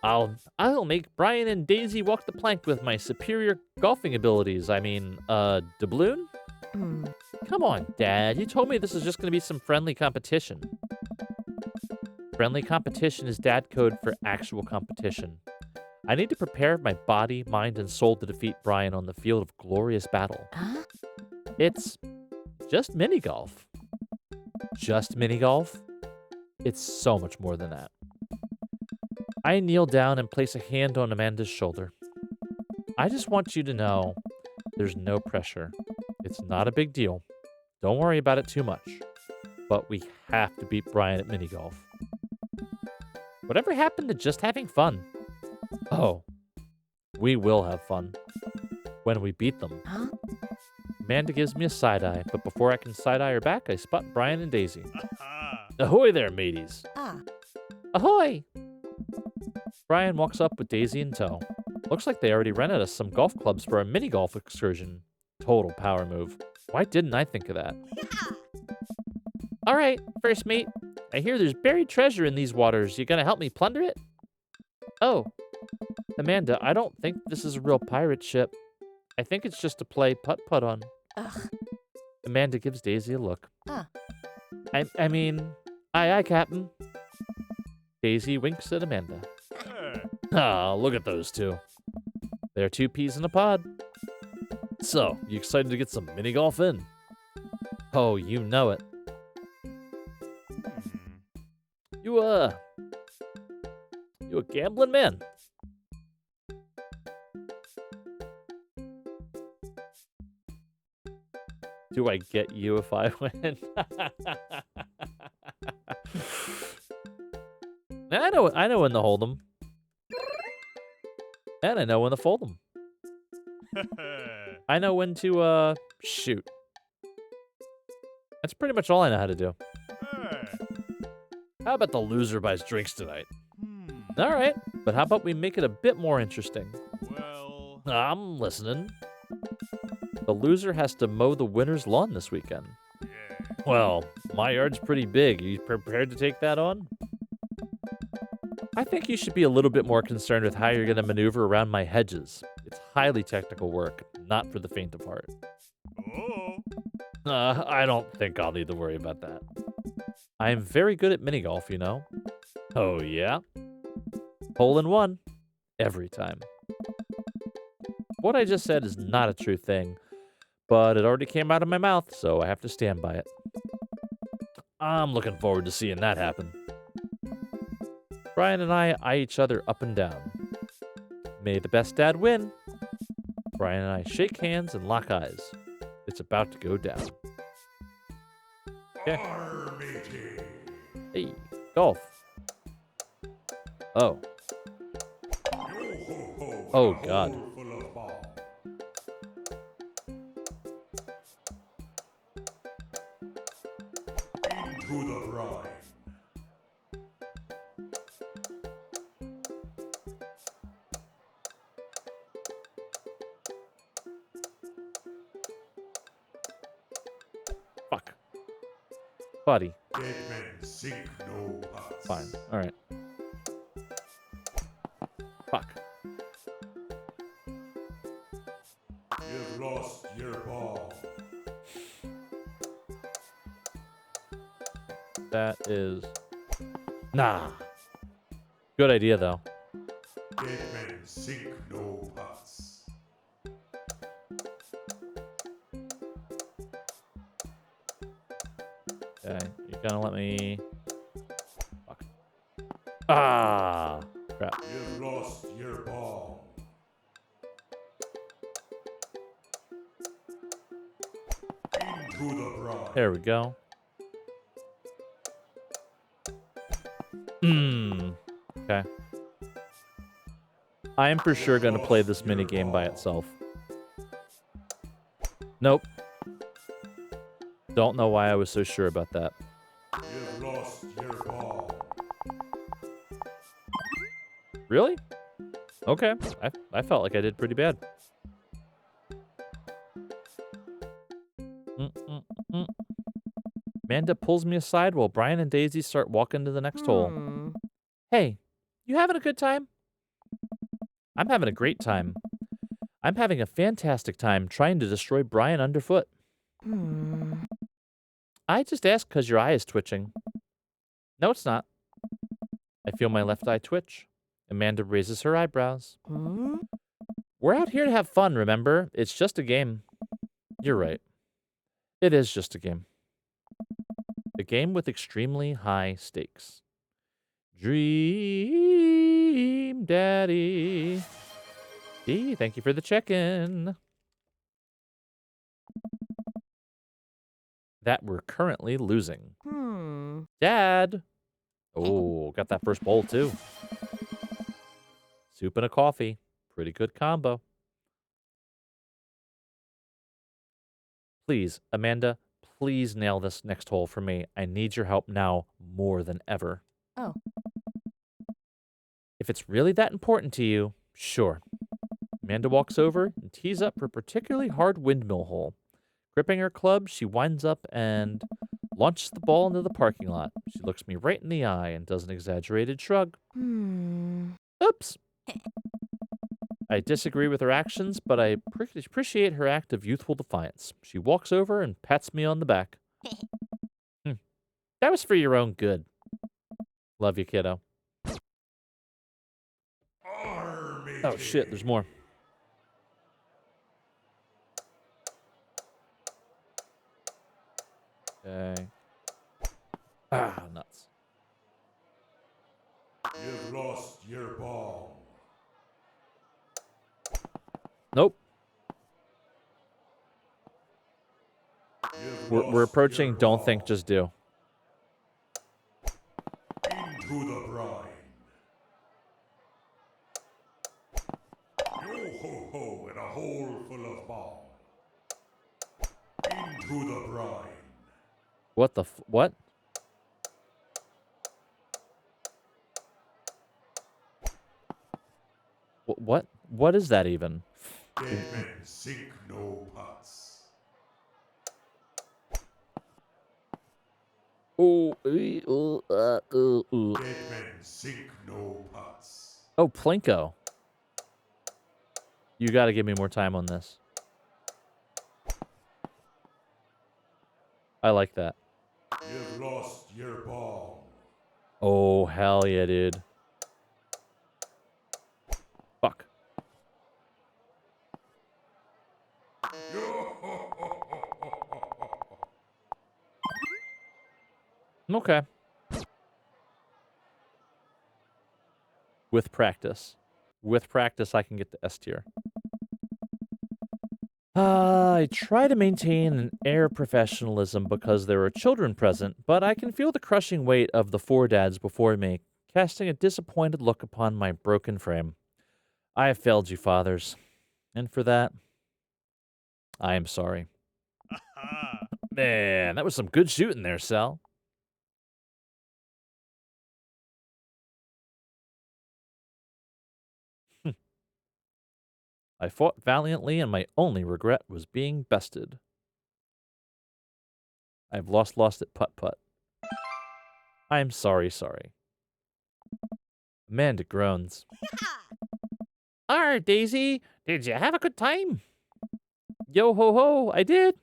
I'll make Brian and Daisy walk the plank with my superior golfing abilities. I mean, doubloon? Hmm. Come on, Dad. You told me this is just going to be some friendly competition. Friendly competition is dad code for actual competition. I need to prepare my body, mind, and soul to defeat Brian on the field of glorious battle. Huh? It's just mini golf. Just mini golf? It's so much more than that. I kneel down and place a hand on Amanda's shoulder. I just want you to know there's no pressure. It's not a big deal. Don't worry about it too much. But we have to beat Brian at mini golf. Whatever happened to just having fun? Oh, we will have fun when we beat them. Huh? Amanda gives me a side-eye, but before I can side-eye her back, I spot Brian and Daisy. Aha. Ahoy there, mateys. Ah. Ahoy! Brian walks up with Daisy in tow. Looks like they already rented us some golf clubs for a mini golf excursion. Total power move. Why didn't I think of that? All right, first mate. I hear there's buried treasure in these waters. You gonna help me plunder it? Oh, Amanda, I don't think this is a real pirate ship. I think it's just to play putt-putt on. Ugh. Amanda gives Daisy a look. Ah. I mean, aye, Captain. Daisy winks at Amanda. Ah, look at those two. They're two peas in a pod. So, you excited to get some mini golf in? Oh, you know it. You a gambling man? Do I get you if I win? I know when to hold 'em. And I know when to fold 'em. I know when to, shoot. That's pretty much all I know how to do. How about the loser buys drinks tonight? All right, but how about we make it a bit more interesting? Well, I'm listening. The loser has to mow the winner's lawn this weekend. yeah. Well, my yard's pretty big. Are you prepared to take that on? I think you should be a little bit more concerned with how you're going to maneuver around my hedges. It's highly technical work, not for the faint of heart. Oh. I don't think I'll need to worry about that. I am very good at mini golf, you know. Oh, yeah? Hole in one. Every time. What I just said is not a true thing, but it already came out of my mouth, so I have to stand by it. I'm looking forward to seeing that happen. Brian and I eye each other up and down. May the best dad win. Brian and I shake hands and lock eyes. It's about to go down. Okay. Hey, golf. Oh. Oh, God. Into the brine. Fuck. Buddy. Dead men sink no huts. Fine. All right. Fuck. You've lost your ball. That is... Nah. Good idea, though. Dead men sink no huts. Okay. You're gonna let me... Fuck. Ah! Crap. You've lost your ball. Into the brine. There we go. Okay. I am for sure going to play this mini game by itself. Nope. Don't know why I was so sure about that. You've lost your ball. Really? Okay. I felt like I did pretty bad. Mm-mm-mm. Amanda pulls me aside while Brian and Daisy start walking to the next hole. Hmm. Hey, you having a good time? I'm having a great time. I'm having a fantastic time trying to destroy Brian underfoot. Hmm. I just asked 'cause your eye is twitching. No, it's not. I feel my left eye twitch. Amanda raises her eyebrows. Hmm. We're out here to have fun, remember? It's just a game. You're right. It is just a game. A game with extremely high stakes. Dream Daddy. Dee, thank you for the check-in. That we're currently losing. Hmm. Dad. Oh, got that first bowl too. Soup and a coffee. Pretty good combo. Please, Amanda, please nail this next hole for me. I need your help now more than ever. Oh. If it's really that important to you, sure. Amanda walks over and tees up for a particularly hard windmill hole. Gripping her club, she winds up and launches the ball into the parking lot. She looks me right in the eye and does an exaggerated shrug. Hmm. Oops. I disagree with her actions, but I appreciate her act of youthful defiance. She walks over and pats me on the back. That was for your own good. Love you, kiddo. Army Oh, shit, there's more. Okay. Ah, nuts. You've lost your ball. Nope. You've We're lost approaching your don't ball. think, just do. Into the brine. Yo ho ho in a hole full of ball. Into the brine. What the what? What is that even? Dead men sink no pots. Oh, Dead men sink no pots. oh, Plinko. You got to give me more time on this. I like that. You've lost your ball. Oh, hell yeah, dude. Fuck. Okay. With practice. With practice, I can get the S tier. I try to maintain an air of professionalism because there are children present, but I can feel the crushing weight of the four dads before me, casting a disappointed look upon my broken frame. I have failed you, fathers, and for that, I am sorry. Man, that was some good shooting there, Sal. I fought valiantly, and my only regret was being bested. I've lost at putt-putt. I am sorry. Amanda groans. Daisy, did you have a good time? Yo ho ho, I did.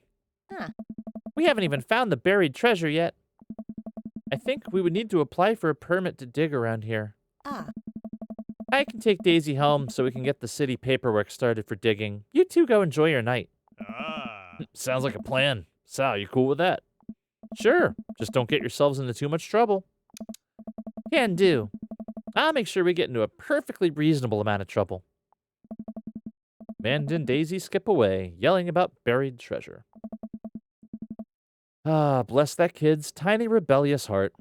Huh. We haven't even found the buried treasure yet. I think we would need to apply for a permit to dig around here. Ah. I can take Daisy home so we can get the city paperwork started for digging. You two go enjoy your night. Sounds like a plan. Sal, you cool with that? Sure, just don't get yourselves into too much trouble. Can do. I'll make sure we get into a perfectly reasonable amount of trouble. Amanda and Daisy skip away, yelling about buried treasure. Ah, bless that kid's tiny rebellious heart.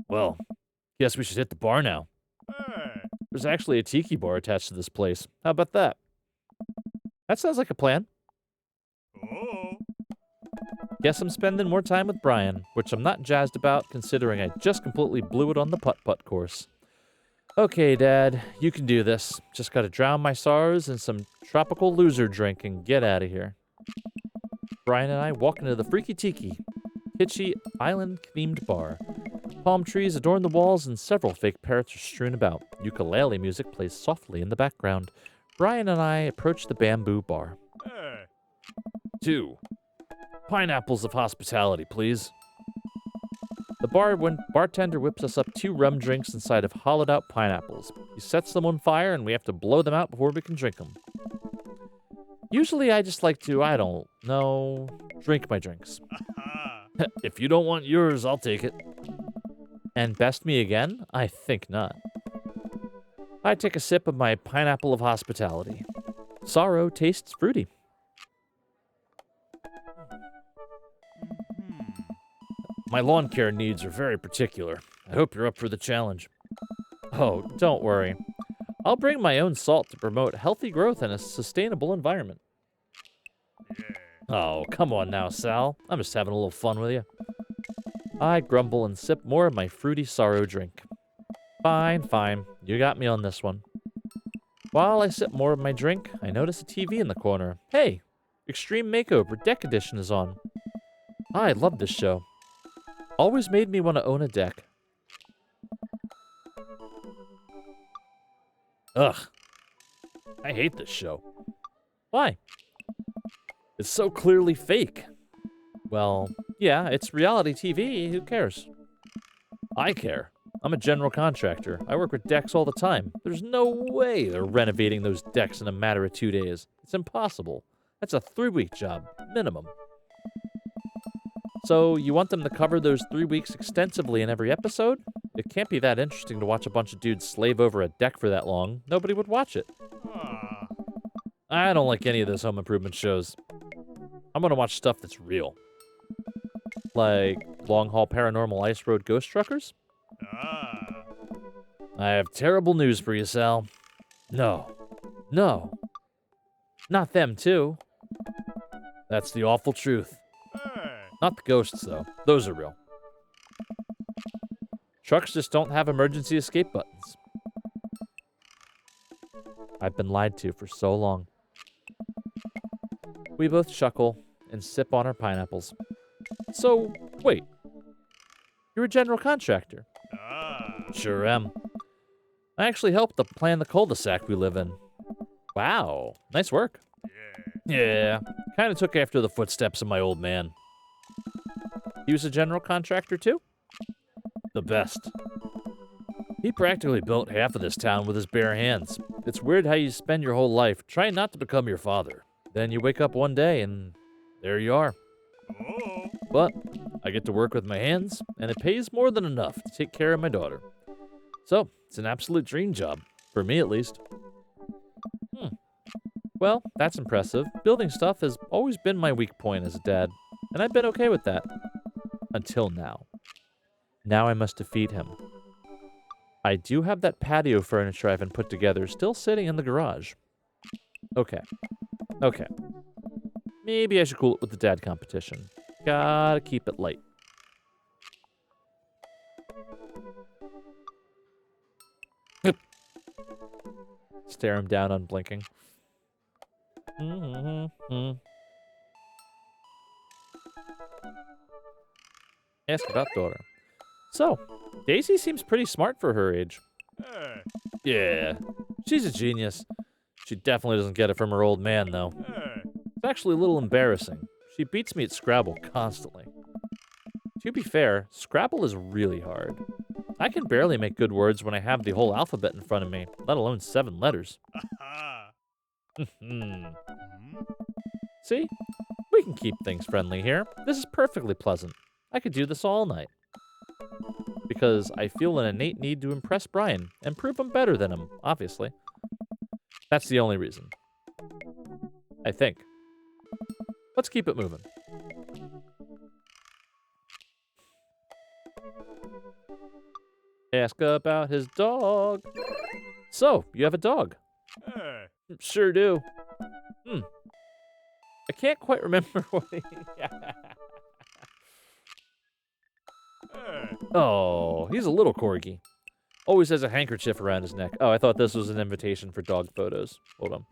Well, guess we should hit the bar now. There's actually a tiki bar attached to this place. How about that? That sounds like a plan. Oh. Guess I'm spending more time with Brian, which I'm not jazzed about considering I just completely blew it on the putt-putt course. Okay, Dad, you can do this. Just gotta drown my sorrows in some tropical loser drink and get out of here. Brian and I walk into the Freaky Tiki, kitschy island-themed bar. Palm trees adorn the walls and several fake parrots are strewn about. Ukulele music plays softly in the background. Brian and I approach the bamboo bar. 2 pineapples of hospitality, please. The bartender whips us up 2 rum drinks inside of hollowed-out pineapples. He sets them on fire, and we have to blow them out before we can drink them. Usually, I just like to, I don't know, drink my drinks. If you don't want yours, I'll take it. And best me again? I think not. I take a sip of my pineapple of hospitality. Sorrow tastes fruity. My lawn care needs are very particular. I hope you're up for the challenge. Oh, don't worry. I'll bring my own salt to promote healthy growth in a sustainable environment. Oh, come on now, Sal. I'm just having a little fun with you. I grumble and sip more of my fruity sorrow drink. Fine, fine. You got me on this one. While I sip more of my drink, I notice a TV in the corner. Hey, Extreme Makeover Deck Edition is on. I love this show. Always made me want to own a deck. Ugh. I hate this show. Why? It's so clearly fake. Well, yeah, it's reality TV. Who cares? I care. I'm a general contractor. I work with decks all the time. There's no way they're renovating those decks in a matter of 2 days. It's impossible. That's a 3-week job, minimum. So, you want them to cover those 3 weeks extensively in every episode? It can't be that interesting to watch a bunch of dudes slave over a deck for that long. Nobody would watch it. I don't like any of those home improvement shows. I'm gonna watch stuff that's real. Like Long Haul Paranormal Ice Road Ghost Truckers? I have terrible news for you, Sal. No. No. Not them, too. That's the awful truth. Not the ghosts, though. Those are real. Trucks just don't have emergency escape buttons. I've been lied to for so long. We both chuckle and sip on our pineapples. So, wait. You're a general contractor. Sure am. I actually helped to plan the Cul de Sac we live in. Wow. Nice work. Yeah. Kind of took after the footsteps of my old man. He was a general contractor too? The best. He practically built half of this town with his bare hands. It's weird how you spend your whole life trying not to become your father. Then you wake up one day and there you are. But I get to work with my hands, and it pays more than enough to take care of my daughter. So, it's an absolute dream job. For me, at least. Well, that's impressive. Building stuff has always been my weak point as a dad, and I've been okay with that. Until now. Now I must defeat him. I do have that patio furniture I haven't put together still sitting in the garage. Okay. Okay. Maybe I should cool it with the dad competition. Gotta keep it light. Stare him down unblinking. Ask about daughter. So, Daisy seems pretty smart for her age. Yeah, she's a genius. She definitely doesn't get it from her old man, though. It's actually a little embarrassing. She beats me at Scrabble constantly. To be fair, Scrabble is really hard. I can barely make good words when I have the whole alphabet in front of me, let alone 7 letters. See? We can keep things friendly here. This is perfectly pleasant. I could do this all night. Because I feel an innate need to impress Brian and prove I'm better than him, obviously. That's the only reason. I think. Let's keep it moving. Ask about his dog. So, you have a dog? Sure do. I can't quite remember what he... Oh, he's a little corgi. Always has a handkerchief around his neck. Oh, I thought this was an invitation for dog photos. Hold on.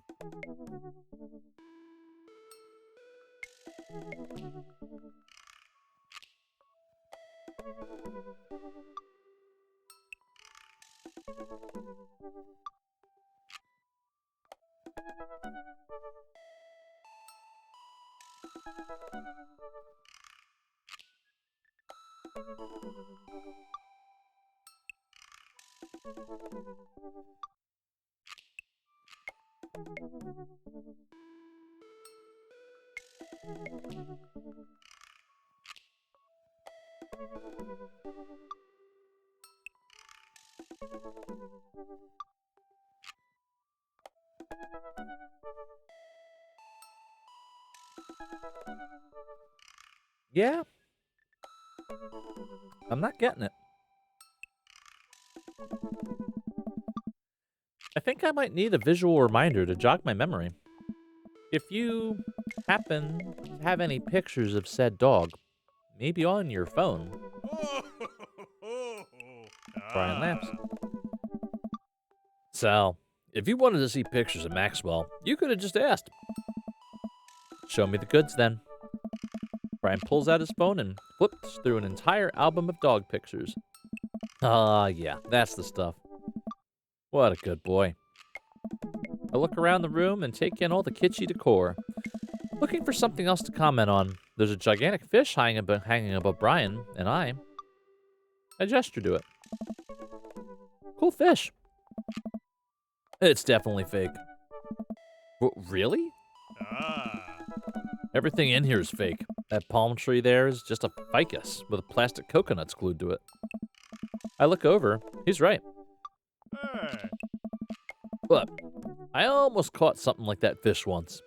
Yeah. I'm not getting it. I think I might need a visual reminder to jog my memory. If you happen to have any pictures of said dog, maybe on your phone. Brian laughs. Sal, if you wanted to see pictures of Maxwell, you could have just asked. Show me the goods then. Brian pulls out his phone and flips through an entire album of dog pictures. Ah, yeah, that's the stuff. What a good boy. I look around the room and take in all the kitschy decor. Looking for something else to comment on. There's a gigantic fish hanging above Brian and I gesture to it. Cool fish. It's definitely fake. Really? Everything in here is fake. That palm tree there is just a ficus with plastic coconuts glued to it. I look over. He's right. But I almost caught something like that fish once.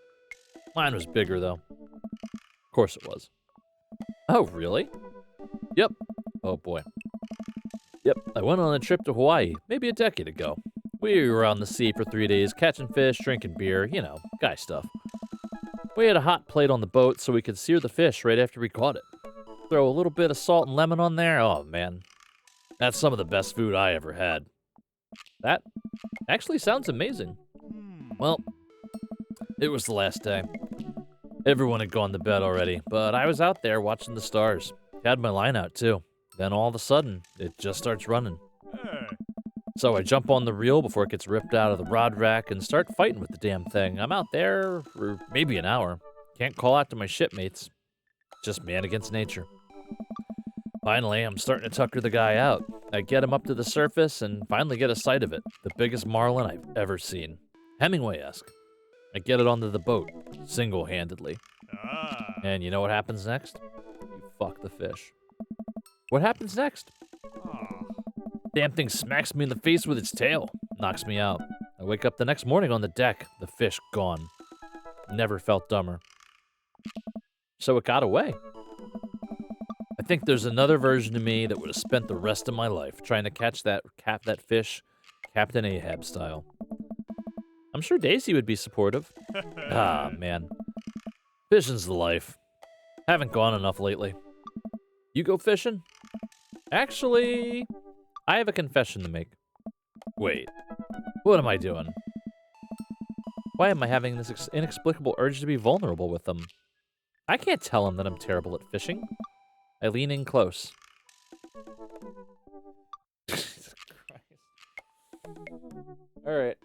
Mine was bigger, though. Of course it was. Oh, really? Yep. Oh, boy. Yep, I went on a trip to Hawaii, maybe a decade ago. We were on the sea for 3 days, catching fish, drinking beer, you know, guy stuff. We had a hot plate on the boat so we could sear the fish right after we caught it. Throw a little bit of salt and lemon on there, oh man. That's some of the best food I ever had. That actually sounds amazing. Well, it was the last day. Everyone had gone to bed already, but I was out there watching the stars. Had my line out too. Then all of a sudden, it just starts running. So I jump on the reel before it gets ripped out of the rod rack and start fighting with the damn thing. I'm out there for maybe an hour. Can't call out to my shipmates. Just man against nature. Finally, I'm starting to tucker the guy out. I get him up to the surface and finally get a sight of it. The biggest marlin I've ever seen. Hemingway-esque. I get it onto the boat, single-handedly. And you know what happens next? You fuck the fish. What happens next? Damn thing smacks me in the face with its tail. Knocks me out. I wake up the next morning on the deck. The fish gone. Never felt dumber. So it got away. I think there's another version of me that would have spent the rest of my life trying to catch that fish, Captain Ahab style. I'm sure Daisy would be supportive. Ah, man. Fishing's the life. Haven't gone enough lately. You go fishing? Actually, I have a confession to make. Wait, what am I doing? Why am I having this inexplicable urge to be vulnerable with them? I can't tell them that I'm terrible at fishing. I lean in close. Jesus Christ. All right.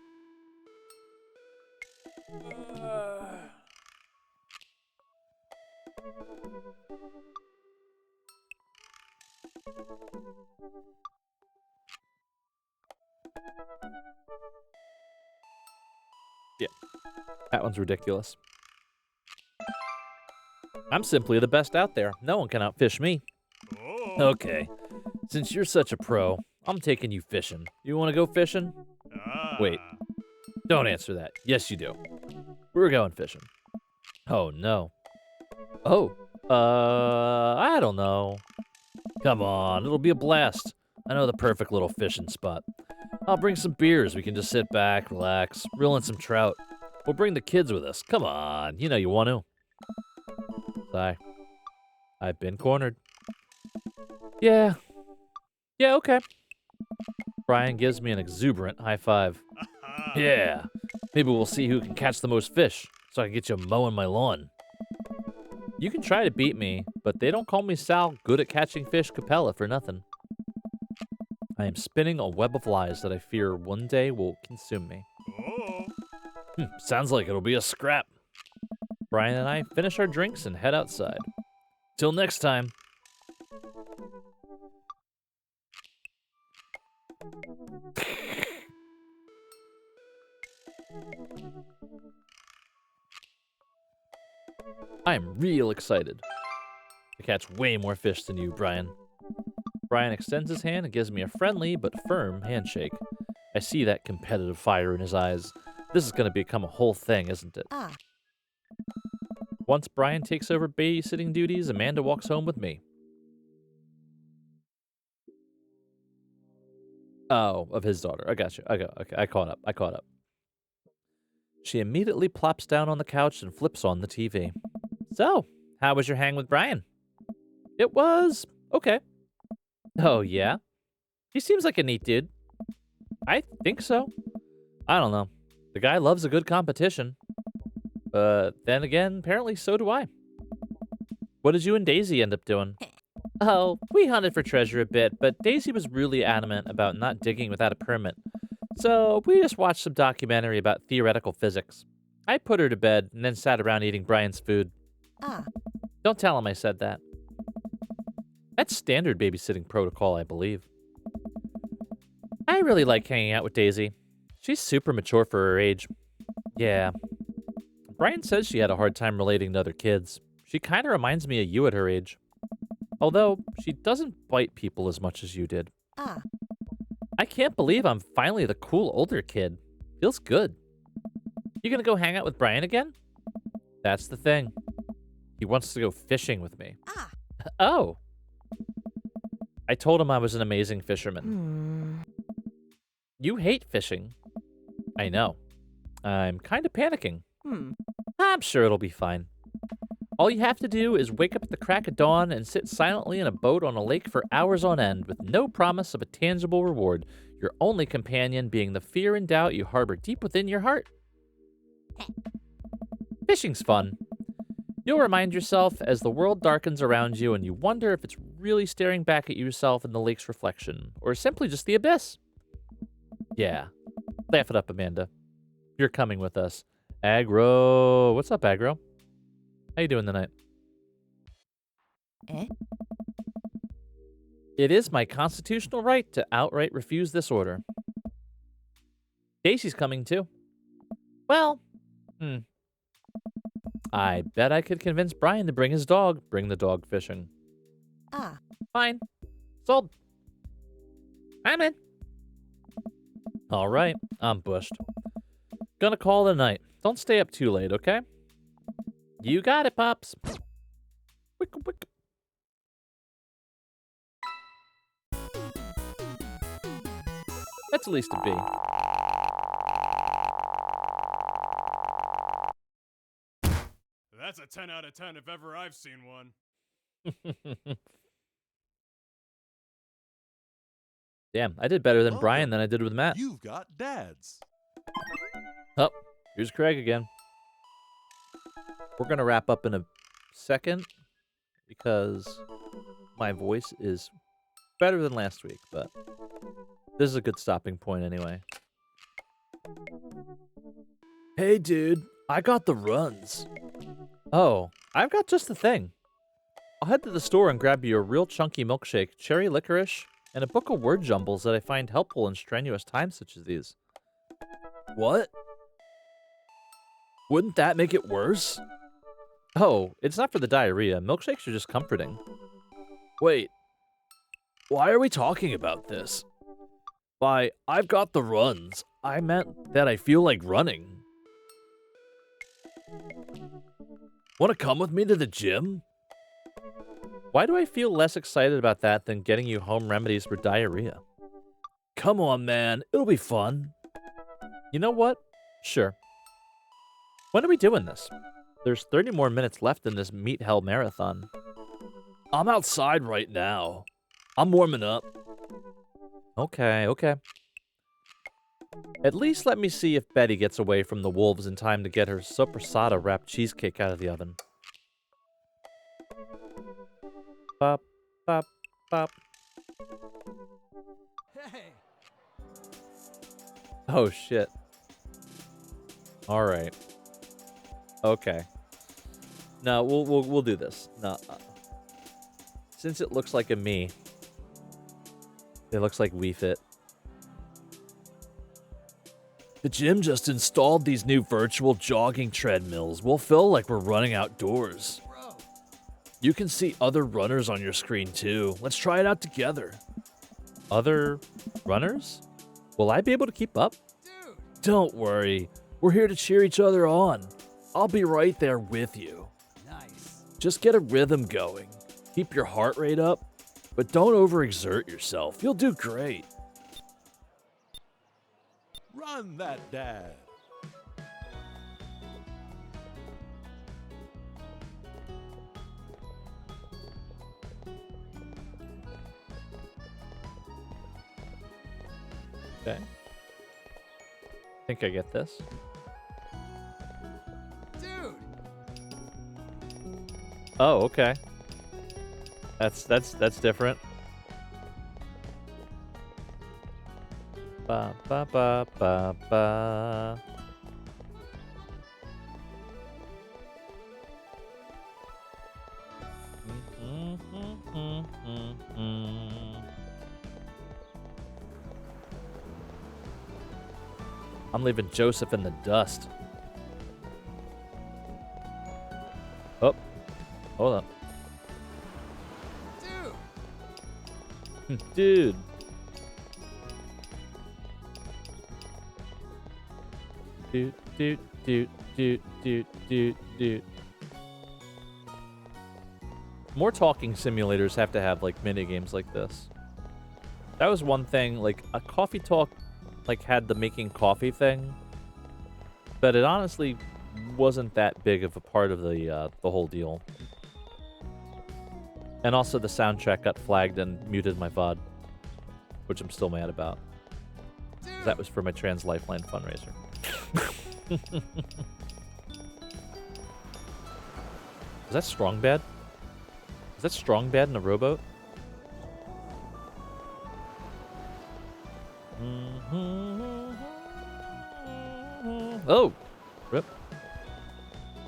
Yeah, that one's ridiculous. I'm simply the best out there. No one can outfish me. Okay, since you're such a pro, I'm taking you fishing. You want to go fishing? Wait, don't answer that. Yes, you do. We're going fishing. Oh, no. Oh, I don't know. Come on, it'll be a blast. I know the perfect little fishing spot. I'll bring some beers. We can just sit back, relax, reel in some trout. We'll bring the kids with us. Come on, you know you want to. Sigh. I've been cornered. Yeah, Yeah, okay. Brian gives me an exuberant high five. Yeah, maybe we'll see who can catch the most fish, so I can get you mowing my lawn. You can try to beat me, but they don't call me Sal good at catching fish Capella for nothing. I am spinning a web of lies that I fear one day will consume me. Sounds like it'll be a scrap. Brian and I finish our drinks and head outside. Till next time. I am real excited to catch way more fish than you, Brian. Brian extends his hand and gives me a friendly but firm handshake. I see that competitive fire in his eyes. This is going to become a whole thing, isn't it? Once Brian takes over babysitting duties, Amanda walks home with me. Oh, of his daughter. I got you. Okay, I caught up. She immediately plops down on the couch and flips on the TV. So, how was your hang with Brian? It was okay. Oh, yeah? He seems like a neat dude. I think so. I don't know. The guy loves a good competition. But then again, apparently so do I. What did you and Daisy end up doing? Oh, we hunted for treasure a bit, but Daisy was really adamant about not digging without a permit. So we just watched some documentary about theoretical physics. I put her to bed and then sat around eating Brian's food. Don't tell him I said that. That's standard babysitting protocol, I believe. I really like hanging out with Daisy. She's super mature for her age. Yeah. Brian says she had a hard time relating to other kids. She kind of reminds me of you at her age. Although, she doesn't bite people as much as you did. I can't believe I'm finally the cool older kid. Feels good. You gonna go hang out with Brian again? That's the thing. He wants to go fishing with me. Oh. I told him I was an amazing fisherman. You hate fishing. I know. I'm kind of panicking. I'm sure it'll be fine. All you have to do is wake up at the crack of dawn and sit silently in a boat on a lake for hours on end with no promise of a tangible reward, your only companion being the fear and doubt you harbor deep within your heart. Fishing's fun. You'll remind yourself as the world darkens around you and you wonder if it's really staring back at yourself in the lake's reflection, or simply just the abyss. Yeah. Laugh it up, Amanda. You're coming with us. Aggro. What's up, Aggro? How you doing tonight? It is my constitutional right to outright refuse this order. Daisy's coming too. Well, I bet I could convince Brian to bring the dog fishing. Fine. Sold. I'm in. All right, I'm bushed. Gonna call it a night. Don't stay up too late, okay? You got it, Pops. Wick, wick. That's at least a B. That's a 10 out of 10 if ever I've seen one. Damn, I did better than Brian than I did with Matt. You've got dads. Oh, here's Craig again. We're going to wrap up in a second because my voice is better than last week, but this is a good stopping point anyway. Hey, dude, I got the runs. Oh, I've got just the thing. I'll head to the store and grab you a real chunky milkshake, cherry licorice, and a book of word jumbles that I find helpful in strenuous times such as these. What? Wouldn't that make it worse? Oh, it's not for the diarrhea. Milkshakes are just comforting. Wait, why are we talking about this? By I've got the runs, I meant that I feel like running. Want to come with me to the gym? Why do I feel less excited about that than getting you home remedies for diarrhea? Come on, man. It'll be fun. You know what? Sure. When are we doing this? There's 30 more minutes left in this Meat Hell marathon. I'm outside right now. I'm warming up. Okay, okay. At least let me see if Betty gets away from the wolves in time to get her sopressata wrapped cheesecake out of the oven. Bop, bop, bop. Hey! Oh, shit. All right. Okay. No, we'll do this. No. Since it looks like a me, it looks like we fit. The gym just installed these new virtual jogging treadmills. We'll feel like we're running outdoors. Bro! You can see other runners on your screen too. Let's try it out together. Other runners? Will I be able to keep up? Dude! Don't worry. We're here to cheer each other on. I'll be right there with you. Nice. Just get a rhythm going. Keep your heart rate up, but don't overexert yourself. You'll do great. Run that dad. Okay. Think I get this. Dude! Oh, okay. That's different. Ba ba ba ba ba. I'm leaving Joseph in the dust. Oh, hold up. Dude! Dude. Doot, doot, doot, doot, doot, doot, doot. More talking simulators have to have, like, mini games like this. That was one thing, like, a Coffee Talk, like, had the making coffee thing, but it honestly wasn't that big of a part of the whole deal. And also the soundtrack got flagged and muted my VOD, which I'm still mad about. That was for my Trans Lifeline fundraiser. Is that Strong Bad? Is that Strong Bad in a rowboat? Oh! Rip.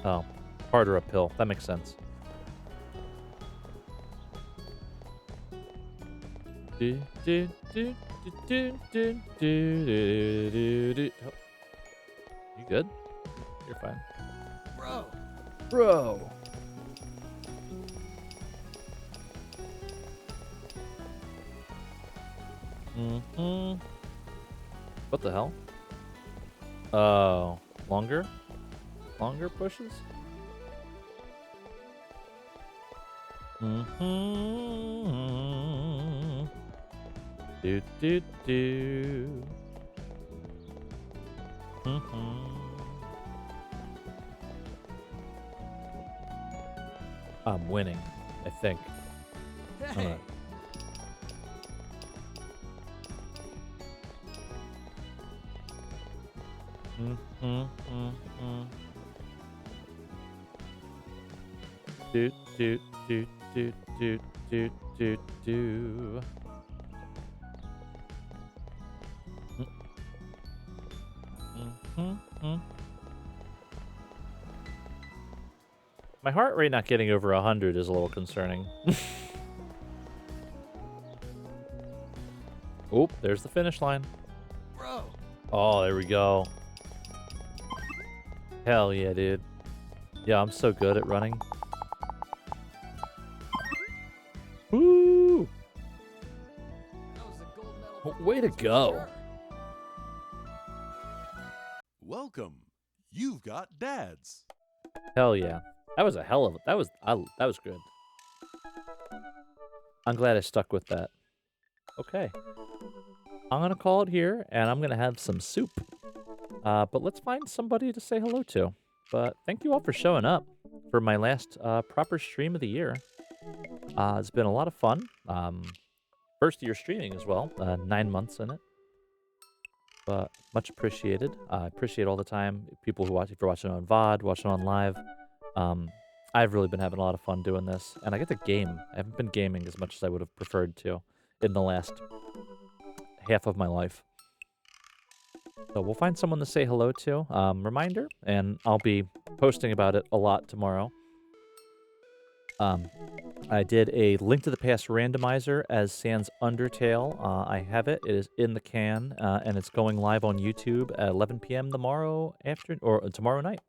Oh. Harder uphill. That makes sense. Do, do, do, do, do, do, do, do, do. Oh. You good? You're fine. Bro! Bro. What the hell? Oh, longer? Longer pushes? Do do do. I'm winning, I think. Hey! Do do do do do do do do. My heart rate not getting over 100 is a little concerning. Oop, there's the finish line. Bro! Oh, there we go. Hell yeah, dude. Yeah, I'm so good at running. Woo! That was a gold medal. Way to go. Welcome. You've got dads. Hell yeah. That was a hell of a... That was good. I'm glad I stuck with that. Okay. I'm going to call it here, and I'm going to have some soup. But let's find somebody to say hello to. But thank you all for showing up for my last proper stream of the year. It's been a lot of fun. first year streaming as well. 9 months in it. But much appreciated. I appreciate all the time. People who watch, if you're watching on VOD, watching on live. I've really been having a lot of fun doing this. And I get to game. I haven't been gaming as much as I would have preferred to in the last half of my life. So we'll find someone to say hello to. Reminder, and I'll be posting about it a lot tomorrow. I did a Link to the Past randomizer as Sans Undertale. I have it. It is in the can, and it's going live on YouTube at 11 p.m. tomorrow tomorrow night.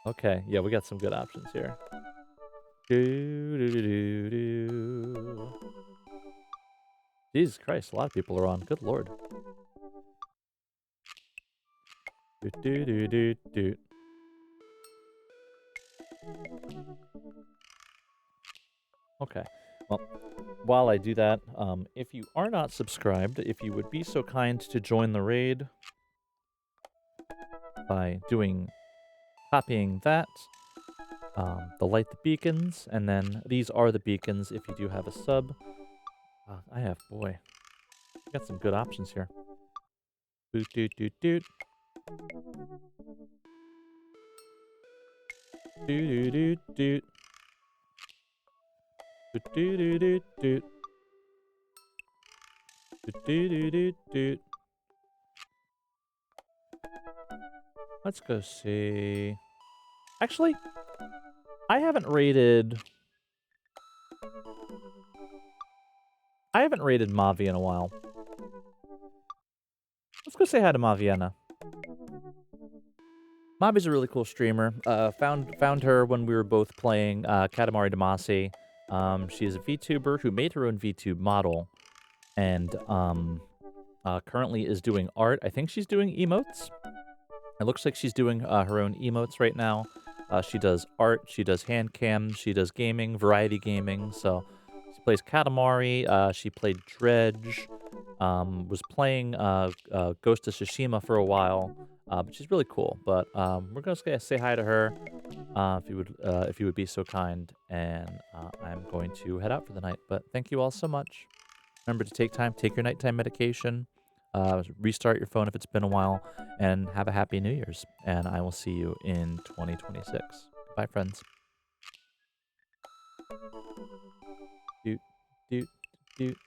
Okay, yeah, we got some good options here. Jesus Christ, a lot of people are on. Good lord. Okay, well, while I do that, if you are not subscribed, if you would be so kind to join the raid by copying that, the light the beacons, and then these are the beacons if you do have a sub. Boy, got some good options here. Boot doot doot doot. Doot doot doot doot. Doot doot doot doot doot. Doot doot doot doot doot. Let's go see. Actually, I haven't rated Mavi in a while. Let's go say hi to Mavienna. Mavi's a really cool streamer. Found her when we were both playing Katamari Damacy. She is a VTuber who made her own VTube model, and currently is doing art. I think she's doing emotes. It looks like she's doing her own emotes right now. She does art, she does hand cam, she does gaming, variety gaming. So she plays Katamari. She played Dredge. Was playing Ghost of Tsushima for a while. But she's really cool. But we're gonna say hi to her if you would be so kind. And I'm going to head out for the night. But thank you all so much. Remember to take your nighttime medication. Restart your phone if it's been a while, and have a happy New Year's. And I will see you in 2026. Bye, friends. Doot, doot, doot.